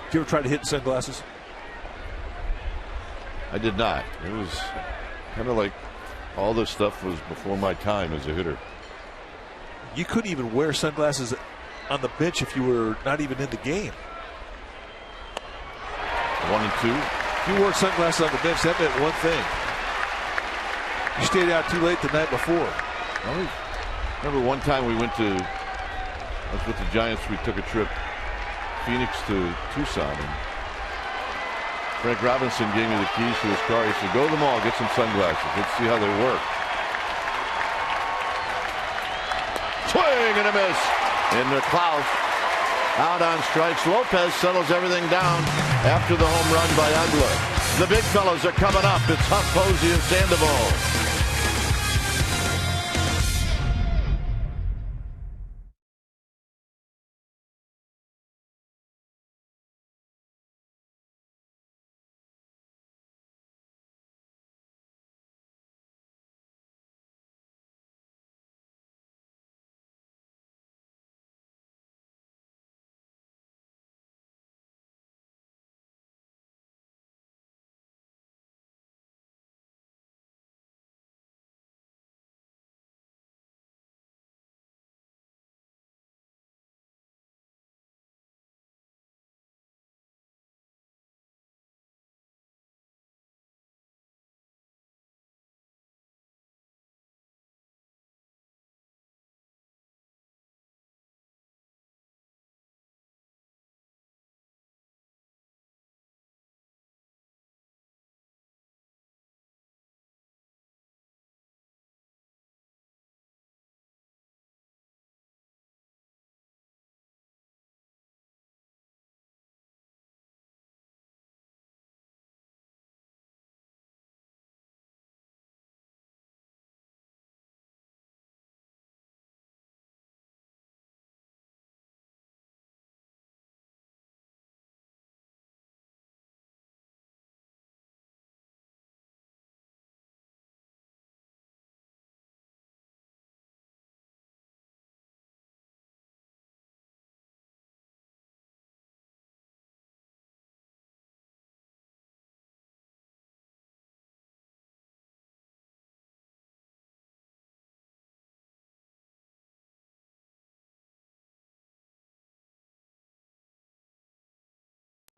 Did you ever try to hit sunglasses? I did not. It was kind of like all this stuff was before my time as a hitter. You couldn't even wear sunglasses on the bench if you were not even in the game. 1-2. If you wore sunglasses on the bench, that meant one thing. You stayed out too late the night before. I remember one time we went to, I was with the Giants, we took a trip Phoenix to Tucson, and Frank Robinson gave me the keys to his car. He said, go to the mall, get some sunglasses. Let's see how they work. Swing and a miss. And McLeod out on strikes. Lopez settles everything down after the home run by Ugla. The big fellows are coming up. It's Huff, Posey, and Sandoval.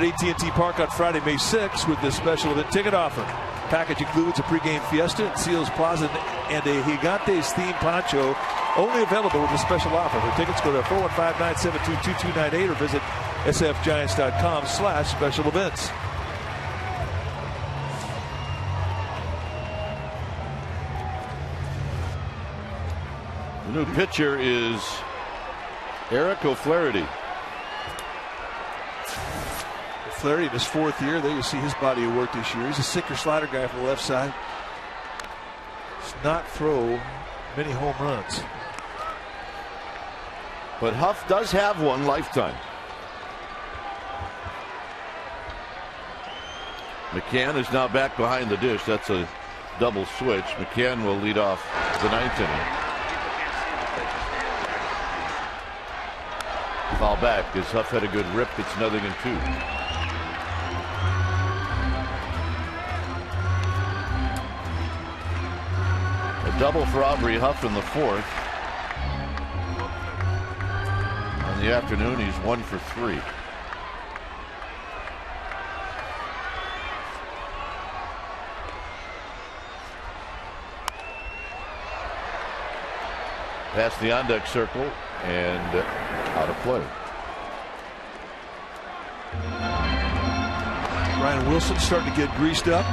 AT&T Park on Friday, May 6th with this special event ticket offer. Package includes a pregame fiesta at Seals Plaza and a Gigantes themed poncho, only available with a special offer. For tickets, go to 415-972-2298 or visit sfgiants.com/special events. The new pitcher is Eric O'Flaherty. O'Flaherty in his 4th year. There you see his body of work this year. He's a sinker slider guy from the left side. Does not throw many home runs. But Huff does have one lifetime. McCann is now back behind the dish. That's a double switch. McCann will lead off the 9th inning. Foul back as Huff had a good rip. It's 0-2. A double for Aubrey Huff in the 4th. On the afternoon, he's 1 for 3. Past the on-deck circle and out of play. Ryan Wilson starting to get greased up.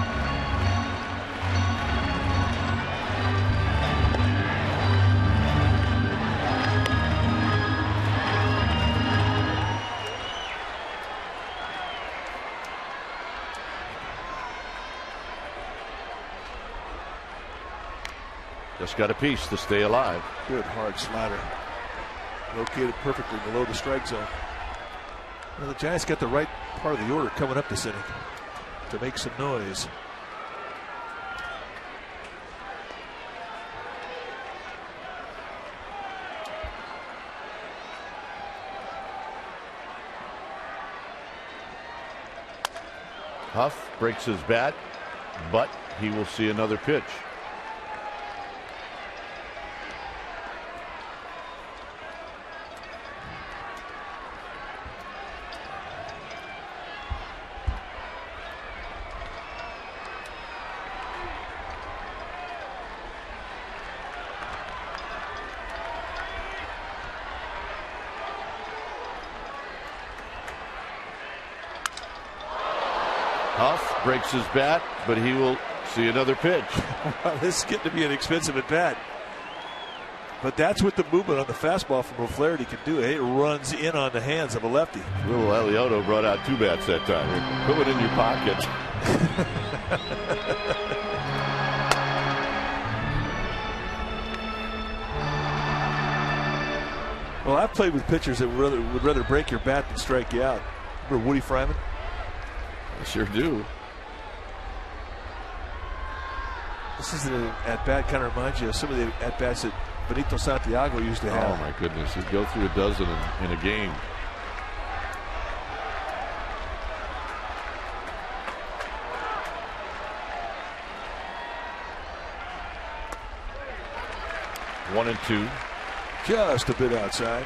Just got a piece to stay alive. Good hard slider. Located perfectly below the strike zone. Well, the Giants got the right part of the order coming up this inning to make some noise. Huff breaks his bat, but he will see another pitch. Huff breaks his bat, but he will see another pitch. This is getting to be an expensive at bat. But that's what the movement on the fastball from O'Flaherty can do. It runs in on the hands of a lefty. Little Eliotto brought out 2 bats that time. Put it in your pocket. Well, I've played with pitchers that would rather break your bat than strike you out. Remember Woody Freeman? I sure do. This is an at-bat kind of reminds you of some of the at-bats that Benito Santiago used to have. Oh, my goodness. He'd go through a dozen in a game. One and 2. Just a bit outside.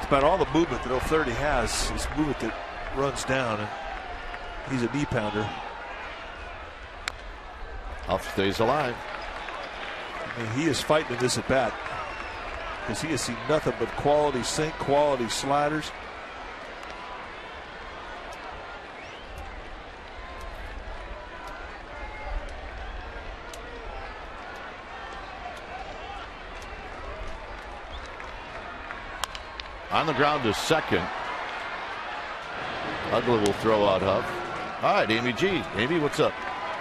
About all the movement that O'Flaherty has is movement that runs down, and he's a knee pounder. Huff stays alive. I mean, he is fighting in this at bat because he has seen nothing but quality sink, quality sliders. On the ground to second. Ugla will throw out Huff. All right, Amy G. Amy, what's up?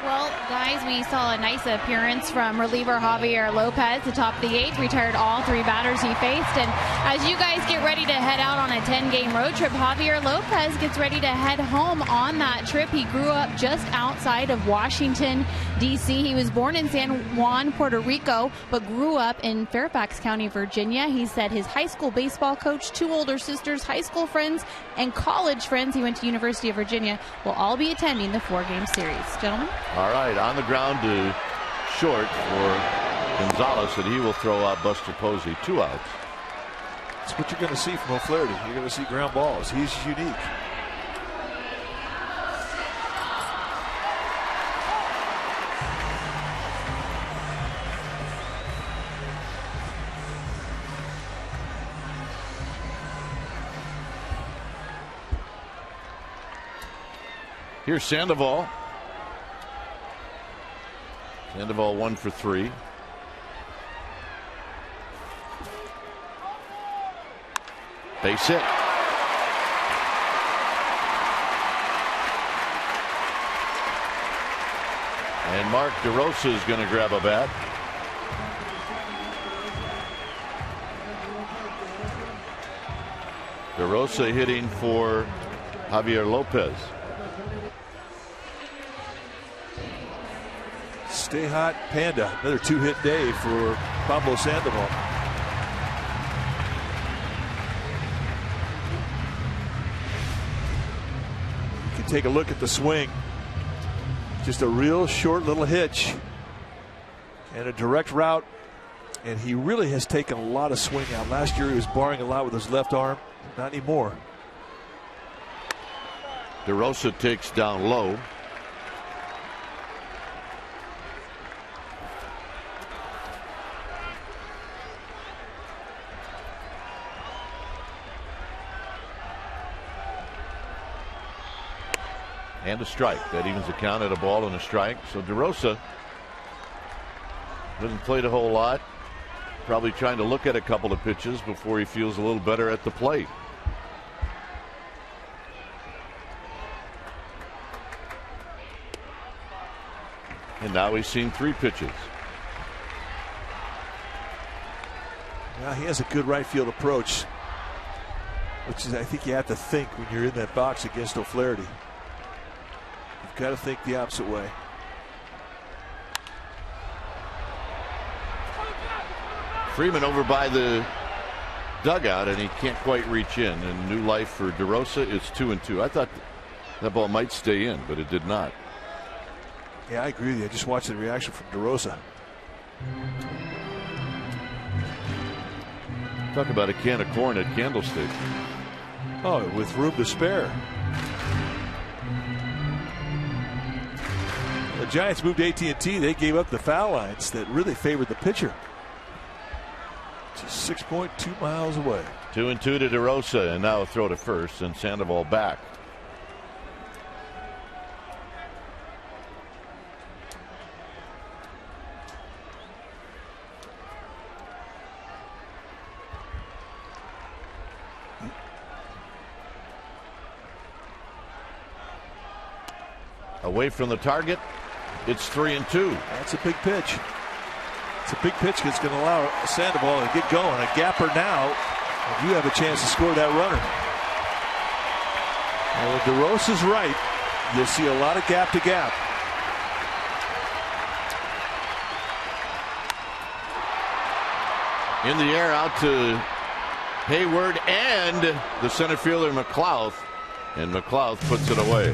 Well, guys, we saw a nice appearance from reliever Javier Lopez. The top of the 8th, retired all 3 batters he faced. And as you guys get ready to head out on a 10-game road trip, Javier Lopez gets ready to head home on that trip. He grew up just outside of Washington, D.C. He was born in San Juan, Puerto Rico, but grew up in Fairfax County, Virginia. He said his high school baseball coach, 2 older sisters, high school friends, and college friends, he went to University of Virginia, will all be attending the 4-game series. Gentlemen? All right, on the ground to short for Gonzalez, and he will throw out Buster Posey. 2 outs. That's what you're going to see from O'Flaherty. You're going to see ground balls. He's unique. Here's Sandoval. Sandoval 1 for 3. Base hit. And Mark DeRosa is going to grab a bat. DeRosa hitting for Javier Lopez. Stay hot, Panda. Another 2-hit day for Pablo Sandoval. You can take a look at the swing. Just a real short little hitch and a direct route. And he really has taken a lot of swing out. Last year he was barring a lot with his left arm. Not anymore. DeRosa takes down low. And a strike. That evens the count at a ball and a strike. So DeRosa hasn't played a whole lot. Probably trying to look at a couple of pitches before he feels a little better at the plate. And now he's seen 3 pitches. Well, he has a good right field approach, which is, I think, you have to think when you're in that box against O'Flaherty. You've got to think the opposite way. Freeman over by the dugout, and he can't quite reach in. And new life for DeRosa. It's 2-2. I thought that ball might stay in, but it did not. Yeah, I agree with you. I just watched the reaction from DeRosa. Talk about a can of corn at Candlestick. Oh, with room to spare. The Giants moved AT&T. They gave up the foul lines that really favored the pitcher. Just 6.2 miles away. 2-2 to DeRosa, and now a throw to first, and Sandoval back. Away from the target. It's 3-2. That's a big pitch. It's a big pitch that's going to allow Sandoval to get going. A gapper now, and you have a chance to score that runner. And when DeRosa's right, you'll see a lot of gap to gap. In the air out to Hayward and the center fielder McLeod, and McLeod puts it away.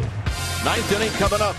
9th inning coming up.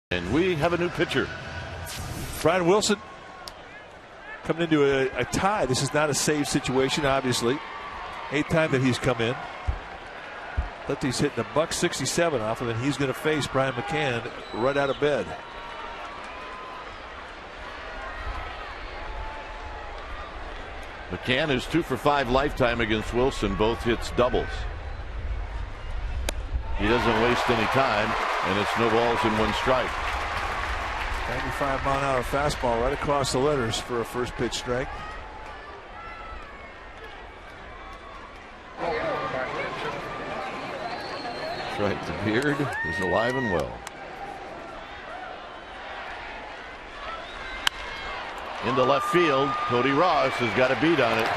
And we have a new pitcher. Brian Wilson coming into a tie. This is not a save situation, obviously. 8th time that he's come in. Lefty's hitting $167 off him, and he's going to face Brian McCann right out of bed. McCann is 2 for 5 lifetime against Wilson. Both hits doubles. He doesn't waste any time, and it's no balls and 1 strike. 95-mile-an-hour fastball right across the letters for a first pitch strike. That's right. The beard is alive and well. Into left field. Cody Ross has got a beat on it.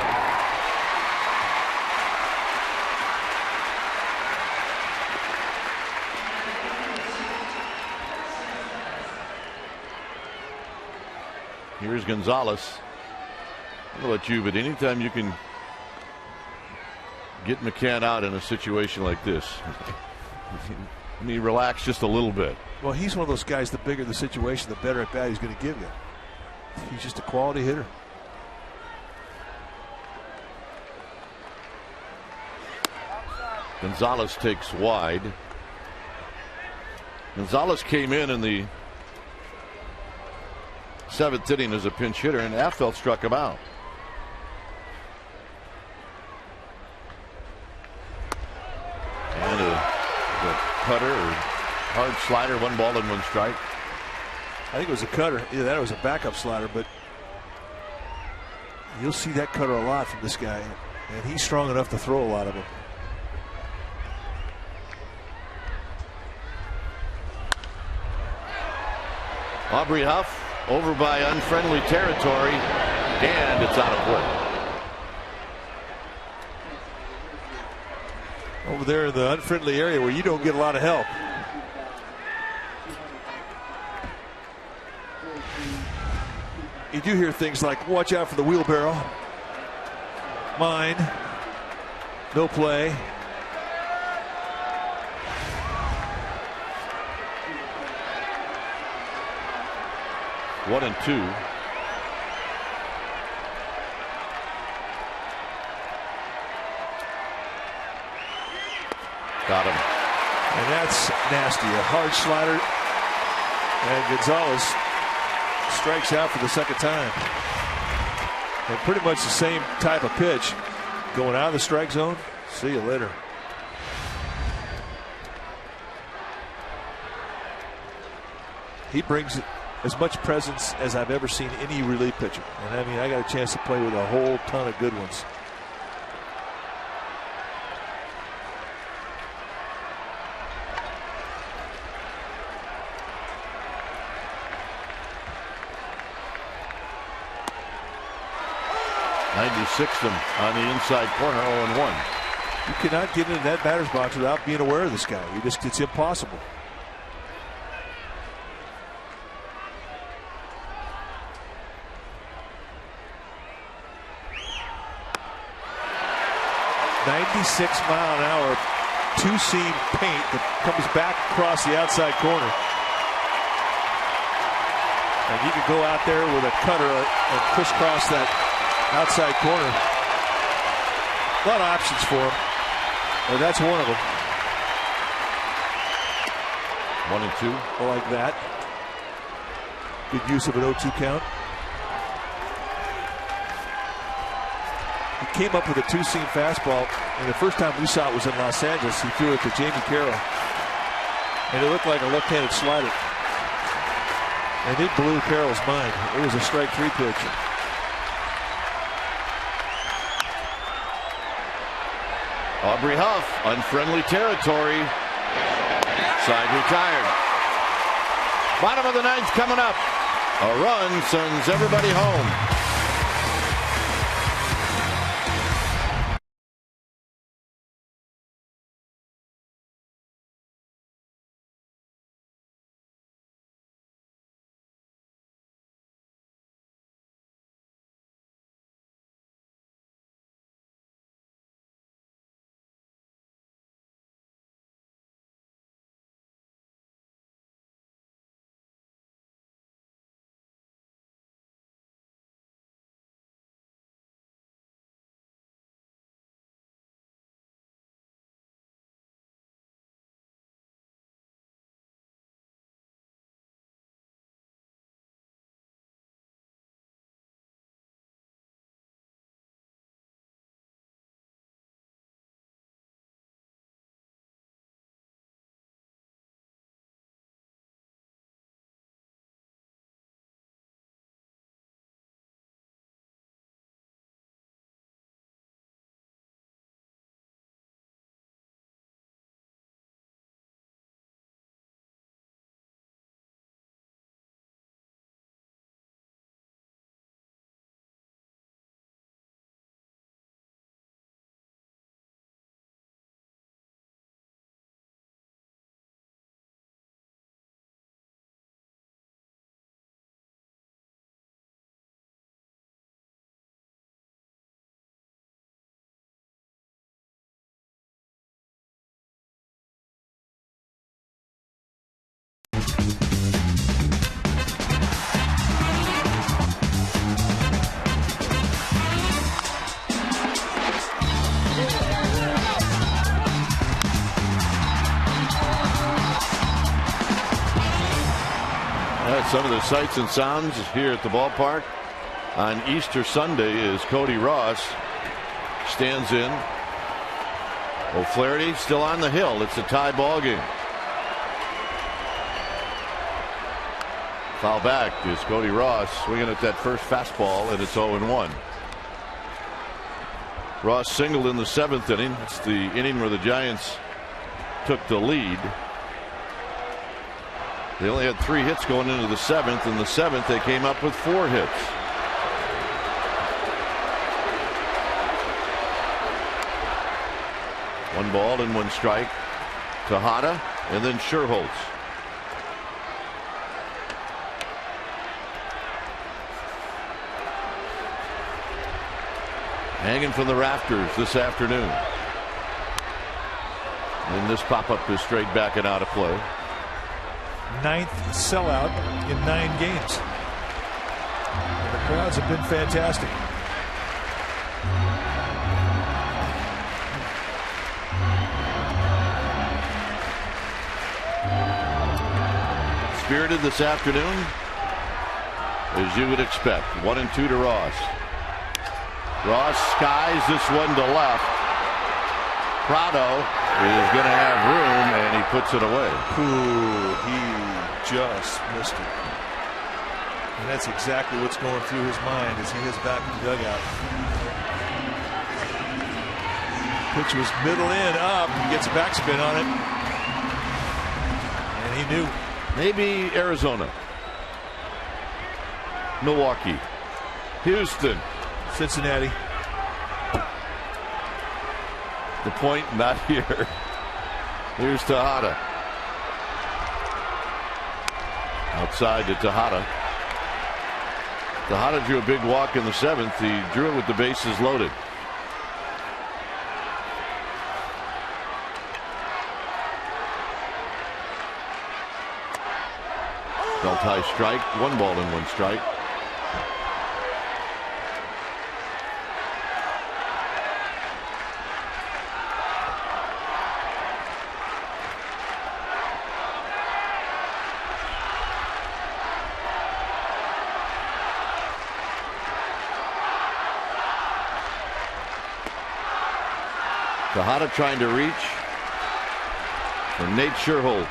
Here's Gonzalez. I don't know about you, but anytime you can get McCann out in a situation like this, let me relax just a little bit. Well, he's one of those guys, the bigger the situation, the better at bat he's going to give you. He's just a quality hitter. Gonzalez takes wide. Gonzalez came in the 7th inning as a pinch hitter, and Affelt struck him out. And a cutter or hard slider, 1 ball and 1 strike. I think it was a cutter. Either that or it was a backup slider, but you'll see that cutter a lot from this guy, and he's strong enough to throw a lot of them. Aubrey Huff over by unfriendly territory, and it's out of play. Over there in the unfriendly area where you don't get a lot of help. You do hear things like, watch out for the wheelbarrow. Mine. No play. One and 2. Got him. And that's nasty. A hard slider. And Gonzalez strikes out for the 2nd time. And pretty much the same type of pitch. Going out of the strike zone. See you later. He brings as much presence as I've ever seen any relief pitcher. And I mean, I got a chance to play with a whole ton of good ones. Him on the inside corner, 0-1. You cannot get into that batter's box without being aware of this guy. It's impossible. .96-mile-an-hour two-seam paint that comes back across the outside corner. And you can go out there with a cutter and crisscross that outside corner. A lot of options for him. And that's one of them. 1 and 2. I like that. Good use of an 0-2 count. He came up with a two-seam fastball, and the first time we saw it was in Los Angeles. He threw it to Jamie Carroll, and it looked like a left-handed slider. And it blew Carroll's mind. It was a strike 3 pitch. Aubrey Huff, unfriendly territory. Side retired. Bottom of the 9th coming up. A run sends everybody home. Some of the sights and sounds here at the ballpark on Easter Sunday is Cody Ross stands in. O'Flaherty still on the hill. It's a tie ball game. Foul back is Cody Ross swinging at that first fastball, and it's 0-1. Ross singled in the 7th inning. It's the inning where the Giants took the lead. They only had 3 hits going into the 7th. In the 7th, they came up with 4 hits. One ball and 1 strike. Tejada and then Sherholtz. Hanging from the rafters this afternoon. And this pop-up is straight back and out of play. 9th sellout in 9 games. And the crowds have been fantastic. Spirited this afternoon, as you would expect. 1-2 to Ross. Ross skies this one to left. PRADO is going to have room, and he puts it away. Ooh, he just missed it. And that's exactly what's going through his mind as he heads back to the dugout. Pitch was middle in, up. He gets a backspin on it. And he knew. Maybe Arizona. Milwaukee. Houston. Cincinnati. The point not here. Here's Tejada. Outside to Tejada. Tejada drew a big walk in the 7th. He drew it with the bases loaded. Belt high strike. 1 ball and 1 strike. Tejada trying to reach for Nate Sherholtz.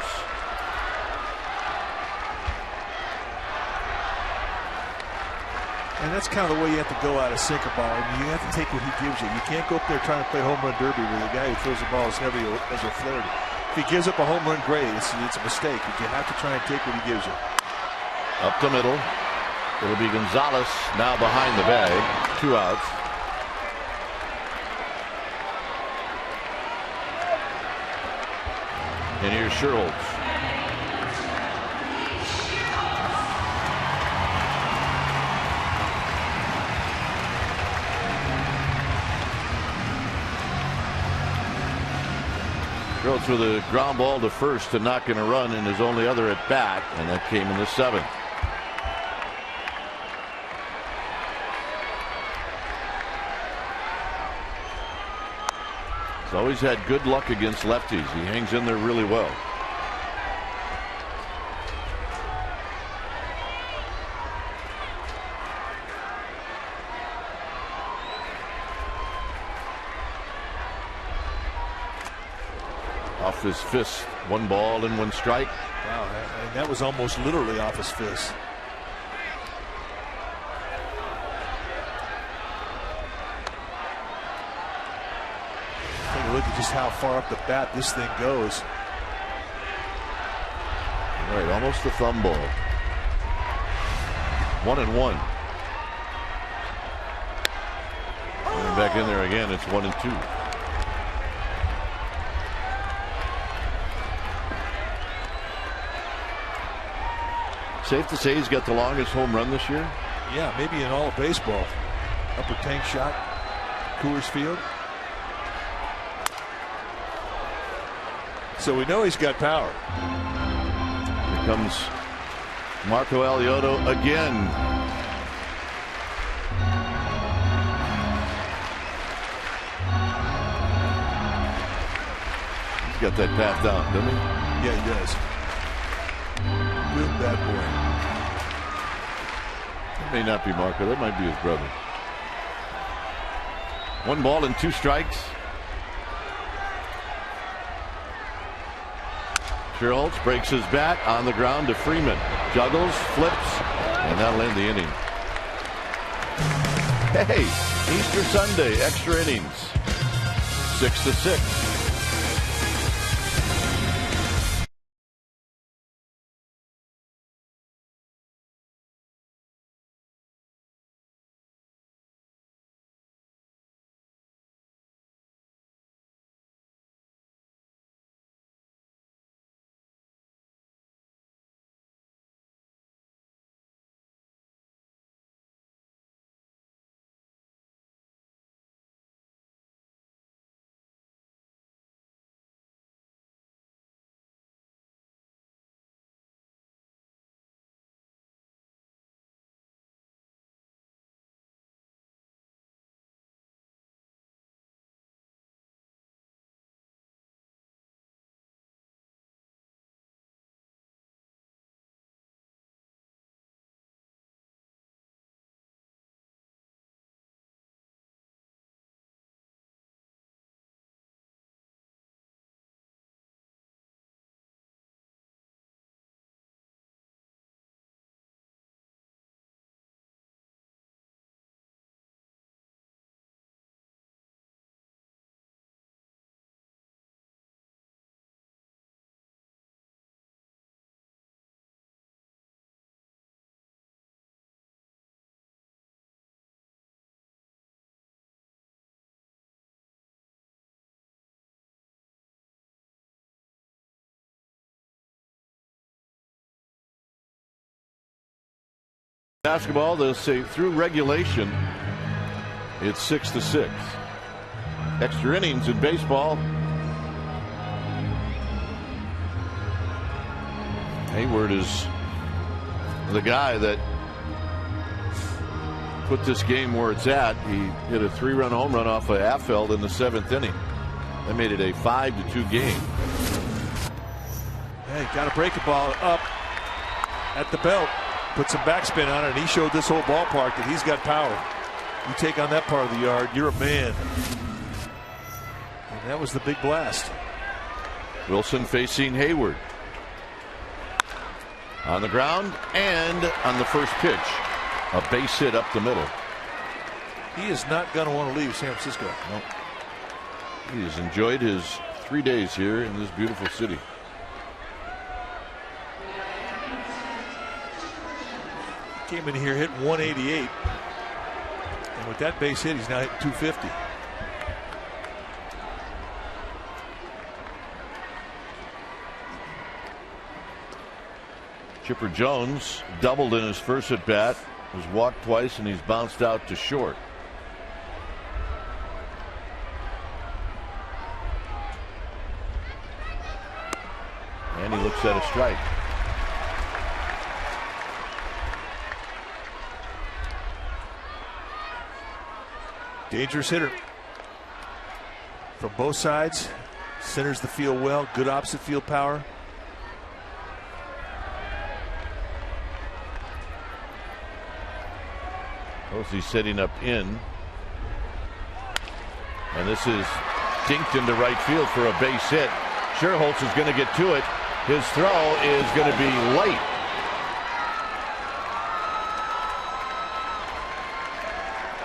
And that's kind of the way you have to go out of sinker ball. I mean, you have to take what he gives you. You can't go up there trying to play home run derby with a guy who throws the ball as heavy as O'Flaherty. If he gives up a home run, great. It's a mistake. But you have to try and take what he gives you. Up the middle. It'll be Gonzalez now behind the bag. 2 outs. And here's Sherholtz. Sherholtz with a ground ball to first to knock in a run in his only other at bat, and that came in the 7th. He's always had good luck against lefties. He hangs in there really well. Off his fist. 1 ball and 1 strike. Wow, and that was almost literally off his fist. Take a look at just how far up the bat this thing goes. All right, almost a thumb ball. 1-1. And back in there again. It's 1-2. Safe to say he's got the longest home run this year? Yeah, maybe in all of baseball. Upper tank shot, Coors Field. So we know he's got power. comes Marco Alioto again. He's got that path down, doesn't he? Yeah, he does. Real bad boy. That may not be Marco. That might be his brother. 1 ball and 2 strikes. Sherholtz breaks his bat on the ground to Freeman. Juggles, flips, and that'll end the inning. Hey, Easter Sunday, extra innings. 6-6. Basketball, they'll say through regulation, it's 6-6. Extra innings in baseball. Hayward is the guy that put this game where it's at. He hit a 3-run home run off of Affeld in the 7th inning. That made it a 5-2 game. Hey, got to break the ball up at the belt. Put some backspin on it, and he showed this whole ballpark that he's got power. You take on that part of the yard, you're a man. And that was the big blast. Wilson facing Hayward. On the ground and on the first pitch. A base hit up the middle. He is not going to want to leave San Francisco. Nope. He has enjoyed his 3 days here in this beautiful city. Came in here, hit 188. And with that base hit, he's now hitting 250. Chipper Jones doubled in his first at bat, was walked twice, and he's bounced out to short. And he looks at a strike. Dangerous hitter from both sides. Centers the field well. Good opposite field power. Posey setting up in. And this is dinked into right field for a base hit. Sherholtz is going to get to it. His throw is going to be late.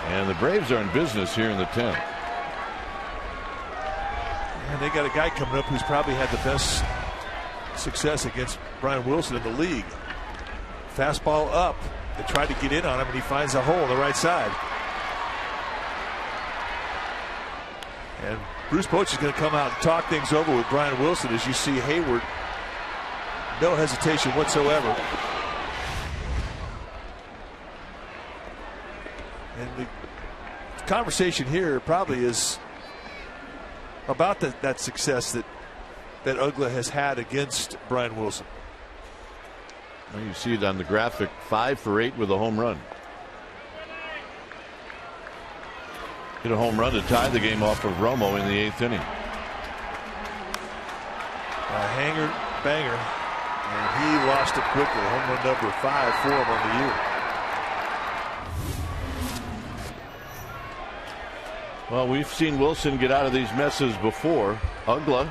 And the Braves are in business here in the 10th. And they got a guy coming up who's probably had the best success against Brian Wilson in the league. Fastball up. They tried to get in on him, and he finds a hole on the right side. And Bruce Bochy is going to come out and talk things over with Brian Wilson. As you see Hayward, no hesitation whatsoever. And the conversation here probably is about that success that Uggla has had against Brian Wilson. Well, you see it on the graphic, 5 for 8 with a home run. Hit a home run to tie the game off of Romo in the 8th inning. A hanger banger, and he lost it quickly. Home run number 5 for him on the year. Well, we've seen Wilson get out of these messes before. Ugla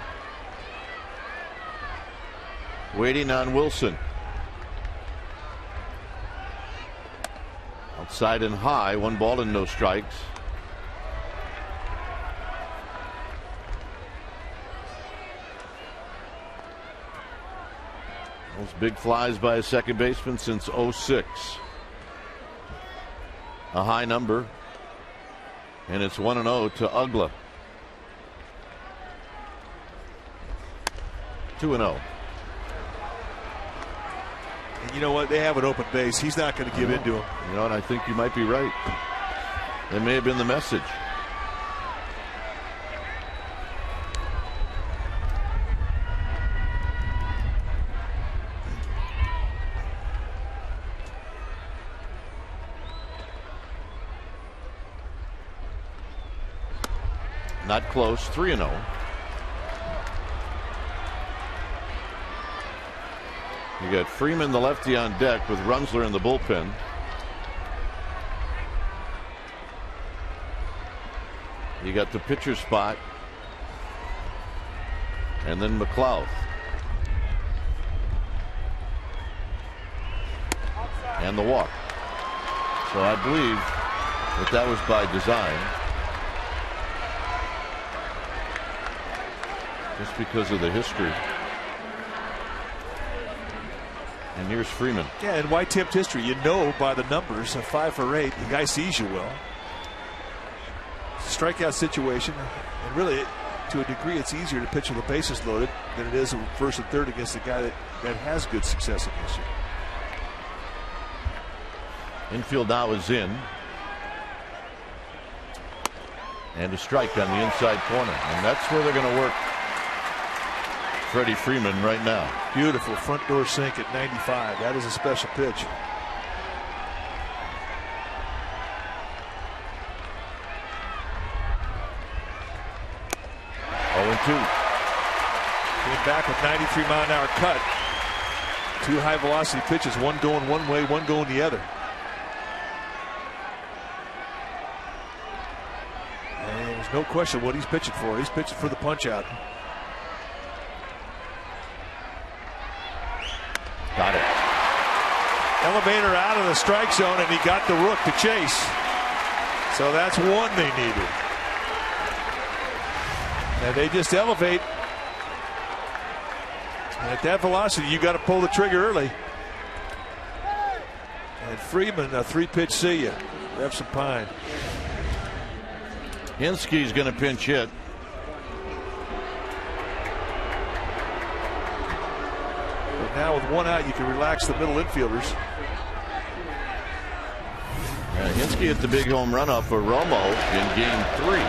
waiting on Wilson. Outside and high, 1 ball and no strikes. Those big flies by a second baseman since '06. A high number. And it's 1-0 to Ugla. 2-0. And you know what? They have an open base. He's not going to give in to him. You know, and I think you might be right. That may have been the message. Not close. 3-0. You got Freeman, the lefty, on deck with Runzler in the bullpen. You got the pitcher spot, and then McLeod. And the walk. So I believe that was by design. Just because of the history. And here's Freeman. Yeah, and why tipped history? You know by the numbers, a 5 for 8. The guy sees you well. Strikeout situation, and really, to a degree, it's easier to pitch with the bases loaded than it is in first and third against a guy that has good success against you. Infield now is in. And a strike on the inside corner. And that's where they're going to work Freddie Freeman right now. Beautiful front door sink at 95. That is a special pitch. Came back with 93-mile-an-hour cut. 2 high-velocity pitches, one going one way, one going the other. And there's no question what he's pitching for. He's pitching for the punch-out. Got it. Elevator out of the strike zone, and he got the rook to chase. So that's one they needed. And they just elevate. And at that velocity, you got to pull the trigger early. And Freeman, a 3-pitch see ya. Grab some pine. Hinsky's going to pinch hit. But now with 1 out, you can relax the middle infielders. Hinsky hit the big home run off for Romo in Game 3.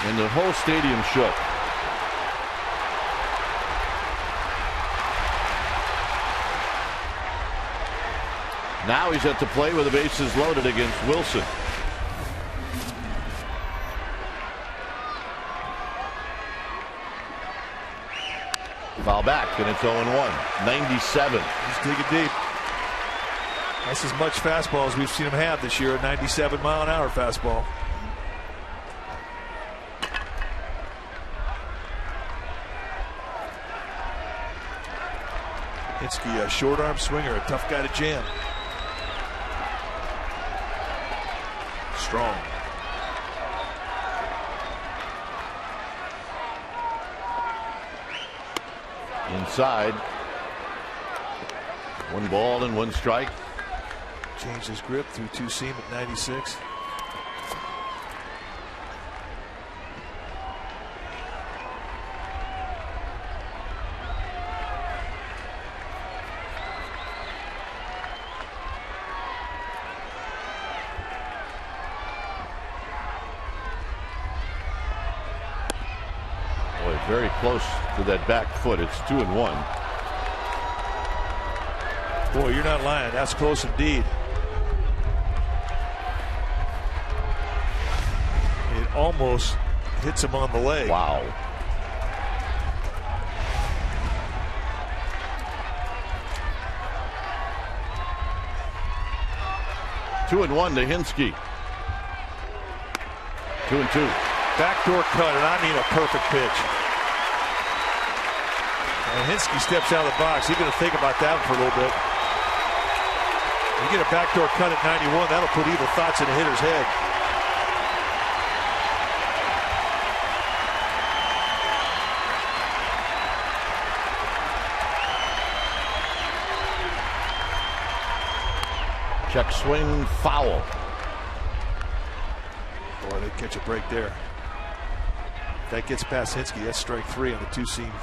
And the whole stadium shook. Now he's at the plate with the bases loaded against Wilson. Foul back, and it's 0-1. 97. He's digging deep. That's as much fastball as we've seen him have this year, a 97-mile-an-hour fastball. Hinsky, a short arm swinger, a tough guy to jam. Strong. Inside. 1 ball and 1 strike. Changed his grip through 2 seam at 96. very close to that back foot. It's 2-1. Boy, you're not lying. That's close indeed. It almost hits him on the leg. Wow. Two and one to Hinske. 2-2. Backdoor cut, and I mean a perfect pitch. And Hinske steps out of the box. He's going to think about that for a little bit. You get a backdoor cut at 91, that'll put evil thoughts in the hitter's head. Check swing, foul. Boy, they catch a break there. If that gets past Hinske, that's strike 3 on the 2-seam.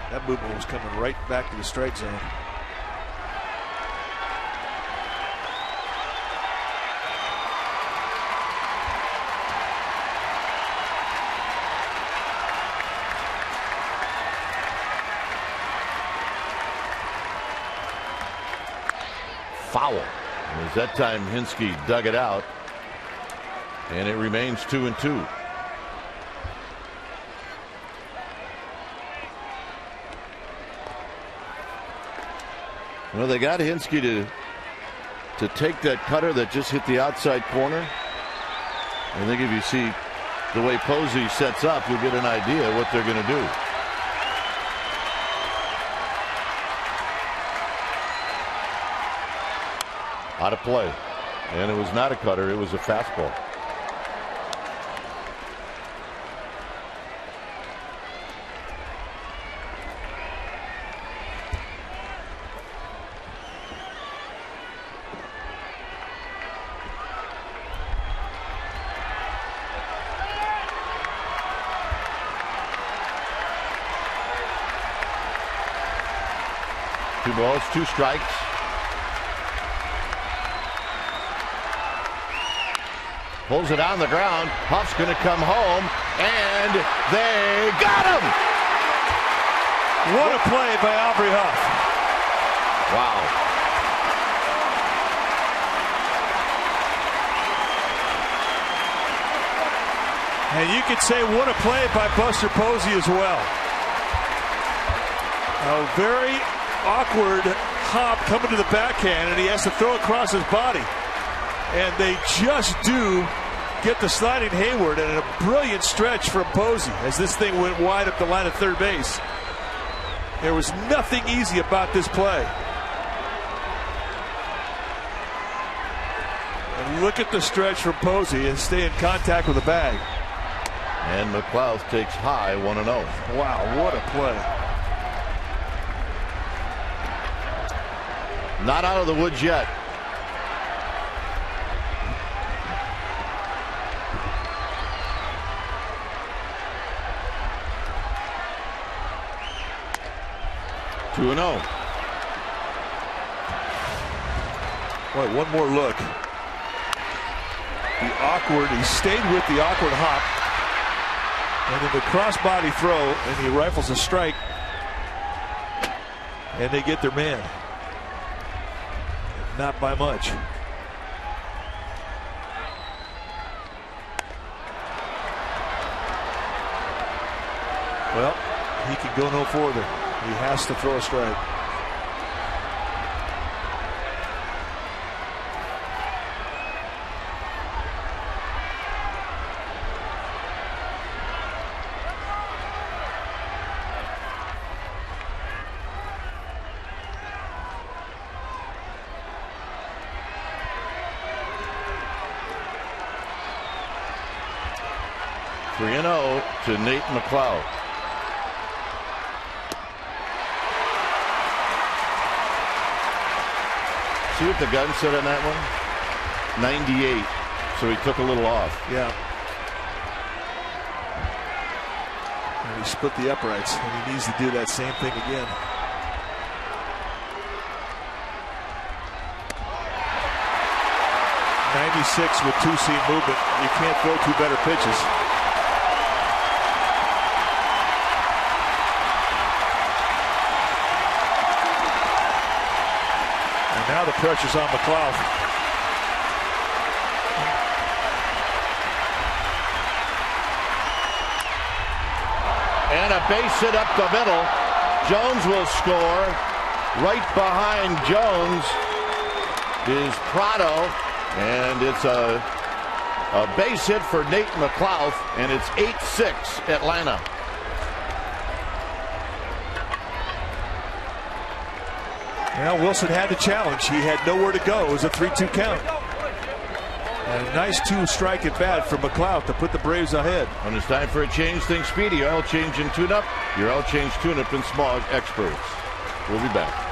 That movement was coming right back to the strike zone. Foul. And as that time Hinske dug it out, and it remains 2-2. Well, they got Hinske to take that cutter that just hit the outside corner. I think if you see the way Posey sets up, you'll get an idea what they're going to do. Out of play. And it was not a cutter, it was a fastball. Two balls, two strikes. Pulls it on the ground. Huff's going to come home, and they got him! What a play by Aubrey Huff. Wow. And you could say what a play by Buster Posey as well. A very awkward hop coming to the backhand, and he has to throw across his body. And they just do get the sliding Hayward, and a brilliant stretch from Posey as this thing went wide up the line of third base. There was nothing easy about this play. And look at the stretch from Posey and stay in contact with the bag. And McLeod takes high 1-0. Wow, what a play. Not out of the woods yet. Two and 0. Boy, one more look. The awkward, he stayed with the awkward hop. And then the cross-body throw, and he rifles a strike. And they get their man. Not by much. Well, he can go no further. He has to throw a strike. Three 3-0 to Nate McLeod. See what the gun said on that one? 98. So he took a little off. Yeah. And he split the uprights, and he needs to do that same thing again. .96 with two-seam movement. You can't throw two better pitches. And now the pressure's on McLeod. And a base hit up the middle. Jones will score. Right behind Jones is PRADO, and it's a base hit for Nate McLeod, and it's 8-6 Atlanta. Well, Wilson had the challenge. He had nowhere to go. It was a 3-2 count. And a nice 2-strike at bat for McLeod to put the Braves ahead. When it's time for a change, think Speedy. Oil change and tune-up. Your oil change, tune-up, and smog experts. We'll be back.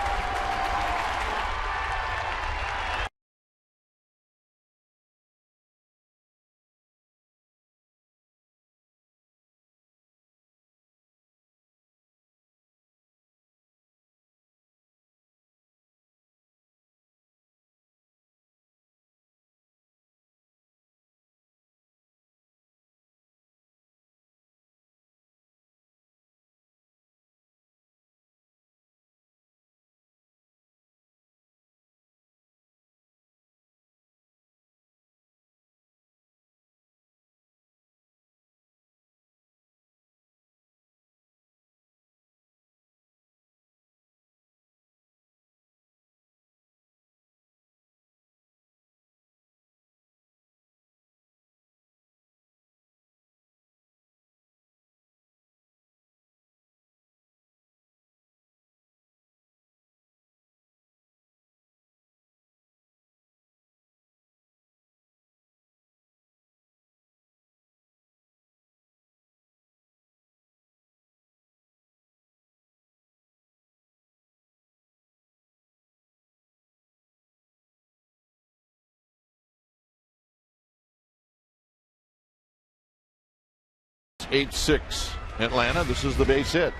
It's 8-6 Atlanta. This is the base hit.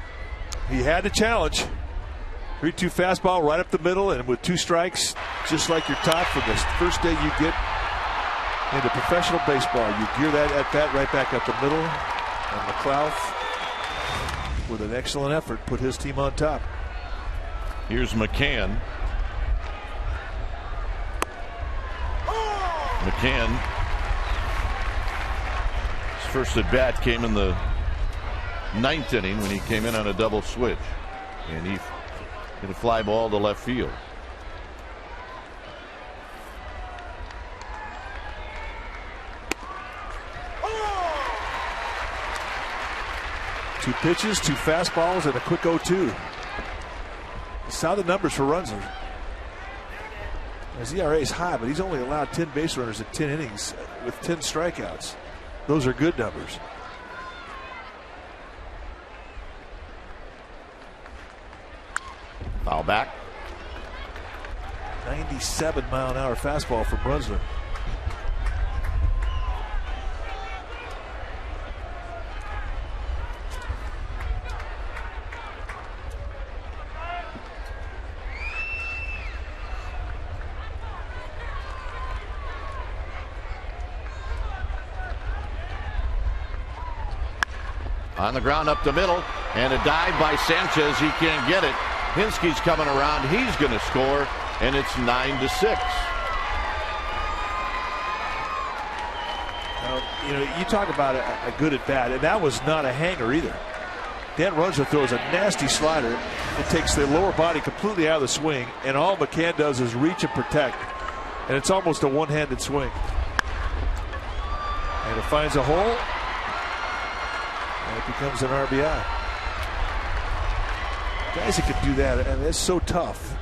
He had the challenge. 3-2 fastball right up the middle, and with 2 strikes, just like you're taught from the first day you get into professional baseball, you gear that at bat right back up the middle. And McLeod, with an excellent effort, put his team on top. Here's McCann. McCann, his first at bat came in the 9th inning when he came in on a double switch, and he hit a fly ball to left field. Two pitches, 2 fastballs, and a quick 0-2. Saw the numbers for Runzler. His ERA is high, but he's only allowed 10 base runners in 10 innings with 10 strikeouts. Those are good numbers. Foul back. 97-mile-an-hour fastball from Runzler. On the ground up the middle, and a dive by Sanchez. He can't get it. Hinsky's coming around. He's going to score, and it's 9-6. You know, you talk about a good at bat, and that was not a hanger either. Dan Runzler throws a nasty slider. It takes the lower body completely out of the swing, and all McCann does is reach and protect, and it's almost a one-handed swing. And it finds a hole, and it becomes an RBI. Guys that can do that, and it's so tough.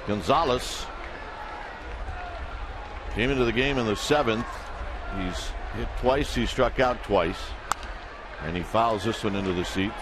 Gonzalez came into the game in the 7th. He's hit twice, he struck out twice, and he fouls this one into the seats.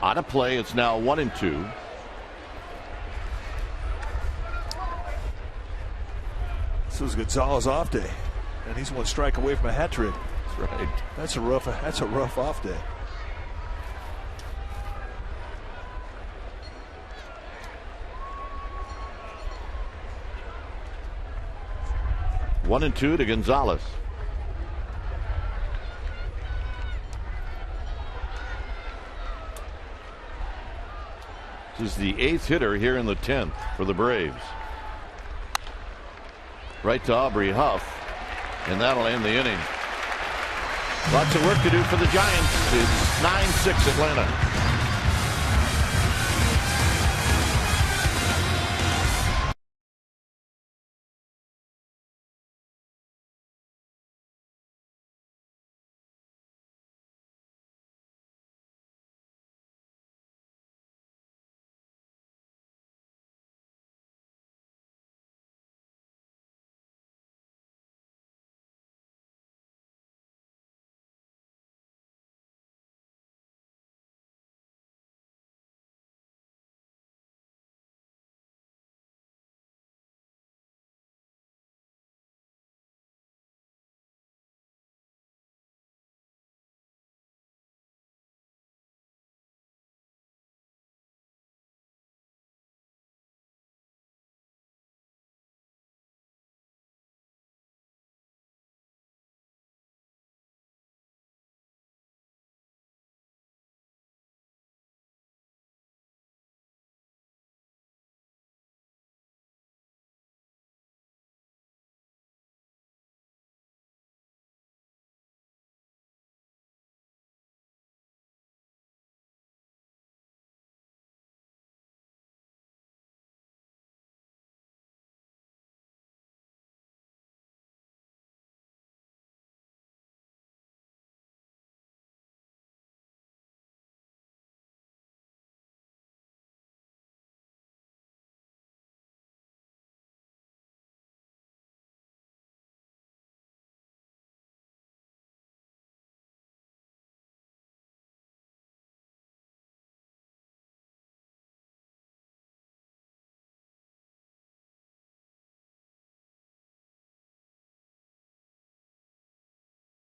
Out of play. It's now 1-2. This was Gonzalez off day, and he's 1 strike away from a hat trick. That's right. That's a rough off day. One and 2 to Gonzalez. This is the 8th hitter here in the 10th for the Braves. Right to Aubrey Huff, and that'll end the inning. Lots of work to do for the Giants. It's 9-6 Atlanta.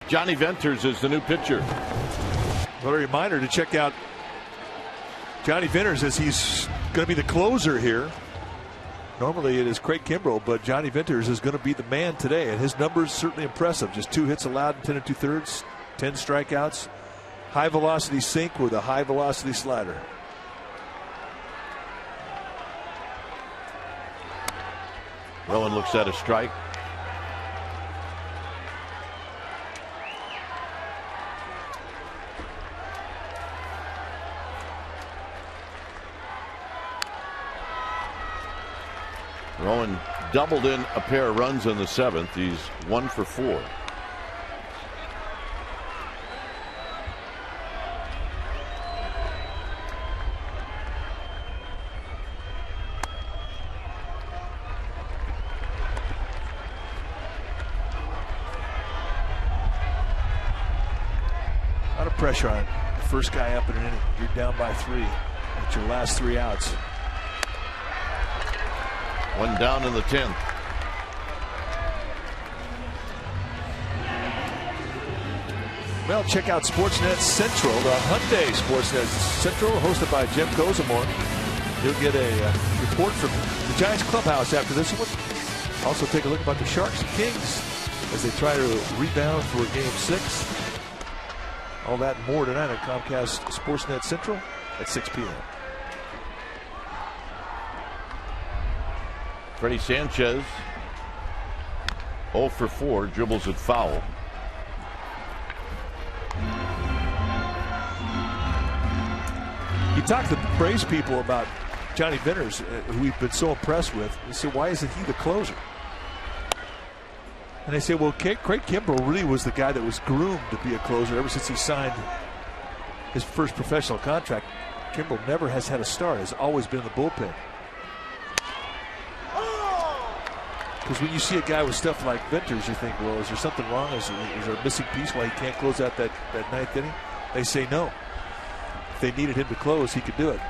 Johnny Venters is the new pitcher. What a reminder to check out Johnny Venters, as he's going to be the closer here. Normally it is Craig Kimbrell, but Johnny Venters is going to be the man today, and his numbers certainly impressive. Just 2 hits allowed in 10 2/3, 10 strikeouts, high velocity sink with a high velocity slider. Rowan looks at a strike. Rowan doubled in a pair of runs in the 7th. He's 1 for 4. A lot of pressure on the first guy up in an inning. You're down by 3 at your last 3 outs. One down in the 10th. Well, check out Sportsnet Central, the Hyundai Sportsnet Central, hosted by Jim Kozimor. You'll get a report from the Giants clubhouse after this one. Also take a look about the Sharks and Kings as they try to rebound for Game 6. All that and more tonight on Comcast Sportsnet Central at 6 p.m. Freddie Sanchez 0 for 4, dribbles at foul. You talk to the Braves people about Johnny Venters, who we've been so impressed with. They say, why isn't he the closer? And they say, well, Craig Kimbrell really was the guy that was groomed to be a closer ever since he signed his first professional contract. Kimbrell never has had a start, has always been in the bullpen. Because when you see a guy with stuff like Venters, you think, well, is there something wrong? Is there a missing piece why he can't close out that 9th inning? They say no. If they needed him to close, he could do it.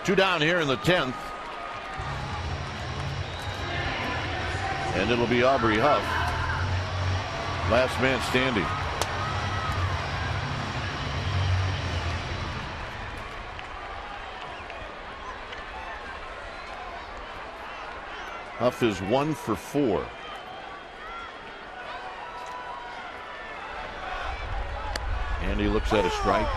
2 down here in the 10th. And it'll be Aubrey Huff, last man standing. Huff is 1 for 4. And he looks at a strike.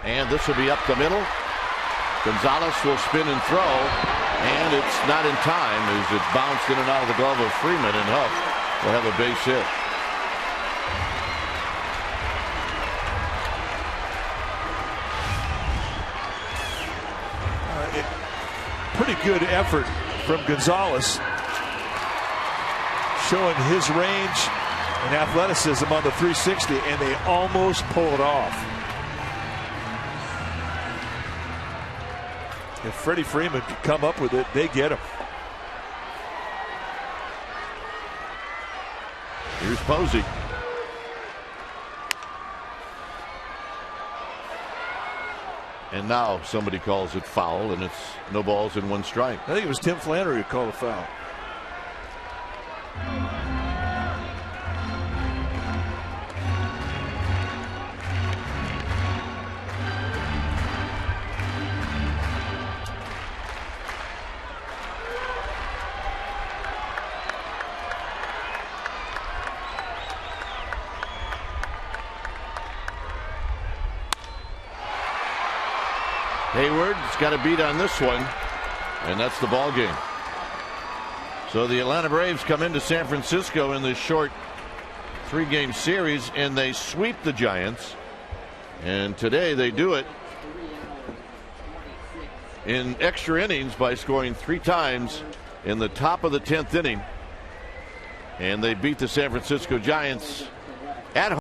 And this will be up the middle. Gonzalez will spin and throw, and it's not in time as it bounced in and out of the glove of Freeman, and Huff will have a base hit. Pretty good effort from Gonzalez, showing his range and athleticism on the 360, and they almost pulled off. If Freddie Freeman can come up with it, they get him. Here's Posey. And now somebody calls it foul, and it's no balls and 1 strike. I think it was Tim Flannery who called a foul. Hayward's got a beat on this one, and that's the ball game. So the Atlanta Braves come into San Francisco in this short 3-game series, and they sweep the Giants. And today they do it in extra innings by scoring 3 times in the top of the 10th inning. And they beat the San Francisco Giants at home.